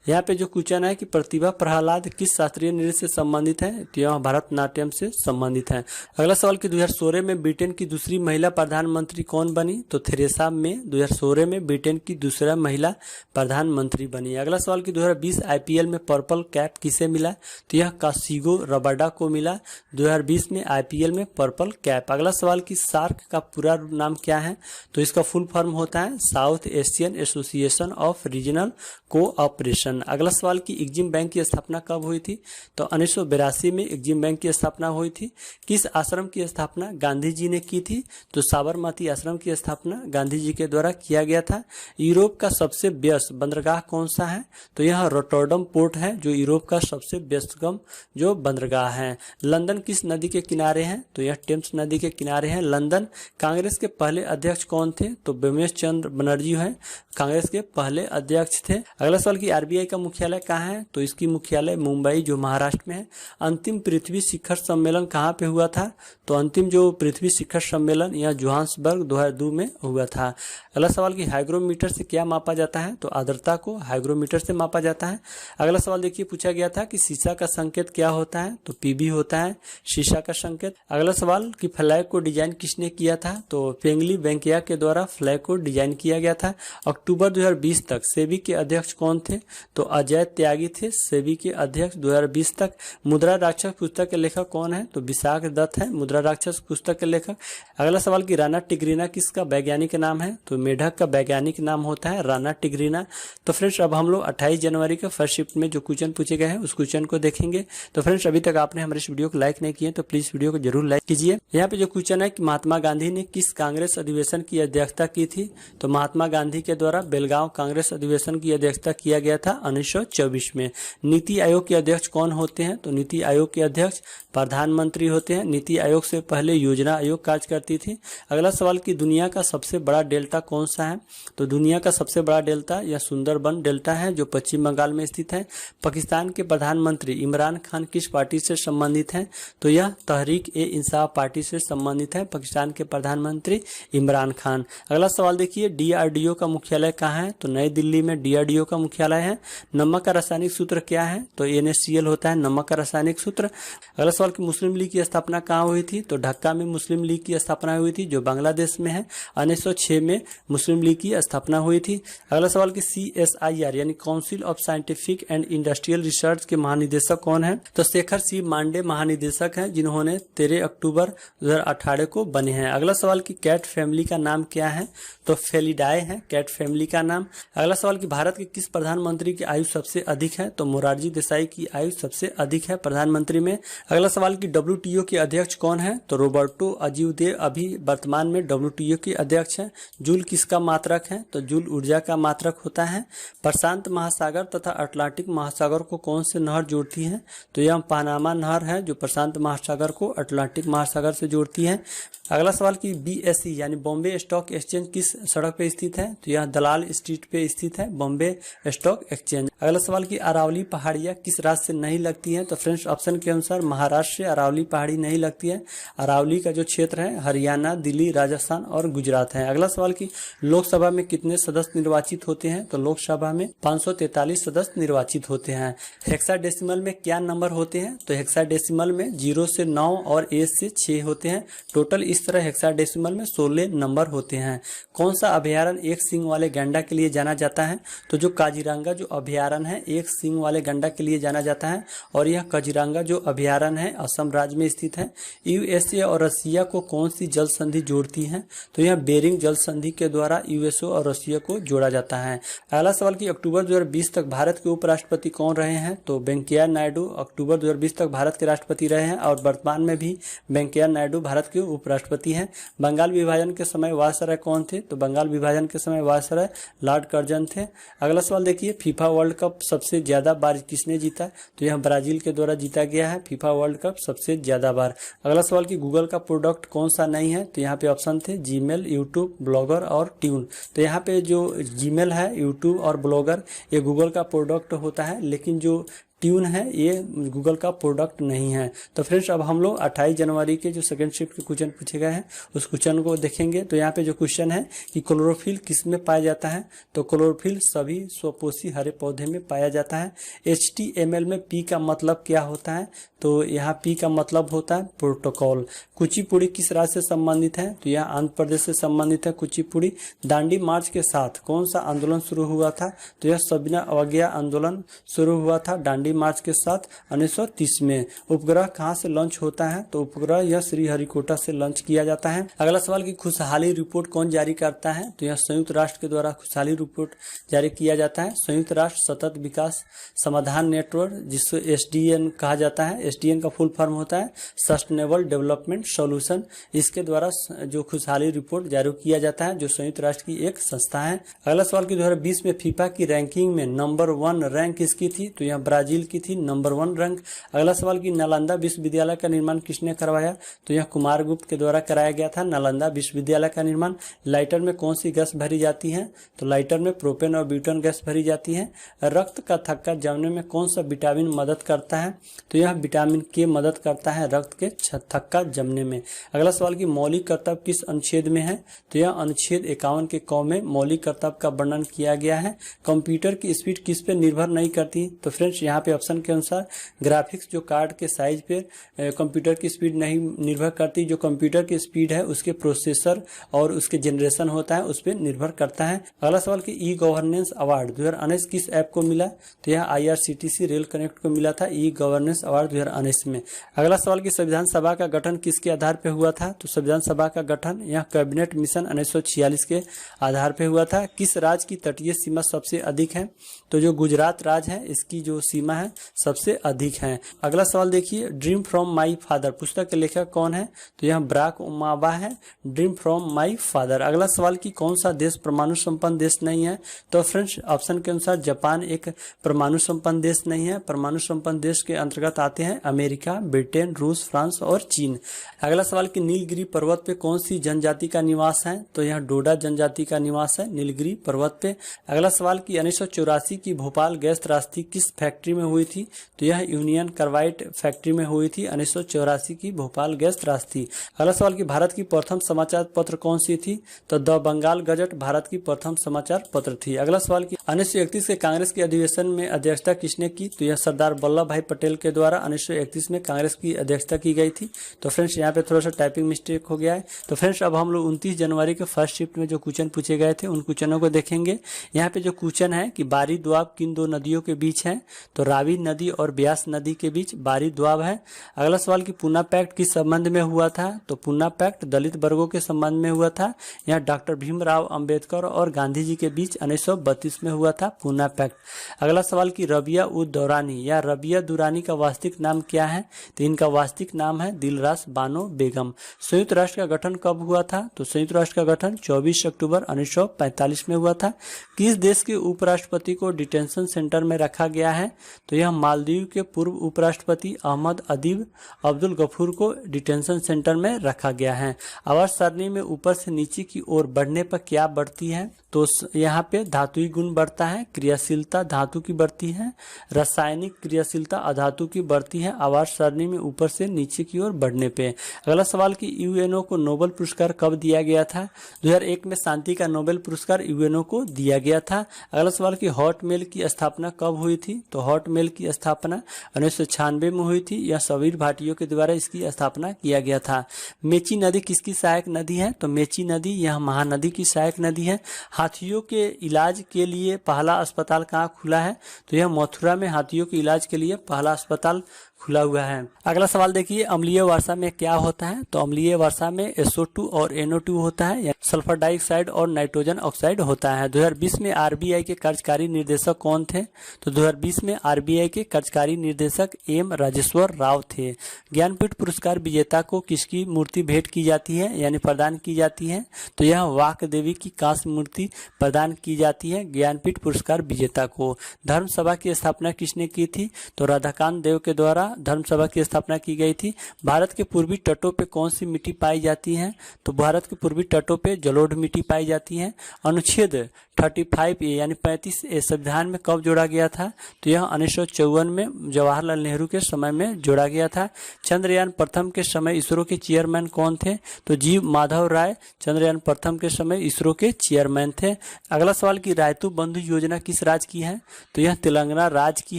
यहाँ पे जो क्वेश्चन है कि प्रतिभा प्रहलाद किस शास्त्रीय नृत्य से संबंधित है? तो यह भरतनाट्यम से संबंधित है। अगला सवाल की 2016 में ब्रिटेन की दूसरी महिला प्रधानमंत्री कौन बनी? तो थेरेसा मे 2016 में ब्रिटेन की दूसरा महिला प्रधानमंत्री बनी। अगला सवाल की 2020 IPL में पर्पल कैप किसे मिला? तो यह कासिगो रबाडा को मिला 2020 में IPL में पर्पल कैप। अगला सवाल की सार्क का पूरा नाम क्या है? तो इसका फुल फॉर्म होता है south Asian association of regional cooperation. अगला सवाल की एग्जिम बैंक की स्थापना कब हुई थी? तो 1982 में एग्जिम बैंक की स्थापना हुई थी। किस आश्रम की स्थापना गांधी जी ने की थी? तो साबरमती आश्रम की स्थापना गांधी जी के द्वारा किया गया था। यूरोप का सबसे व्यस्त बंदरगाह कौन सा है? तो यह रोटरडम पोर्ट है जो यूरोप का सबसे व्यस्ततम जो बंदरगाह है। लंदन किस नदी के किनारे है? तो यह टेम्स नदी के किनारे है लंदन। कांग्रेस के पहले अध्यक्ष कौन थे? तो बिमलेश चंद्र बनर्जी है कांग्रेस के पहले अध्यक्ष थे। अगला सवाल की RBI का मुख्यालय कहाँ है? तो इसकी मुख्यालय मुंबई जो महाराष्ट्र में है। अंतिम पृथ्वी शिखर सम्मेलन कहाँ पे हुआ था? तो अंतिम जो पृथ्वी शिखर सम्मेलन यह जोहान्सबर्ग 2002 में हुआ था। अगला सवाल की हाइग्रोमीटर से क्या मापा जाता है? तो आर्द्रता को हाइग्रोमीटर से मापा जाता है। अगला सवाल देखिए पूछा गया था कि शीशा का संकेत क्या होता है? तो PB होता है शीशा का संकेत। अगला सवाल कि फ्लैग को डिजाइन किसने किया था? तो पेंगली वेंकैया के द्वारा फ्लैग को डिजाइन किया गया था। अक्टूबर 2020 तक सेबी के अध्यक्ष कौन थे? तो अजय त्यागी थे सेबी के अध्यक्ष 2020 तक। मुद्रा राक्षस पुस्तक के लेखक कौन है? तो विशाख दत्त है मुद्रा राक्षस पुस्तक के लेखक। अगला सवाल कि राणा टिग्रीना किसका वैज्ञानिक नाम है? तो मेढक का वैज्ञानिक नाम होता है राणा टिग्रीना। तो फ्रेंड्स अब हम लोग 28 जनवरी के फर्स्ट शिफ्ट में जो क्वेश्चन पूछे गए हैं उस क्वेश्चन को देखेंगे। तो फ्रेंड्स अभी तक आपने हमारे इस वीडियो को लाइक नहीं किए तो प्लीज वीडियो को जरूर लाइक कीजिए। यहाँ पे जो क्वेश्चन है कि महात्मा गांधी ने किस कांग्रेस अधिवेशन की अध्यक्षता की थी? तो महात्मा गांधी के द्वारा बेलगांव कांग्रेस अधिवेशन की अध्यक्षता किया गया था 1924 में। नीति आयोग के अध्यक्ष कौन होते हैं? तो नीति आयोग के अध्यक्ष प्रधानमंत्री होते हैं। नीति आयोग से पहले योजना आयोग कार्य करती थी। अगला सवाल कि दुनिया का सबसे बड़ा डेल्टा कौन सा है? तो दुनिया का सबसे बड़ा डेल्टा यह सुंदरबन डेल्टा है जो पश्चिम बंगाल में स्थित है। पाकिस्तान के प्रधानमंत्री इमरान खान किस पार्टी से संबंधित हैं? तो यह तहरीक-ए-इंसाफ पार्टी से संबंधित है पाकिस्तान के प्रधानमंत्री इमरान खान। अगला सवाल देखिए, डीआरडीओ का मुख्यालय कहाँ है? तो नई दिल्ली में डीआरडीओ का मुख्यालय है। नमक का रासायनिक सूत्र क्या है? तो NaCl होता है नमक का रासायनिक सूत्र। अगला सवाल कि मुस्लिम लीग की स्थापना कहाँ हुई थी? तो ढाका में मुस्लिम लीग की स्थापना हुई थी जो बांग्लादेश में है। 1906 में मुस्लिम लीग की स्थापना हुई थी। अगला सवाल कि CSIR यानी council of scientific and industrial research के महानिदेशक कौन है? तो शेखर सी मांडे महानिदेशक हैं जिन्होंने 13 अक्टूबर 2018 को बने हैं। अगला सवाल कि कैट फैमिली का नाम क्या है? तो फेलिडाए है कैट फैमिली का नाम। अगला सवाल कि भारत के किस प्रधानमंत्री की आयु सबसे अधिक है? तो मोरारजी देसाई की आयु सबसे अधिक है प्रधानमंत्री में। अगला सवाल कि WTO के अध्यक्ष कौन है? तो रोबर्टो अजीउदे अभी वर्तमान में WTO के अध्यक्ष हैं। जूल किसका मात्रक है? तो जूल ऊर्जा का मात्रक होता है। प्रशांत महासागर तथा अटलांटिक महासागर को कौन से नहर जोड़ती है? तो यह पनामा नहर है जो प्रशांत महासागर को अटलांटिक महासागर से जोड़ती है। अगला सवाल कि BSE यानी बॉम्बे स्टॉक एक्सचेंज किस सड़क पे स्थित है? तो यह दलाल स्ट्रीट पे स्थित है बॉम्बे स्टॉक एक्सचेंज। अगला सवाल कि अरावली पहाड़ियां किस राज्य से नहीं लगती है? तो फ्रेंड्स ऑप्शन के अनुसार महाराष्ट्र से अरावली पहाड़ी नहीं लगती है। अरावली का जो क्षेत्र है हरियाणा, दिल्ली, राजस्थान और गुजरात है। अगला सवाल कि लोकसभा में कितने सदस्य निर्वाचित होते हैं? तो लोकसभा में 543 सदस्य निर्वाचित होते हैं। हेक्साडेसिमल में क्या नंबर होते हैं? तो हेक्साडेसिमल में 0 से 9 और 1 से 6 होते हैं। टोटल इस तरह हेक्साडेसिमल में 16 नंबर होते हैं। कौन सा अभयारण्य एक सींग वाले गैंडा के लिए जाना जाता है? तो जो काजीरंगा जो अभयारण्य है एक सींग वाले गैंडा के लिए जाना जाता है और यह काजीरंगा जो अभयारण्य है असम राज्य में स्थित है। USA और रसिया को कौन सी जल संधि जोड़ती है? तो यह बेरिंग जल संधि के द्वारा USA और रसिया को जोड़ा जाता है। अगला सवाल कि अक्टूबर 2020 तक भारत के उपराष्ट्रपति कौन रहे हैं? तो वेंकैया नायडू अक्टूबर 2020 तक भारत के राष्ट्रपति रहे हैं और वर्तमान में भी वेंकैया नायडू भारत के उपराष्ट्रपति हैं। बंगाल विभाजन के समय वायसराय कौन थे? तो बंगाल विभाजन के समय वायसराय लॉर्ड कर्जन थे। अगला सवाल देखिए, फीफा वर्ल्ड कप सबसे ज्यादा बार किसने जीता? तो यह ब्राजील के द्वारा जीता गया है फीफा वर्ल्ड कप सबसे ज्यादा बार। अगला सवाल कि गूगल का प्रोडक्ट कौन सा नहीं है? तो यहाँ पे ऑप्शन थे जीमेल, यूट्यूब, ब्लॉगर और ट्यून। तो यहाँ पे जो जीमेल है, यूट्यूब और ब्लॉगर ये गूगल का प्रोडक्ट होता है, लेकिन जो ट्यून है ये गूगल का प्रोडक्ट नहीं है। तो फ्रेंड्स अब हम लोग 28 जनवरी के जो सेकंड शिफ्ट के क्वेश्चन पूछे गए हैं उस क्वेश्चन को देखेंगे। तो यहाँ पे जो क्वेश्चन है कि क्लोरोफिल किस में पाया जाता है? तो क्लोरोफिल सभी स्वपोषी हरे पौधे में पाया जाता है। HTML में P का मतलब क्या होता है? तो यहाँ P का मतलब होता है प्रोटोकॉल। कुचिपुड़ी किस राज्य से संबंधित है? तो यह आंध्र प्रदेश से संबंधित है कुचिपुड़ी। दांडी मार्च के साथ कौन सा आंदोलन शुरू हुआ था? तो यह सविनय अवज्ञा आंदोलन शुरू हुआ था दांडी मार्च के साथ 1930 में। उपग्रह कहाँ से लॉन्च होता है? तो उपग्रह यह श्रीहरिकोटा से लॉन्च किया जाता है। अगला सवाल की खुशहाली रिपोर्ट कौन जारी करता है? तो यह संयुक्त राष्ट्र के द्वारा खुशहाली रिपोर्ट जारी किया जाता है। संयुक्त राष्ट्र सतत विकास समाधान नेटवर्क जिसको SDN कहा जाता है। SDN का फुल फॉर्म होता है सस्टेनेबल डेवलपमेंट सॉल्यूशन। इसके द्वारा जो खुशहाली रिपोर्ट जारी किया जाता है जो संयुक्त राष्ट्र की एक संस्था है। अगला सवाल की 2020 में फीफा की रैंकिंग में नंबर 1 रैंक किसकी थी? तो यह ब्राजील की थी नंबर 1 रैंक। अगला सवाल की नालंदा विश्वविद्यालय का निर्माण किसने करवाया? तो यह कुमारगुप्त के द्वारा कराया गया था नालंदा विश्वविद्यालय का निर्माण। लाइटर में कौन सी गैस भरी जाती है? तो लाइटर में प्रोपेन और ब्यूटेन गैस भरी जाती है। रक्त का थक्का जमने में कौन सा विटामिन मदद करता है? तो यह विटामिन K मदद करता है रक्त के थक्का जमने में। अगला सवाल की मौलिक कर्तव्य किस अनुच्छेद में है? तो यह अनुच्छेद 51 के क में मौलिक कर्तव्य का वर्णन किया गया है। कंप्यूटर की स्पीड किस पे निर्भर नहीं करती? तो फ्रेंड्स यहाँ पे ऑप्शन के अनुसार ग्राफिक्स जो कार्ड के साइज पे कंप्यूटर की स्पीड नहीं निर्भर करती। जो कंप्यूटर की स्पीड है उसके प्रोसेसर और उसके जनरेशन होता है उस पर निर्भर करता है। अगला सवाल कि ई गवर्नेंस अवार्ड 2019 किस ऐप को मिला? तो यह IRCTC रेल कनेक्ट को मिला था ई गवर्नेंस अवार्ड 2019 में। अगला सवाल कि संविधान सभा का गठन किसके आधार पर हुआ था? तो संविधान सभा का गठन यह कैबिनेट मिशन 1946 के आधार पर हुआ था। किस राज्य की तटीय सीमा सबसे अधिक है? तो जो गुजरात राज्य है इसकी जो सीमा है, सबसे अधिक हैं। अगला सवाल देखिए, ड्रीम फ्रॉम माई फादर पुस्तक के लेखक कौन है? तो यह बराक ओबामा है, ड्रीम फ्रॉम माई फादर। अगला सवाल कि कौन सा देश परमाणु संपन्न देश नहीं है? तो फ्रेंड्स ऑप्शन के अनुसार जापान एक परमाणु संपन्न देश नहीं है। परमाणु संपन्न देश के अंतर्गत आते हैं अमेरिका, ब्रिटेन, रूस, फ्रांस और चीन। अगला सवाल कि नीलगिरी पर्वत पे कौन सी जनजाति का निवास है? तो यह डोडा जनजाति का निवास है नीलगिरी पर्वत पे। अगला सवाल कि 1984 की भोपाल गैस त्रासदी किस फैक्ट्री में हुई थी? तो यह यूनियन कार्बाइड फैक्ट्री में हुई थी 1984 की भोपाल गैस त्रासदी। अगला सवाल कि भारत की प्रथम समाचार पत्र कौन सी थी? तो द बंगाल गजट भारत की प्रथम समाचार पत्र थी। अगला सवाल कि 1931 के कांग्रेस के अधिवेशन में अध्यक्षता किसने की? तो यह सरदार वल्लभ भाई पटेल के द्वारा 1931 में कांग्रेस की अध्यक्षता की गई थी। तो फ्रेंड्स यहाँ पे थोड़ा सा टाइपिंग मिस्टेक हो गया है। तो फ्रेंड्स अब हम लोग 29 जनवरी के फर्स्ट शिफ्ट में जो क्वेश्चन पूछे गए थे उन क्वेश्चनों को देखेंगे। यहाँ पे जो क्वेश्चन है कि बारी द्वाब किन दो नदियों के बीच है? तो रावी नदी और ब्यास नदी के बीच बारी द्वाब है। अगला सवाल कि पूना पैक्ट किस संबंध में हुआ था? तो पूना पैक्ट दलित वर्गों के संबंध में हुआ था। यहाँ डॉक्टर भीमराव अंबेडकर और गांधी जी के बीच 1932 में हुआ था पूना पैक्ट। अगला सवाल कि रबिया उद दौरानी या रबिया दुरानी का वास्तविक नाम क्या है? तो इनका वास्तविक नाम है दिलरास बानो बेगम। संयुक्त राष्ट्र का गठन कब हुआ था? तो संयुक्त राष्ट्र का गठन 24 अक्टूबर 1945 में हुआ था। किस देश के उपराष्ट्रपति को डिटेंशन सेंटर में रखा गया है? तो यह मालदीव के पूर्व उपराष्ट्रपति अहमद अदीब अब्दुल गफूर को डिटेंशन सेंटर में रखा गया है। आवर्त सारणी में ऊपर से नीचे की ओर बढ़ने पर क्या बढ़ती है? तो यहाँ पे धातुई गुण बढ़ता है, क्रियाशीलता धातु की बढ़ती है, रासायनिक क्रियाशीलता अधातु की बढ़ती है आवर्त सारणी में ऊपर से नीचे की ओर बढ़ने पे। अगला सवाल कि यूएनओ को नोबेल पुरस्कार कब दिया गया था? 2001 में शांति का नोबेल पुरस्कार यूएनओ को दिया गया था। अगला सवाल कि हॉटमेल की स्थापना कब हुई थी? तो हॉटमेल की स्थापना 1996 में हुई थी। यह समीर भाटियों के द्वारा इसकी स्थापना किया गया था। मेची नदी किसकी सहायक नदी है? तो मेची नदी यह महानदी की सहायक नदी है। हाथियों के इलाज के लिए पहला अस्पताल कहाँ खुला है? तो यह मथुरा में हाथियों के इलाज के लिए पहला अस्पताल खुला हुआ है। अगला सवाल देखिए, अम्लीय वर्षा में क्या होता है? तो अम्लीय वर्षा में SO2 और NO2 होता है, सल्फर डाइऑक्साइड और नाइट्रोजन ऑक्साइड होता है। 2020 में RBI के कार्यकारी निर्देशक कौन थे? तो 2020 में RBI के कार्यकारी निर्देशक M राजेश्वर राव थे। ज्ञानपीठ पुरस्कार विजेता को किसकी मूर्ति भेंट की जाती है यानी प्रदान की जाती है? तो यह वाक देवी की कांस्य मूर्ति प्रदान की जाती है ज्ञानपीठ पुरस्कार विजेता को। धर्मसभा की स्थापना किसने की थी? तो राधाकांत देव के द्वारा धर्मसभा की स्थापना की गई थी। भारत के पूर्वी तटों पे कौन सी मिट्टी पाई जाती है? तो भारत के पूर्वी तटों पे जलोढ़ मिट्टी पाई जाती है। अनुच्छेद 35A यानी 35A संविधान में कब जोड़ा गया था? तो यह 1954 में जवाहरलाल नेहरू के समय में जोड़ा गया था। चंद्रयान प्रथम के समय इसरो के चेयरमैन कौन थे? तो जी माधव राय चंद्रयान प्रथम के समय इसरो के चेयरमैन थे। अगला सवाल कि रायतू बंधु योजना किस राज्य की है? तो यह तेलंगाना राज्य की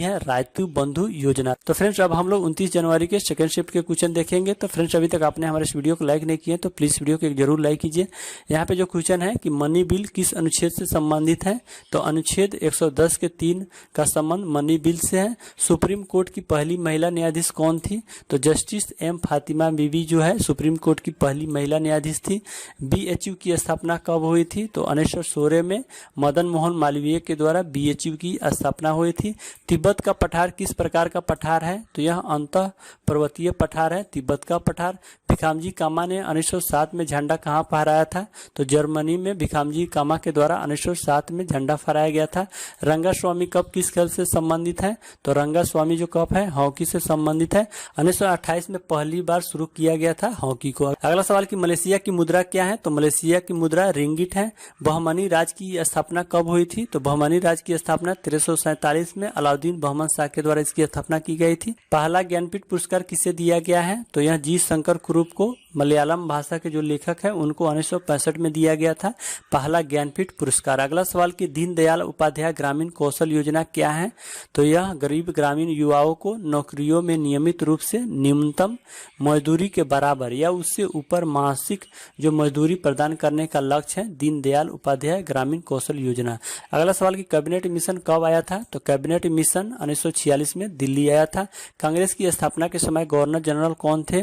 है रायतू बंधु योजना। तो फ्रेंड्स अब हम लोग 29 जनवरी के सेकंड शिफ्ट के क्वेश्चन देखेंगे। तो फ्रेंड्स अभी तक आपने हमारे इस वीडियो को लाइक नहीं किए तो प्लीज वीडियो को जरूर लाइक कीजिए। यहाँ पे जो क्वेश्चन है कि मनी बिल किस अनुच्छेद से संबंधित है? तो अनुच्छेद 110 के 3 का संबंध मनी बिल से है। सुप्रीम कोर्ट की पहली महिला न्यायाधीश कौन थी? तो जस्टिस M फातिमा बीबी जो है सुप्रीम कोर्ट की पहली महिला न्यायाधीश थी। BHU की स्थापना कब हुई थी? तो 1916 में मदन मोहन मालवीय के द्वारा BHU की स्थापना हुई थी। तिब्बत का पठार किस प्रकार का पठार है? तो यह अंतः पर्वतीय पठार है तिब्बत का पठार। भिखामजी कामा ने 1907 में झंडा कहाँ फहराया था? तो जर्मनी में भिखामजी कामा के द्वारा 1907 में झंडा फहराया गया था। रंगास्वामी कप किस खेल से संबंधित है? तो रंगास्वामी जो कप है हॉकी से संबंधित है। 1928 में पहली बार शुरू किया गया था हॉकी को। अगला सवाल कि मलेशिया की मुद्रा क्या है? तो मलेशिया की मुद्रा रिंगिट है। बहमनी राज्य की स्थापना कब हुई थी? तो बहमनी राज्य की स्थापना 1347 में अलाउद्दीन बहमन शाह के द्वारा इसकी स्थापना की गई थी। पहला ज्ञानपीठ पुरस्कार किसे दिया गया है? तो यह जी शंकर कुरूप को मलयालम भाषा के जो लेखक है उनको 1965 में दिया गया था पहला ज्ञानपीठ पुरस्कार। अगला सवाल कि दीनदयाल उपाध्याय ग्रामीण कौशल योजना क्या है? तो यह गरीब ग्रामीण युवाओं को नौकरियों में नियमित रूप से न्यूनतम मजदूरी के बराबर या उससे ऊपर मासिक जो मजदूरी प्रदान करने का लक्ष्य है दीनदयाल उपाध्याय ग्रामीण कौशल योजना। अगला सवाल कि कैबिनेट मिशन कब आया था? तो कैबिनेट मिशन 1946 में दिल्ली आया था। कांग्रेस की स्थापना के समय गवर्नर जनरल कौन थे?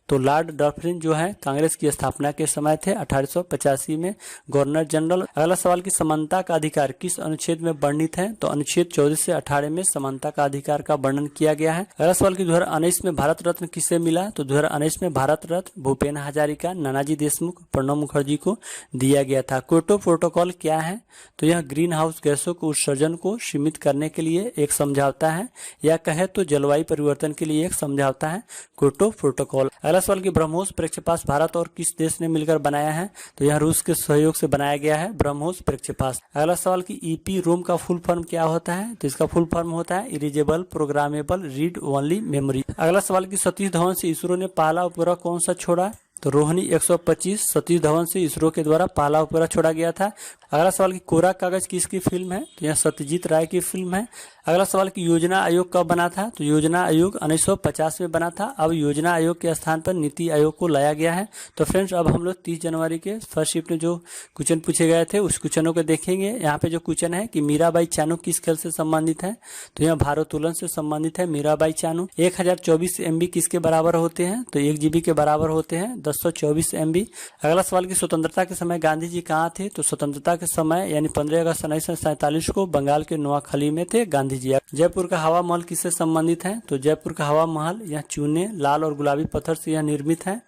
तो लॉर्ड डफरिन जो है कांग्रेस की स्थापना के समय थे 1885 में गवर्नर जनरल। अगला सवाल की समानता का अधिकार किस अनुच्छेद में वर्णित है? तो अनुच्छेद 14 से 18 में समानता का अधिकार का वर्णन किया गया है। अगला सवाल की 2019 में भारत रत्न किसे मिला? तो 2019 में भारत रत्न भूपेन हजारिका, नानाजी देशमुख, प्रणब मुखर्जी को दिया गया था। क्योटो प्रोटोकॉल क्या है? तो यह ग्रीन हाउस गैसों को उत्सर्जन को सीमित करने के लिए एक समझौता है, या कहे तो जलवायु परिवर्तन के लिए एक समझौता है क्योटो प्रोटोकॉल। अगला सवाल की ब्रह्मोस प्रक्षेपास भारत और किस देश ने मिलकर बनाया है? तो यह रूस के सहयोग से बनाया गया है ब्रह्मोस प्रक्षेपास। अगला सवाल की ईपी रोम का फुल फॉर्म क्या होता है? तो इसका फुल फॉर्म होता है erasable programmable read only memory. अगला सवाल की सतीश धवन से इसरो ने पहला उपग्रह कौन सा छोड़ा? तो रोहिणी 125 सतीश धवन से इसरो के द्वारा पहला उपग्रह छोड़ा गया था। अगला सवाल की कोरा कागज किसकी फिल्म है? तो यह सत्यजीत राय की फिल्म है। अगला सवाल की योजना आयोग कब बना था? तो योजना आयोग 1950 में बना था। अब योजना आयोग के स्थान पर नीति आयोग को लाया गया है। तो फ्रेंड्स अब हम लोग 30 जनवरी के फर्स्ट शिफ्ट में जो क्वेश्चन पूछे गए थे उस क्वेश्चनों को देखेंगे। यहाँ पे जो क्वेश्चन है कि मीराबाई चानू किस खेल से संबंधित है? तो यह भारोत्तोलन से संबंधित है मीराबाई चानू। 1024 MB किसके बराबर होते हैं? तो 1 GB के बराबर होते हैं 1024 MB। अगला सवाल की स्वतंत्रता के समय गांधी जी कहाँ थे? तो स्वतंत्रता के समय यानी 15 अगस्त 1947 को बंगाल के नोआखली में थे गांधी जी। जयपुर का हवा महल किससे संबंधित है? तो जयपुर का हवा महल यह चूने, लाल और गुलाबी पत्थर से यह निर्मित है।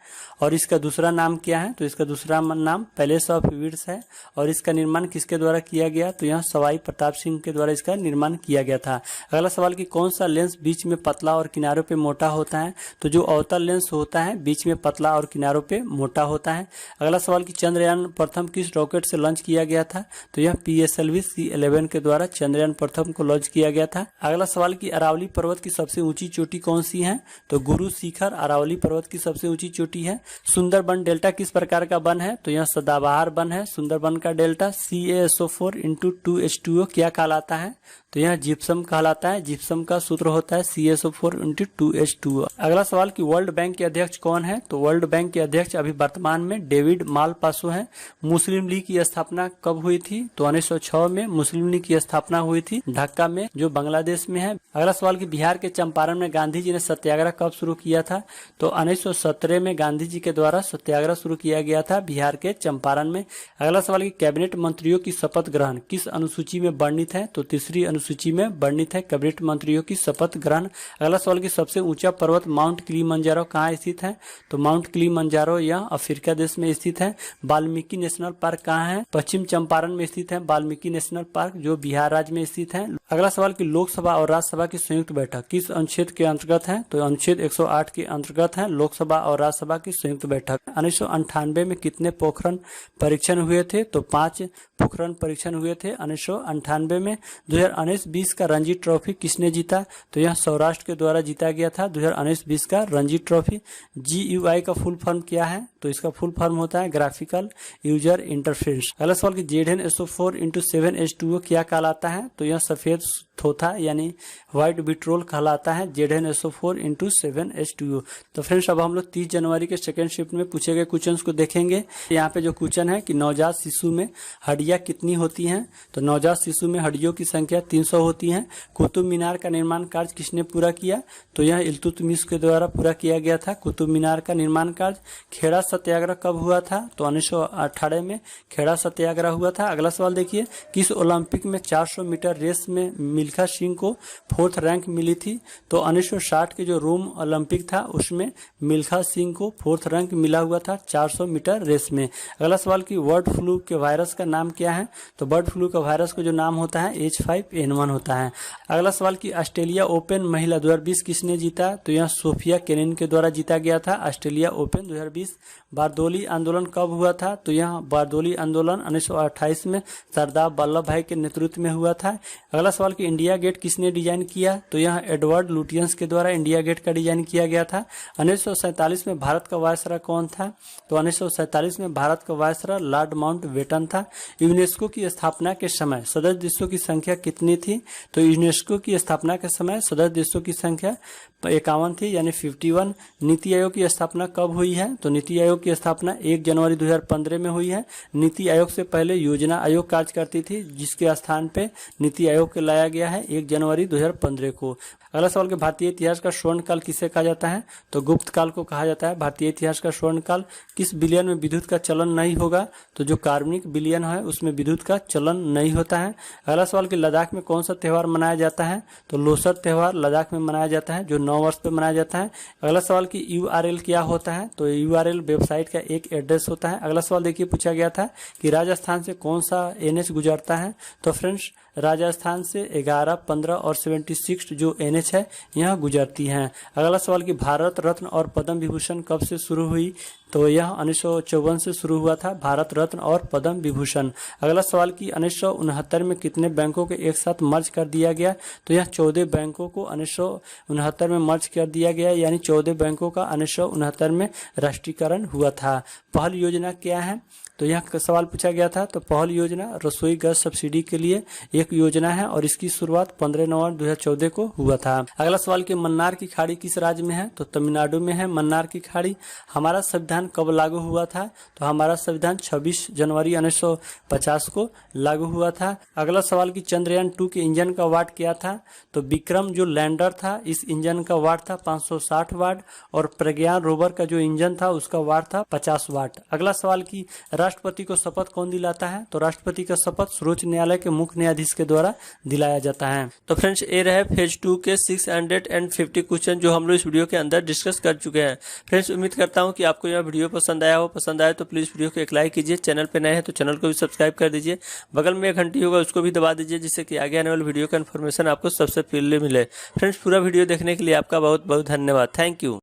और इसका दूसरा नाम क्या है? तो इसका दूसरा नाम पैलेस ऑफ विड्स है। और इसका निर्माण किसके द्वारा किया गया? तो यह सवाई प्रताप सिंह के द्वारा इसका निर्माण किया गया था। अगला सवाल की कौन सा लेंस बीच में पतला और किनारों पे मोटा होता है? तो जो अवतल लेंस होता है बीच में पतला और किनारों पे मोटा होता है। अगला सवाल की चंद्रयान प्रथम किस रॉकेट से लॉन्च किया गया था? तो यह PSLV C11 के द्वारा चंद्रयान प्रथम को लॉन्च किया गया था। अगला सवाल की अरावली पर्वत की सबसे ऊंची चोटी कौन सी है? तो गुरु शिखर अरावली पर्वत की सबसे ऊंची चोटी है। सुंदरबन डेल्टा किस प्रकार का वन है? तो यह सदाबहार वन है। सुंदरबन का डेल्टा CaSO4 × 2H2O क्या कहलाता है? तो यह जिप्सम कहलाता है। जिप्सम का सूत्र होता है CaSO4 × 2H2O। अगला सवाल कि वर्ल्ड बैंक के अध्यक्ष कौन है? तो वर्ल्ड बैंक के अध्यक्ष अभी वर्तमान में डेविड मालपासो है। मुस्लिम लीग की स्थापना कब हुई थी? तो 1906 में मुस्लिम लीग की स्थापना हुई थी ढाका में जो बांग्लादेश में है। अगला सवाल कि बिहार के चंपारण में गांधी जी ने सत्याग्रह कब शुरू किया था? तो 1917 में गांधी जी के द्वारा सत्याग्रह शुरू किया गया था बिहार के चंपारण में। अगला सवाल कि कैबिनेट मंत्रियों की शपथ ग्रहण किस अनुसूची में वर्णित है? तो तीसरी अनुसूची में वर्णित है कैबिनेट मंत्रियों की शपथ ग्रहण। अगला सवाल कि सबसे ऊंचा पर्वत माउंट किलिमंजारो कहाँ स्थित है? तो माउंट किलिमंजारो यह अफ्रीका देश में स्थित है। वाल्मीकि नेशनल पार्क कहाँ है? पश्चिम चंपारण में स्थित है वाल्मीकि नेशनल पार्क जो बिहार राज्य में स्थित है। अगला सवाल कि लोकसभा और राज्यसभा की संयुक्त बैठक किस अनुच्छेद के अंतर्गत है? तो अनुच्छेद 108 के अंतर्गत है लोकसभा और राज्यसभा की संयुक्त बैठक। 1998 में कितने पोखरण परीक्षण हुए थे? तो 5 पोखरण परीक्षण हुए थे 1998 में। 2019-20 का रणजी ट्रॉफी किसने जीता? तो यह सौराष्ट्र के द्वारा जीता गया था 2019-20 का रणजी ट्रॉफी। GUI का फुल फॉर्म क्या है? तो इसका फुल फॉर्म होता है ग्राफिकल यूजर इंटरफेस। अगला सवाल कि ZnSO4 × 7H2O क्या कहलाता है? तो यह सफेद थोथा यानी व्हाइट विट्रोल कहलाता है ZnSO4 × 7H2O। तो फ्रेंड्स अब हम लोग 30 जनवरी के सेकेंड शिफ्ट में पूछे गए क्वेश्चंस को देखेंगे। यहाँ पे जो क्वेश्चन है कि नवजात शिशु में हड्डियां कितनी होती हैं? तो नवजात शिशु में हड्डियों की संख्या 300 होती है। कुतुब मीनार का निर्माण कार्य किसने पूरा किया? तो यह इल्तुतमिश के द्वारा पूरा किया गया था कुतुब मीनार का निर्माण कार्य। खेड़ा सत्याग्रह कब हुआ था? तो 1918 में खेड़ा सत्याग्रह हुआ था। अगला सवाल देखिए किस ओलंपिक में 400 मीटर रेस में मिल्खा सिंह को 4th रैंक मिली थी? तो 1960 के जो रोम ओलंपिक था उसमें मिल्खा सिंह को 4th रैंक मिला हुआ था 400 मीटर रेस में। अगला सवाल कि बर्ड फ्लू के वायरस का नाम क्या है? तो बर्ड फ्लू का वायरस का जो नाम होता है H5N1 होता है। अगला सवाल कि ऑस्ट्रेलिया ओपन महिला 2020 किसने जीता? तो यह सोफिया केनिन के द्वारा जीता गया था ऑस्ट्रेलिया ओपन 2020। बारदोली आंदोलन कब हुआ था? तो यह बारदोली आंदोलन 1928 में सरदार वल्लभ भाई के नेतृत्व में हुआ था। अगला सवाल कि इंडिया गेट किसने डिजाइन किया? तो यह एडवर्ड लुटियंस के द्वारा इंडिया गेट का डिजाइन किया गया था। 1947 में भारत का वायसराय कौन था? तो 1947 में भारत का वायसराय लॉर्ड माउंटबेटन था। यूनेस्को की स्थापना के समय सदस्य देशों की संख्या कितनी थी? तो यूनेस्को की स्थापना के समय सदस्य देशों की संख्या 51 थी यानी 51। नीति आयोग की स्थापना कब हुई है? तो नीति आयोग की स्थापना 1 जनवरी 2015 में हुई है। नीति आयोग से पहले योजना आयोग कार्य करती थी जिसके स्थान पे नीति आयोग के लाया गया है 1 जनवरी 2015 को। अगला सवाल कि भारतीय इतिहास का स्वर्ण काल किसे कहा जाता है? तो गुप्त काल को कहा जाता है भारतीय इतिहास का स्वर्ण काल। किस बिलियन में विद्युत का चलन नहीं होगा? तो जो कार्बनिक बिलियन है उसमें विद्युत का चलन नहीं होता है। अगला सवाल कि लद्दाख में कौन सा त्यौहार मनाया जाता है? तो लोसर त्यौहार लद्दाख में मनाया जाता है जो 9 वर्ष पे मनाया जाता है। अगला सवाल कि URL क्या होता है? तो URL वेबसाइट का एक एड्रेस होता है। अगला सवाल देखिए पूछा गया था कि राजस्थान से कौन सा NH गुजरता है? तो फ्रेंड्स राजस्थान से 11, 15 और 76 जो NH है यह गुजरती हैं। अगला सवाल कि भारत रत्न और पद्म विभूषण कब से शुरू हुई? तो यह 1954 से शुरू हुआ था भारत रत्न और पद्म विभूषण। अगला सवाल कि 1969 में कितने बैंकों को एक साथ मर्ज कर दिया गया? तो यह 14 बैंकों को 1969 में मर्ज कर दिया गया, यानी 14 बैंकों का 1969 में राष्ट्रीयकरण हुआ था। पहल योजना क्या है? तो यह सवाल पूछा गया था। तो पहल योजना रसोई गैस सब्सिडी के लिए एक योजना है और इसकी शुरुआत 15 नवंबर 2014 को हुआ था। अगला सवाल कि मन्नार की खाड़ी किस राज्य में है? तो तमिलनाडु में है मन्नार की खाड़ी। हमारा संविधान कब लागू हुआ था? तो हमारा संविधान 26 जनवरी 1950 को लागू हुआ था। अगला सवाल कि चंद्रयान 2 के इंजन का वाट क्या था? तो विक्रम जो लैंडर था इस इंजन का वाट था 560 वाट और प्रज्ञान रोवर का जो इंजन था उसका वाट था 50 वाट। अगला सवाल कि राष्ट्रपति को शपथ कौन दिलाता है? तो राष्ट्रपति का शपथ सर्वोच्च न्यायालय के मुख्य न्यायाधीश के द्वारा दिलाया जाता है। तो फ्रेंड्स ये रहे फेज 2 के 650 क्वेश्चन जो हम लोग इस वीडियो के अंदर डिस्कस कर चुके हैं। फ्रेंड्स उम्मीद करता हूं कि आपको यह वीडियो पसंद आया हो। पसंद आया तो प्लीज वीडियो को एक लाइक कीजिए। चैनल पे नए हैं तो चैनल को भी सब्सक्राइब कर दीजिए। बगल में एक घंटी होगा उसको भी दबा दीजिए जिससे कि आगे आने वाली वीडियो का इन्फॉर्मेशन आपको सबसे पहले मिले। फ्रेंड्स पूरा वीडियो देखने के लिए आपका बहुत बहुत धन्यवाद। Thank you.